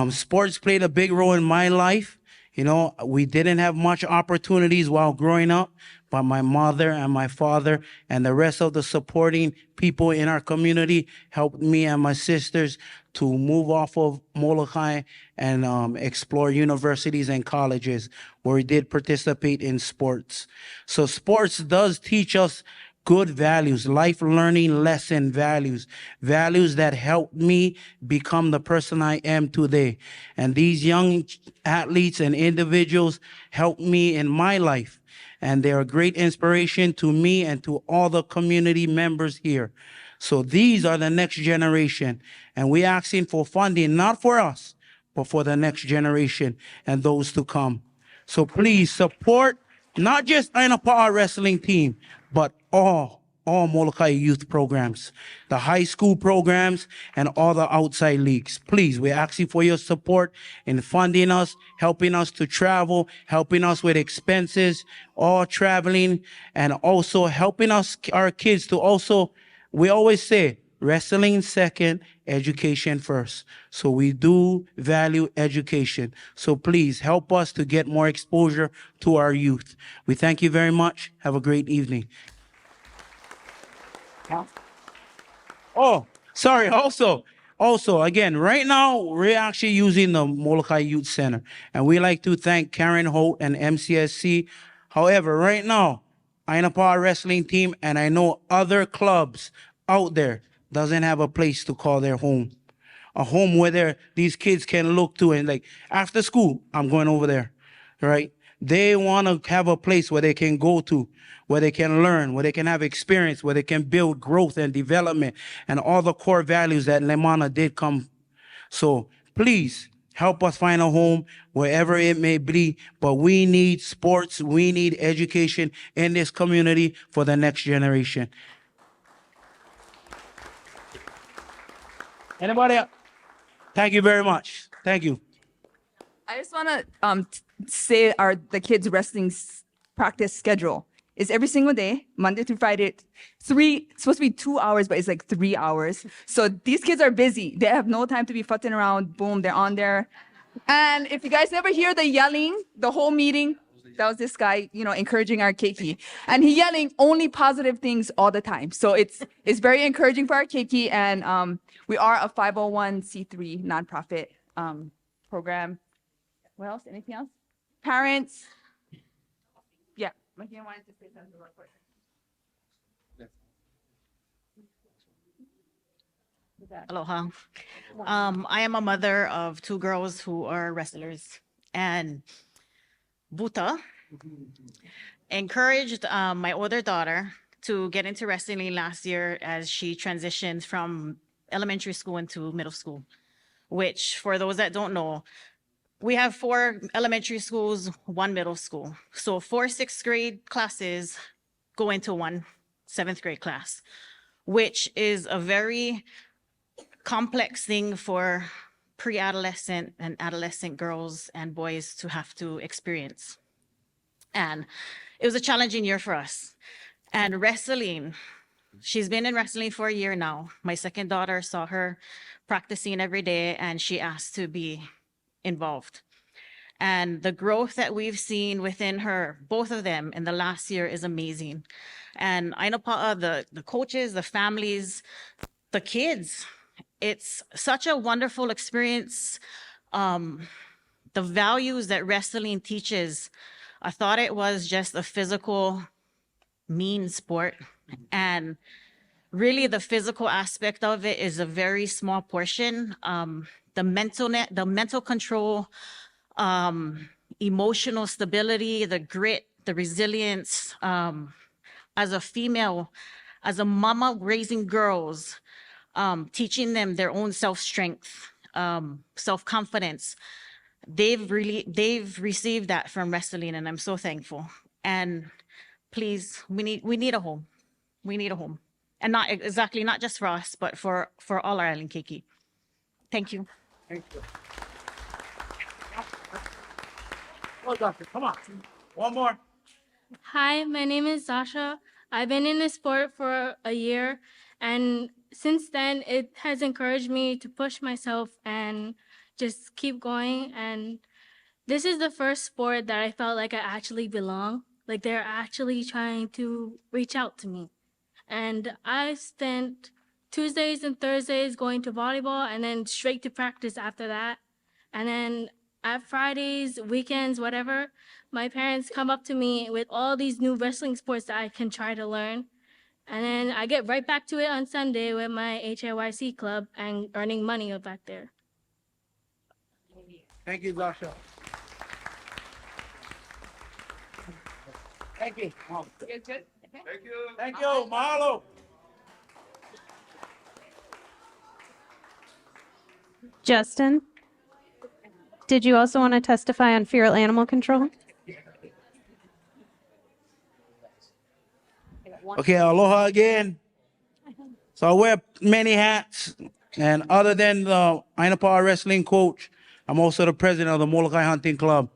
sports played a big role in my life. You know, we didn't have much opportunities while growing up, but my mother and my father and the rest of the supporting people in our community helped me and my sisters to move off of Molokai and explore universities and colleges where we did participate in sports. So sports does teach us good values, life learning lesson values, values that helped me become the person I am today. And these young athletes and individuals helped me in my life. And they're a great inspiration to me and to all the community members here. So these are the next generation. And we're asking for funding, not for us, but for the next generation and those to come. So please support not just Aina Pa'a wrestling team, but all Molokai youth programs, the high school programs, and all the outside leagues. Please, we're asking for your support in funding us, helping us to travel, helping us with expenses, all traveling, and also helping us, our kids to also, we always say, wrestling second, education first. So we do value education. So please help us to get more exposure to our youth. We thank you very much. Have a great evening. Oh, sorry. Also, again, right now we're actually using the Molokai Youth Center, and we like to thank Karen Holt and MCSC. However, right now, Aina Pa'a wrestling team, and I know other clubs out there doesn't have a place to call their home, a home where these kids can look to and like after school, I'm going over there, right? They want to have a place where they can go to, where they can learn, where they can have experience, where they can build growth and development and all the core values that Lemana did come. So please help us find a home wherever it may be, but we need sports, we need education in this community for the next generation. Anybody else? Thank you very much. Thank you. I just want to say the kids' wrestling practice schedule is every single day, Monday through Friday. It's supposed to be 2 hours, but it's like 3 hours. So these kids are busy. They have no time to be futting around. Boom, they're on there. And if you guys ever hear the yelling, the whole meeting, that was this guy, encouraging our keiki. And he yelling only positive things all the time. So it's very encouraging for our keiki. And we are a 501c3 nonprofit program. What else? Anything else? Parents. Yeah. Makia wanted to say something real quick. Aloha. I am a mother of 2 girls who are wrestlers, and Buta encouraged my older daughter to get into wrestling last year as she transitioned from elementary school into middle school, which for those that don't know, we have 4 elementary schools, 1 middle school. So 4 6th grade classes go into 1 7th grade class, which is a very complex thing for pre-adolescent and adolescent girls and boys to have to experience. And it was a challenging year for us. And wrestling, she's been in wrestling for a year now. My second daughter saw her practicing every day and she asked to be involved. And the growth that we've seen within her, both of them in the last year, is amazing. And Aina Pa'a, the coaches, the families, the kids, it's such a wonderful experience. The values that wrestling teaches, I thought it was just a physical, mean sport. And really the physical aspect of it is a very small portion. The mental control, emotional stability, the grit, the resilience, as a female, as a mama raising girls, teaching them their own self-strength, self-confidence. They've received that from wrestling, and I'm so thankful. And please, we need a home. We need a home. And not just for us, but for all our Alinkeki. Thank you. Thank you. Well, doctor, come on. One more. Hi, my name is Zasha. I've been in this sport for a year, and since then, it has encouraged me to push myself and just keep going. And this is the first sport that I felt like I actually belong. Like they're actually trying to reach out to me. And I spent Tuesdays and Thursdays going to volleyball and then straight to practice after that. And then at Fridays, weekends, whatever, my parents come up to me with all these new wrestling sports that I can try to learn. And then I get right back to it on Sunday with my HAYC club and earning money back there. Thank you, Zasha. Thank you. Good. Thank you. Thank you. Mahalo. Justin, did you also want to testify on feral animal control? Okay, aloha again. So I wear many hats, and other than the Aina Pa'a wrestling coach, I'm also the president of the Molokai Hunting Club.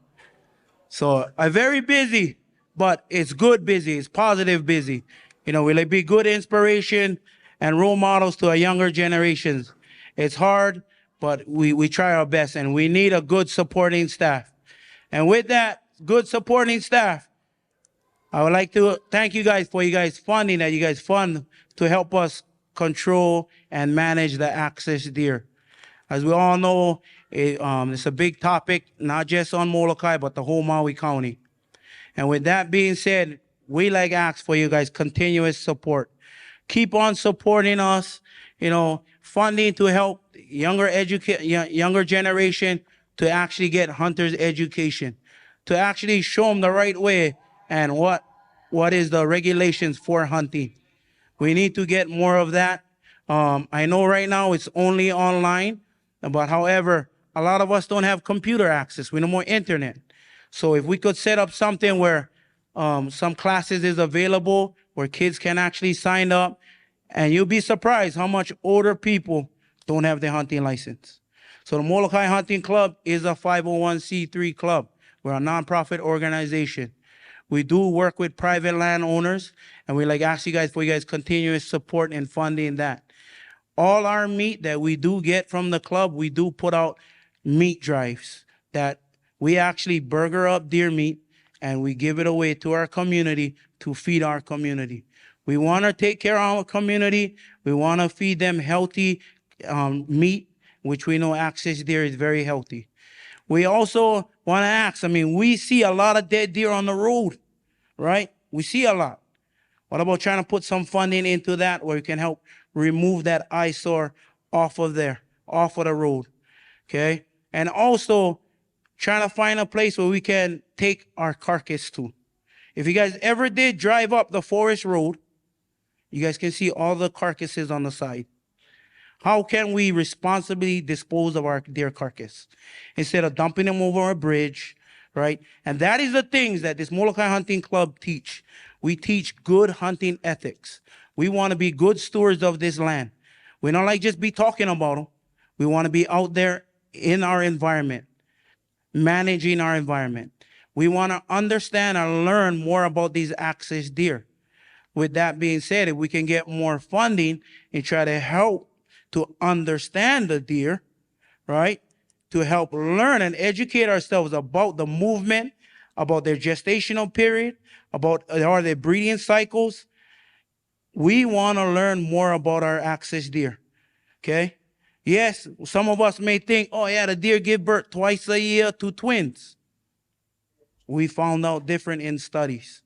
So I'm very busy, but it's good busy. It's positive busy. You know, we'll be good inspiration and role models to our younger generations. It's hard, but we try our best, and we need a good supporting staff. And with that good supporting staff, I would like to thank you guys for you guys funding that you guys fund to help us control and manage the access deer. As we all know, it's a big topic, not just on Molokai, but the whole Maui County. And with that being said, we like ask for you guys continuous support. Keep on supporting us, you know, funding to help younger generation to actually get hunters education, to actually show them the right way and what is the regulations for hunting. We need to get more of that. I know right now it's only online, but however, a lot of us don't have computer access. We know more internet. So if we could set up something where some classes is available where kids can actually sign up, and you'll be surprised how much older people don't have their hunting license. So the Molokai Hunting Club is a 501c3 club. We're a nonprofit organization. We do work with private landowners, and we like ask you guys for you guys continuous support and funding that. All our meat that we do get from the club, we do put out meat drives that we actually burger up deer meat and we give it away to our community to feed our community. We want to take care of our community. We want to feed them healthy meat, which we know access deer is very healthy. We also want to ask, I mean, we see a lot of dead deer on the road, right? We see a lot. What about trying to put some funding into that where we can help remove that eyesore off of the road, okay? And also trying to find a place where we can take our carcass to. If you guys ever did drive up the forest road, you guys can see all the carcasses on the side. How can we responsibly dispose of our deer carcass instead of dumping them over a bridge, right? And that is the things that this Molokai Hunting Club teach. We teach good hunting ethics. We want to be good stewards of this land. We don't like just be talking about them. We want to be out there in our environment, managing our environment. We want to understand and learn more about these access deer. With that being said, if we can get more funding and try to help to understand the deer, right? To help learn and educate ourselves about the movement, about their gestational period, about their breeding cycles. We want to learn more about our access deer, okay? Yes, some of us may think, oh yeah, the deer give birth twice a year to twins. We found out different in studies.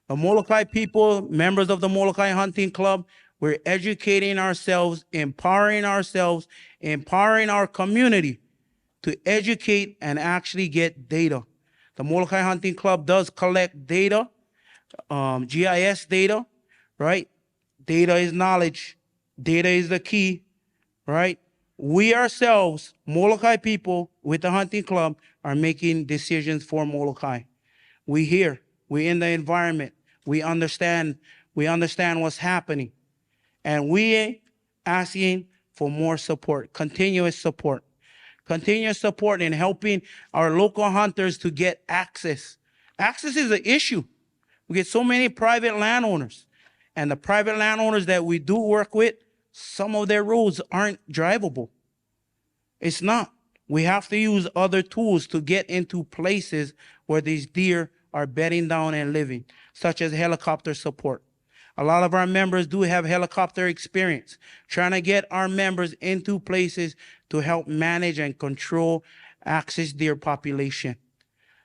The Molokai people, members of the Molokai Hunting Club, We're educating ourselves, empowering our community to educate and actually get data. The Molokai Hunting Club does collect data, GIS data, right? Data is knowledge. Data is the key, right? We ourselves, Molokai people with the hunting club, are making decisions for Molokai. We here, we in the environment, we understand what's happening. And we asking for more support, continuous support in helping our local hunters to get access. Access is an issue. We get so many private landowners, and the private landowners that we do work with, some of their roads aren't drivable. It's not. We have to use other tools to get into places where these deer are bedding down and living, such as helicopter support. A lot of our members do have helicopter experience, trying to get our members into places to help manage and control axis deer population.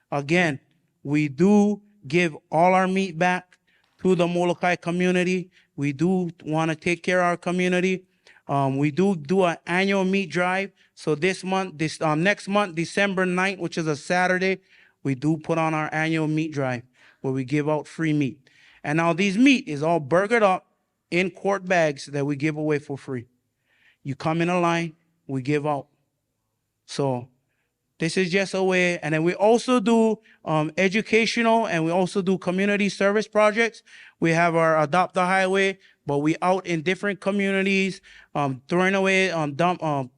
Again, we do give all our meat back to the Molokai community. We do want to take care of our community. We do an annual meat drive. So next month, December 9th, which is a Saturday, we do put on our annual meat drive where we give out free meat. And now these meat is all burgered up in quart bags that we give away for free. You come in a line, we give out. So this is just a way. And then we also do educational, and we also do community service projects. We have our Adopt the Highway, but we out in different communities, throwing away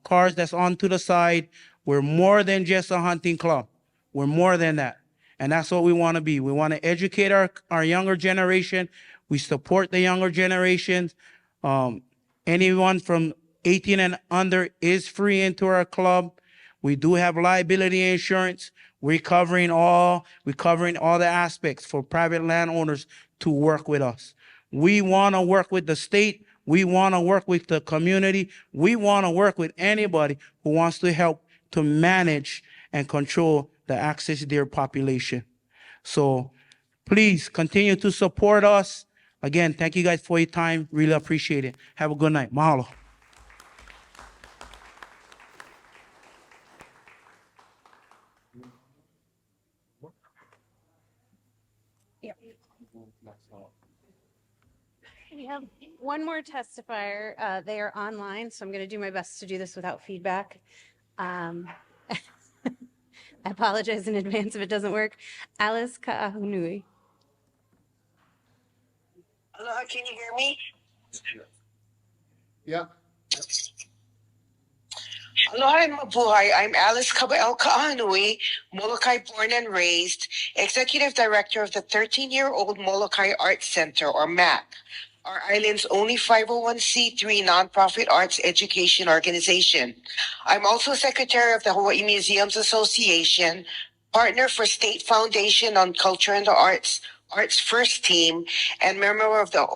cars that's onto the side. We're more than just a hunting club. We're more than that. And that's what we want to be. We want to educate our younger generation. We support the younger generations. Anyone from 18 and under is free into our club. We do have liability insurance. We're covering all the aspects for private landowners to work with us. We want to work with the state. We want to work with the community. We want to work with anybody who wants to help to manage and control the axis deer population. So please continue to support us. Again, thank you guys for your time. Really appreciate it. Have a good night. Mahalo. We have one more testifier. They are online, so I'm going to do my best to do this without feedback. I apologize in advance if it doesn't work. Alice Ka'ahunui. Aloha, can you hear me? Yeah. Aloha and mabuhay. I'm Alice Kaba'el Ka'ahanui, Molokai born and raised, Executive Director of the 13-year-old Molokai Arts Center, or MAC, our island's only 501c3 nonprofit arts education organization. I'm also Secretary of the Hawaii Museums Association, partner for State Foundation on Culture and the Arts, Arts First Team, and member of the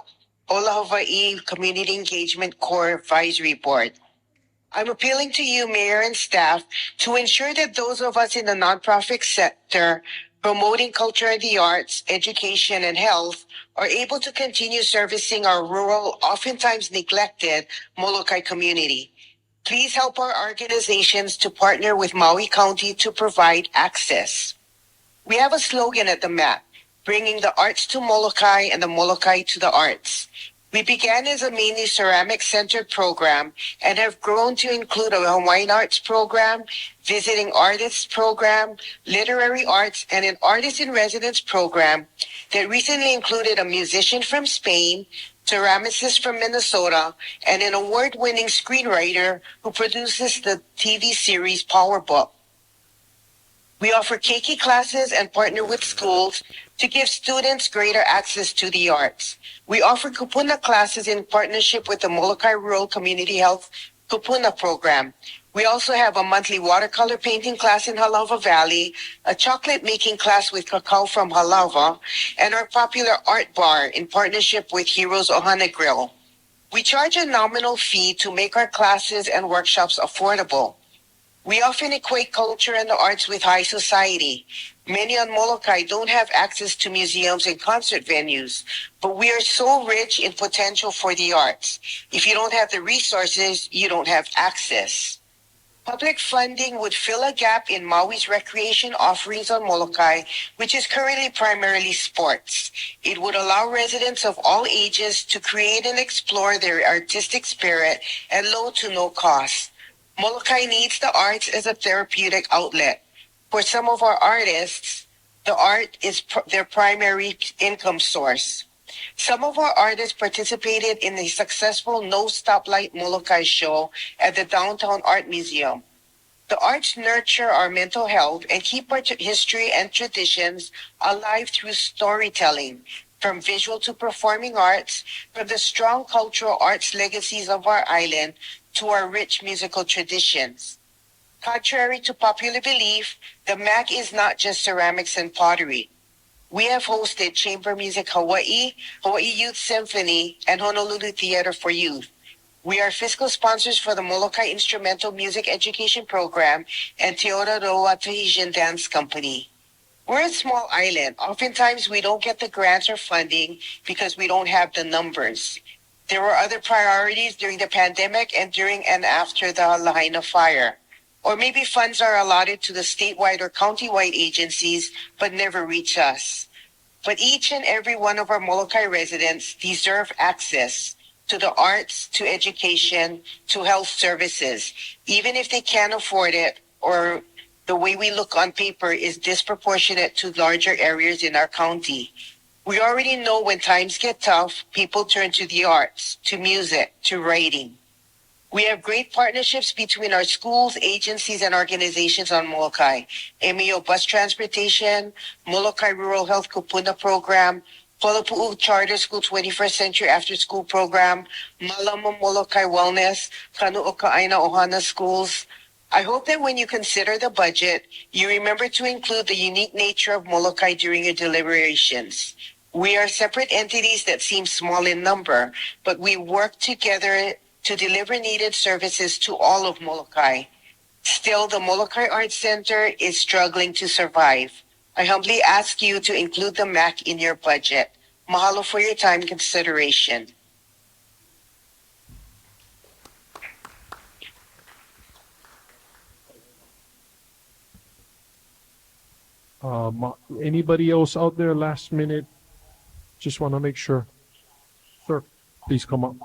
Ola Hawaii Community Engagement Core Advisory Board. I'm appealing to you, Mayor and staff, to ensure that those of us in the nonprofit sector promoting culture and the arts, education, and health are able to continue servicing our rural, oftentimes neglected Molokai community. Please help our organizations to partner with Maui County to provide access. We have a slogan at the MAP, bringing the arts to Molokai and the Molokai to the arts. We began as a mainly ceramic-centered program and have grown to include a Hawaiian arts program, visiting artists program, literary arts, and an artist-in-residence program that recently included a musician from Spain, ceramicist from Minnesota, and an award-winning screenwriter who produces the TV series Power Book. We offer keiki classes and partner with schools to give students greater access to the arts. We offer kupuna classes in partnership with the Molokai Rural Community Health Kupuna program. We also have a monthly watercolor painting class in Halawa Valley, a chocolate making class with cacao from Halawa, and our popular art bar in partnership with Heroes Ohana Grill. We charge a nominal fee to make our classes and workshops affordable. We often equate culture and the arts with high society. Many on Molokai don't have access to museums and concert venues, but we are so rich in potential for the arts. If you don't have the resources, you don't have access. Public funding would fill a gap in Maui's recreation offerings on Molokai, which is currently primarily sports. It would allow residents of all ages to create and explore their artistic spirit at low to no cost. Molokai needs the arts as a therapeutic outlet. For some of our artists, the art is their primary income source. Some of our artists participated in the successful No Stoplight Molokai show at the Downtown Art Museum. The arts nurture our mental health and keep our history and traditions alive through storytelling, from visual to performing arts, from the strong cultural arts legacies of our island to our rich musical traditions. Contrary to popular belief, the MAC is not just ceramics and pottery. We have hosted Chamber Music Hawaii, Hawaii Youth Symphony, and Honolulu Theater for Youth. We are fiscal sponsors for the Molokai Instrumental Music Education Program and Te Ora Tahitian Dance Company. We're a small island. Oftentimes, we don't get the grants or funding because we don't have the numbers. There were other priorities during the pandemic and during and after the Lahaina fire. Or maybe funds are allotted to the statewide or countywide agencies but never reach us. But each and every one of our Molokai residents deserve access to the arts, to education, to health services, even if they can't afford it or the way we look on paper is disproportionate to larger areas in our county. We already know when times get tough, people turn to the arts, to music, to writing. We have great partnerships between our schools, agencies, and organizations on Molokai. MEO Bus Transportation, Molokai Rural Health Kupuna Program, Palapu'u Charter School 21st Century After School Program, Malama Molokai Wellness, Kanu'oka'aina Ohana Schools. I hope that when you consider the budget, you remember to include the unique nature of Molokai during your deliberations. We are separate entities that seem small in number, but we work together to deliver needed services to all of Molokai. Still, the Molokai Arts Center is struggling to survive. I humbly ask you to include the MAC in your budget. Mahalo for your time and consideration. Anybody else out there last minute? Just want to make sure. Sir, please come up.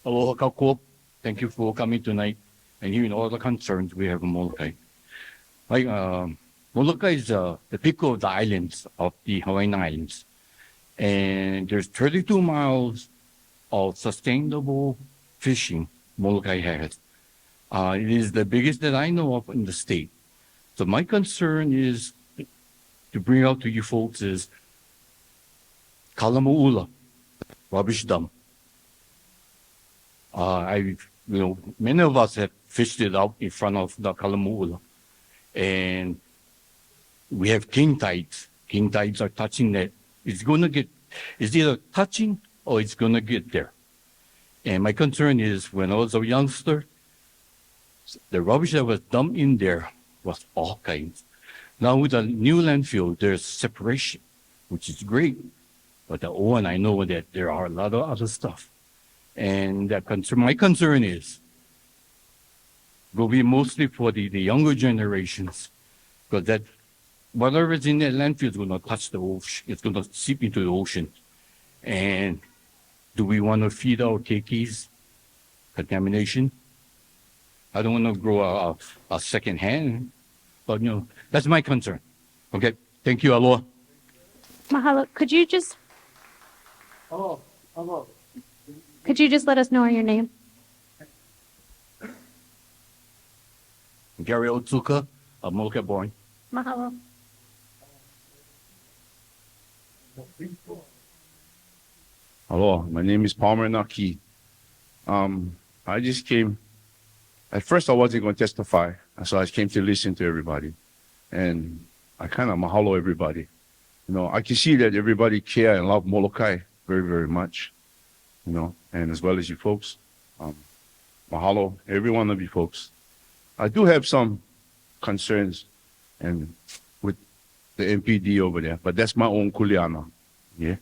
Aloha Kauko. Thank you for coming tonight and hearing all the concerns we have in Molokai. Like, Molokai is the peak of the islands, of the Hawaiian Islands. And there's 32 miles of sustainable fishing Molokai has. It is the biggest that I know of in the state. So my concern is to bring out to you folks is Kalamu'ula, rubbish dump. Many of us have fished it out in front of the Kalamu'ula. And we have king tides. King tides are touching that. It's either touching or it's going to get there. And my concern is when I was a youngster, the rubbish that was dumped in there was all kinds. Now with the new landfill, there's separation, which is great. But the old one, I know that there are a lot of other stuff. And my concern is will be mostly for the younger generations, because that whatever is in that landfill is going to touch the ocean. It's going to seep into the ocean. And do we want to feed our keikis contamination? I don't want to grow a second hand, but that's my concern. Okay, thank you, aloha. Mahalo. Could you just let us know your name? Gary Otsuka, a Molokai born. Mahalo. Hello, my name is Palmer Naki. I just came. At first, I wasn't going to testify, so I came to listen to everybody, and I kind of mahalo everybody. You know, I can see that everybody care and love Molokai very, very much. You know, and as well as you folks. Mahalo, every one of you folks. I do have some concerns and with the MPD over there, but that's my own kuleana. Yeah.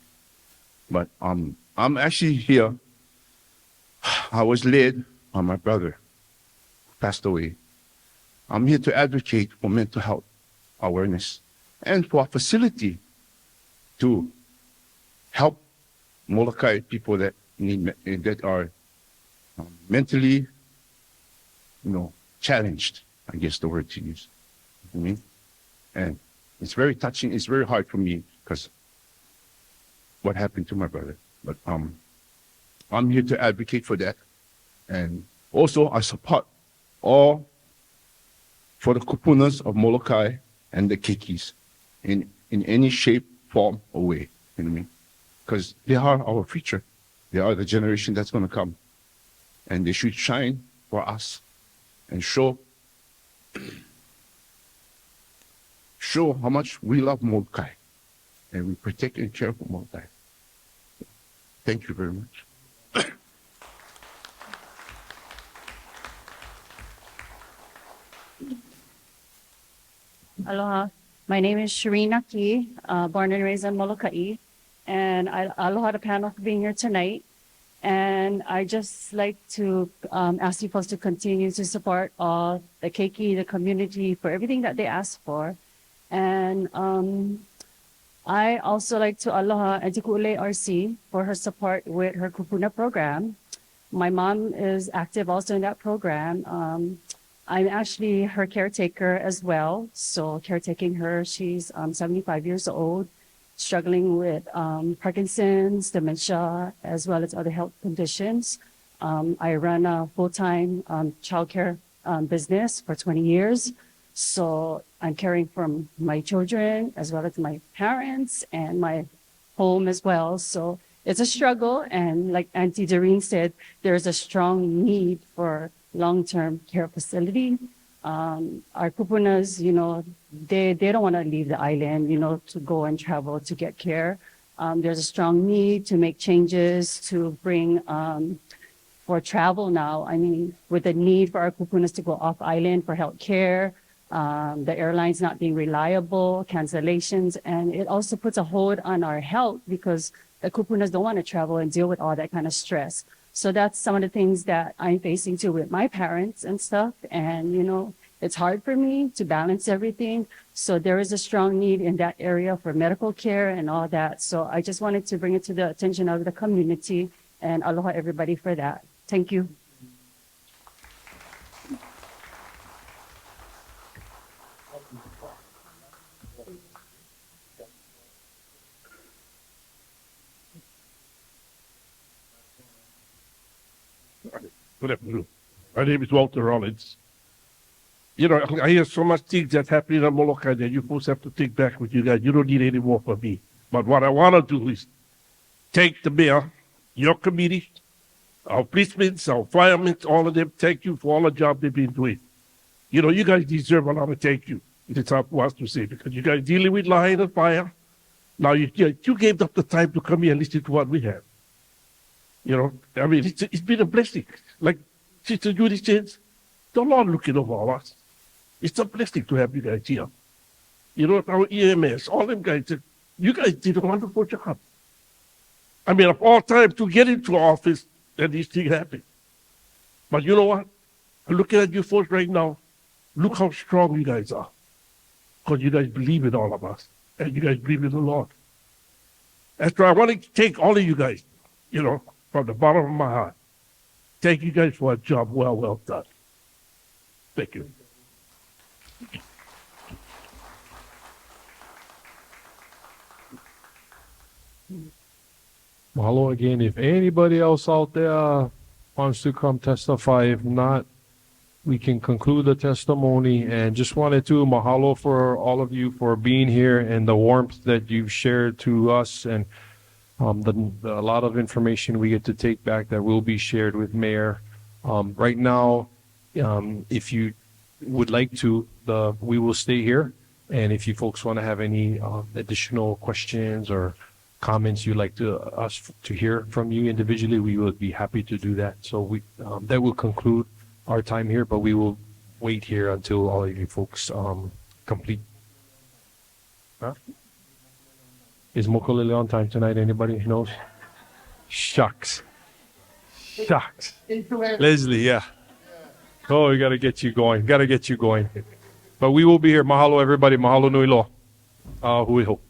But I'm actually here. I was led by my brother, who passed away. I'm here to advocate for mental health awareness and for a facility to help Molokai people that that are mentally, you know, challenged, I guess the word to use. You know what I mean? And it's very touching. It's very hard for me because what happened to my brother. But I'm here to advocate for that. And also I support all for the kupunas of Molokai and the kikis in any shape, form, or way. You know what I mean? Because they are our future. They are the generation that's going to come. And they should shine for us and show how much we love Molokai and we protect and care for Molokai. Thank you very much. Aloha. My name is Shireen Aki, born and raised in Molokai. And aloha the panel for being here tonight. And I just like to ask you folks to continue to support all the keiki, the community, for everything that they ask for. And I also like to aloha Auntie Ku'ule RC for her support with her kupuna program. My mom is active also in that program. I'm actually her caretaker as well. So caretaking her, she's 75 years old, struggling with Parkinson's, dementia, as well as other health conditions. I run a full-time childcare business for 20 years. So I'm caring for my children as well as my parents and my home as well. So it's a struggle. And like Auntie Doreen said, there's a strong need for long-term care facility. Our kupunas, you know, they don't want to leave the island, you know, to go and travel to get care. There's a strong need to make changes to bring for travel now. I mean, with the need for our kupunas to go off island for health care, the airlines not being reliable, cancellations, and it also puts a hold on our health because the kupunas don't want to travel and deal with all that kind of stress. So that's some of the things that I'm facing too with my parents and stuff. And, you know, it's hard for me to balance everything. So there is a strong need in that area for medical care and all that. So I just wanted to bring it to the attention of the community, and aloha everybody for that. Thank you. Good afternoon. My name is Walter Rollins. You know, I hear so much things that's happening in Molokai that you folks have to take back with you guys. You don't need any more from me. But what I want to do is take the mayor, your committee, our policemen, our firemen, all of them, thank you for all the job they've been doing. You know, you guys deserve a lot of thank you. It's up to us to say, because you guys dealing with line and fire. Now, you gave up the time to come here and listen to what we have. You know, I mean, it's been a blessing. Like Sister Judy says, the Lord looking over all us. It's a blessing to have you guys here. You know, our EMS, all them guys, you guys did a wonderful job. I mean, of all time to get into office, and these things happen. But you know what? I'm looking at you folks right now. Look how strong you guys are. Because you guys believe in all of us. And you guys believe in the Lord. That's why I want to thank all of you guys, you know, from the bottom of my heart. Thank you guys for a job well done. Thank you. Mahalo again. If anybody else out there wants to come testify, if not, we can conclude the testimony. And just wanted to mahalo for all of you for being here and the warmth that you've shared to us, and a lot of information we get to take back that will be shared with Mayor. Right now, if you would like to, we will stay here. And if you folks want to have any additional questions or comments you'd like to us to hear from you individually, we would be happy to do that. So we that will conclude our time here, but we will wait here until all of you folks complete. Huh? Is Mokolele on time tonight? Anybody knows? Shucks. Shucks. Leslie, yeah. Oh, we got to get you going. Got to get you going. But we will be here. Mahalo, everybody. Mahalo nui loa. Hui ho.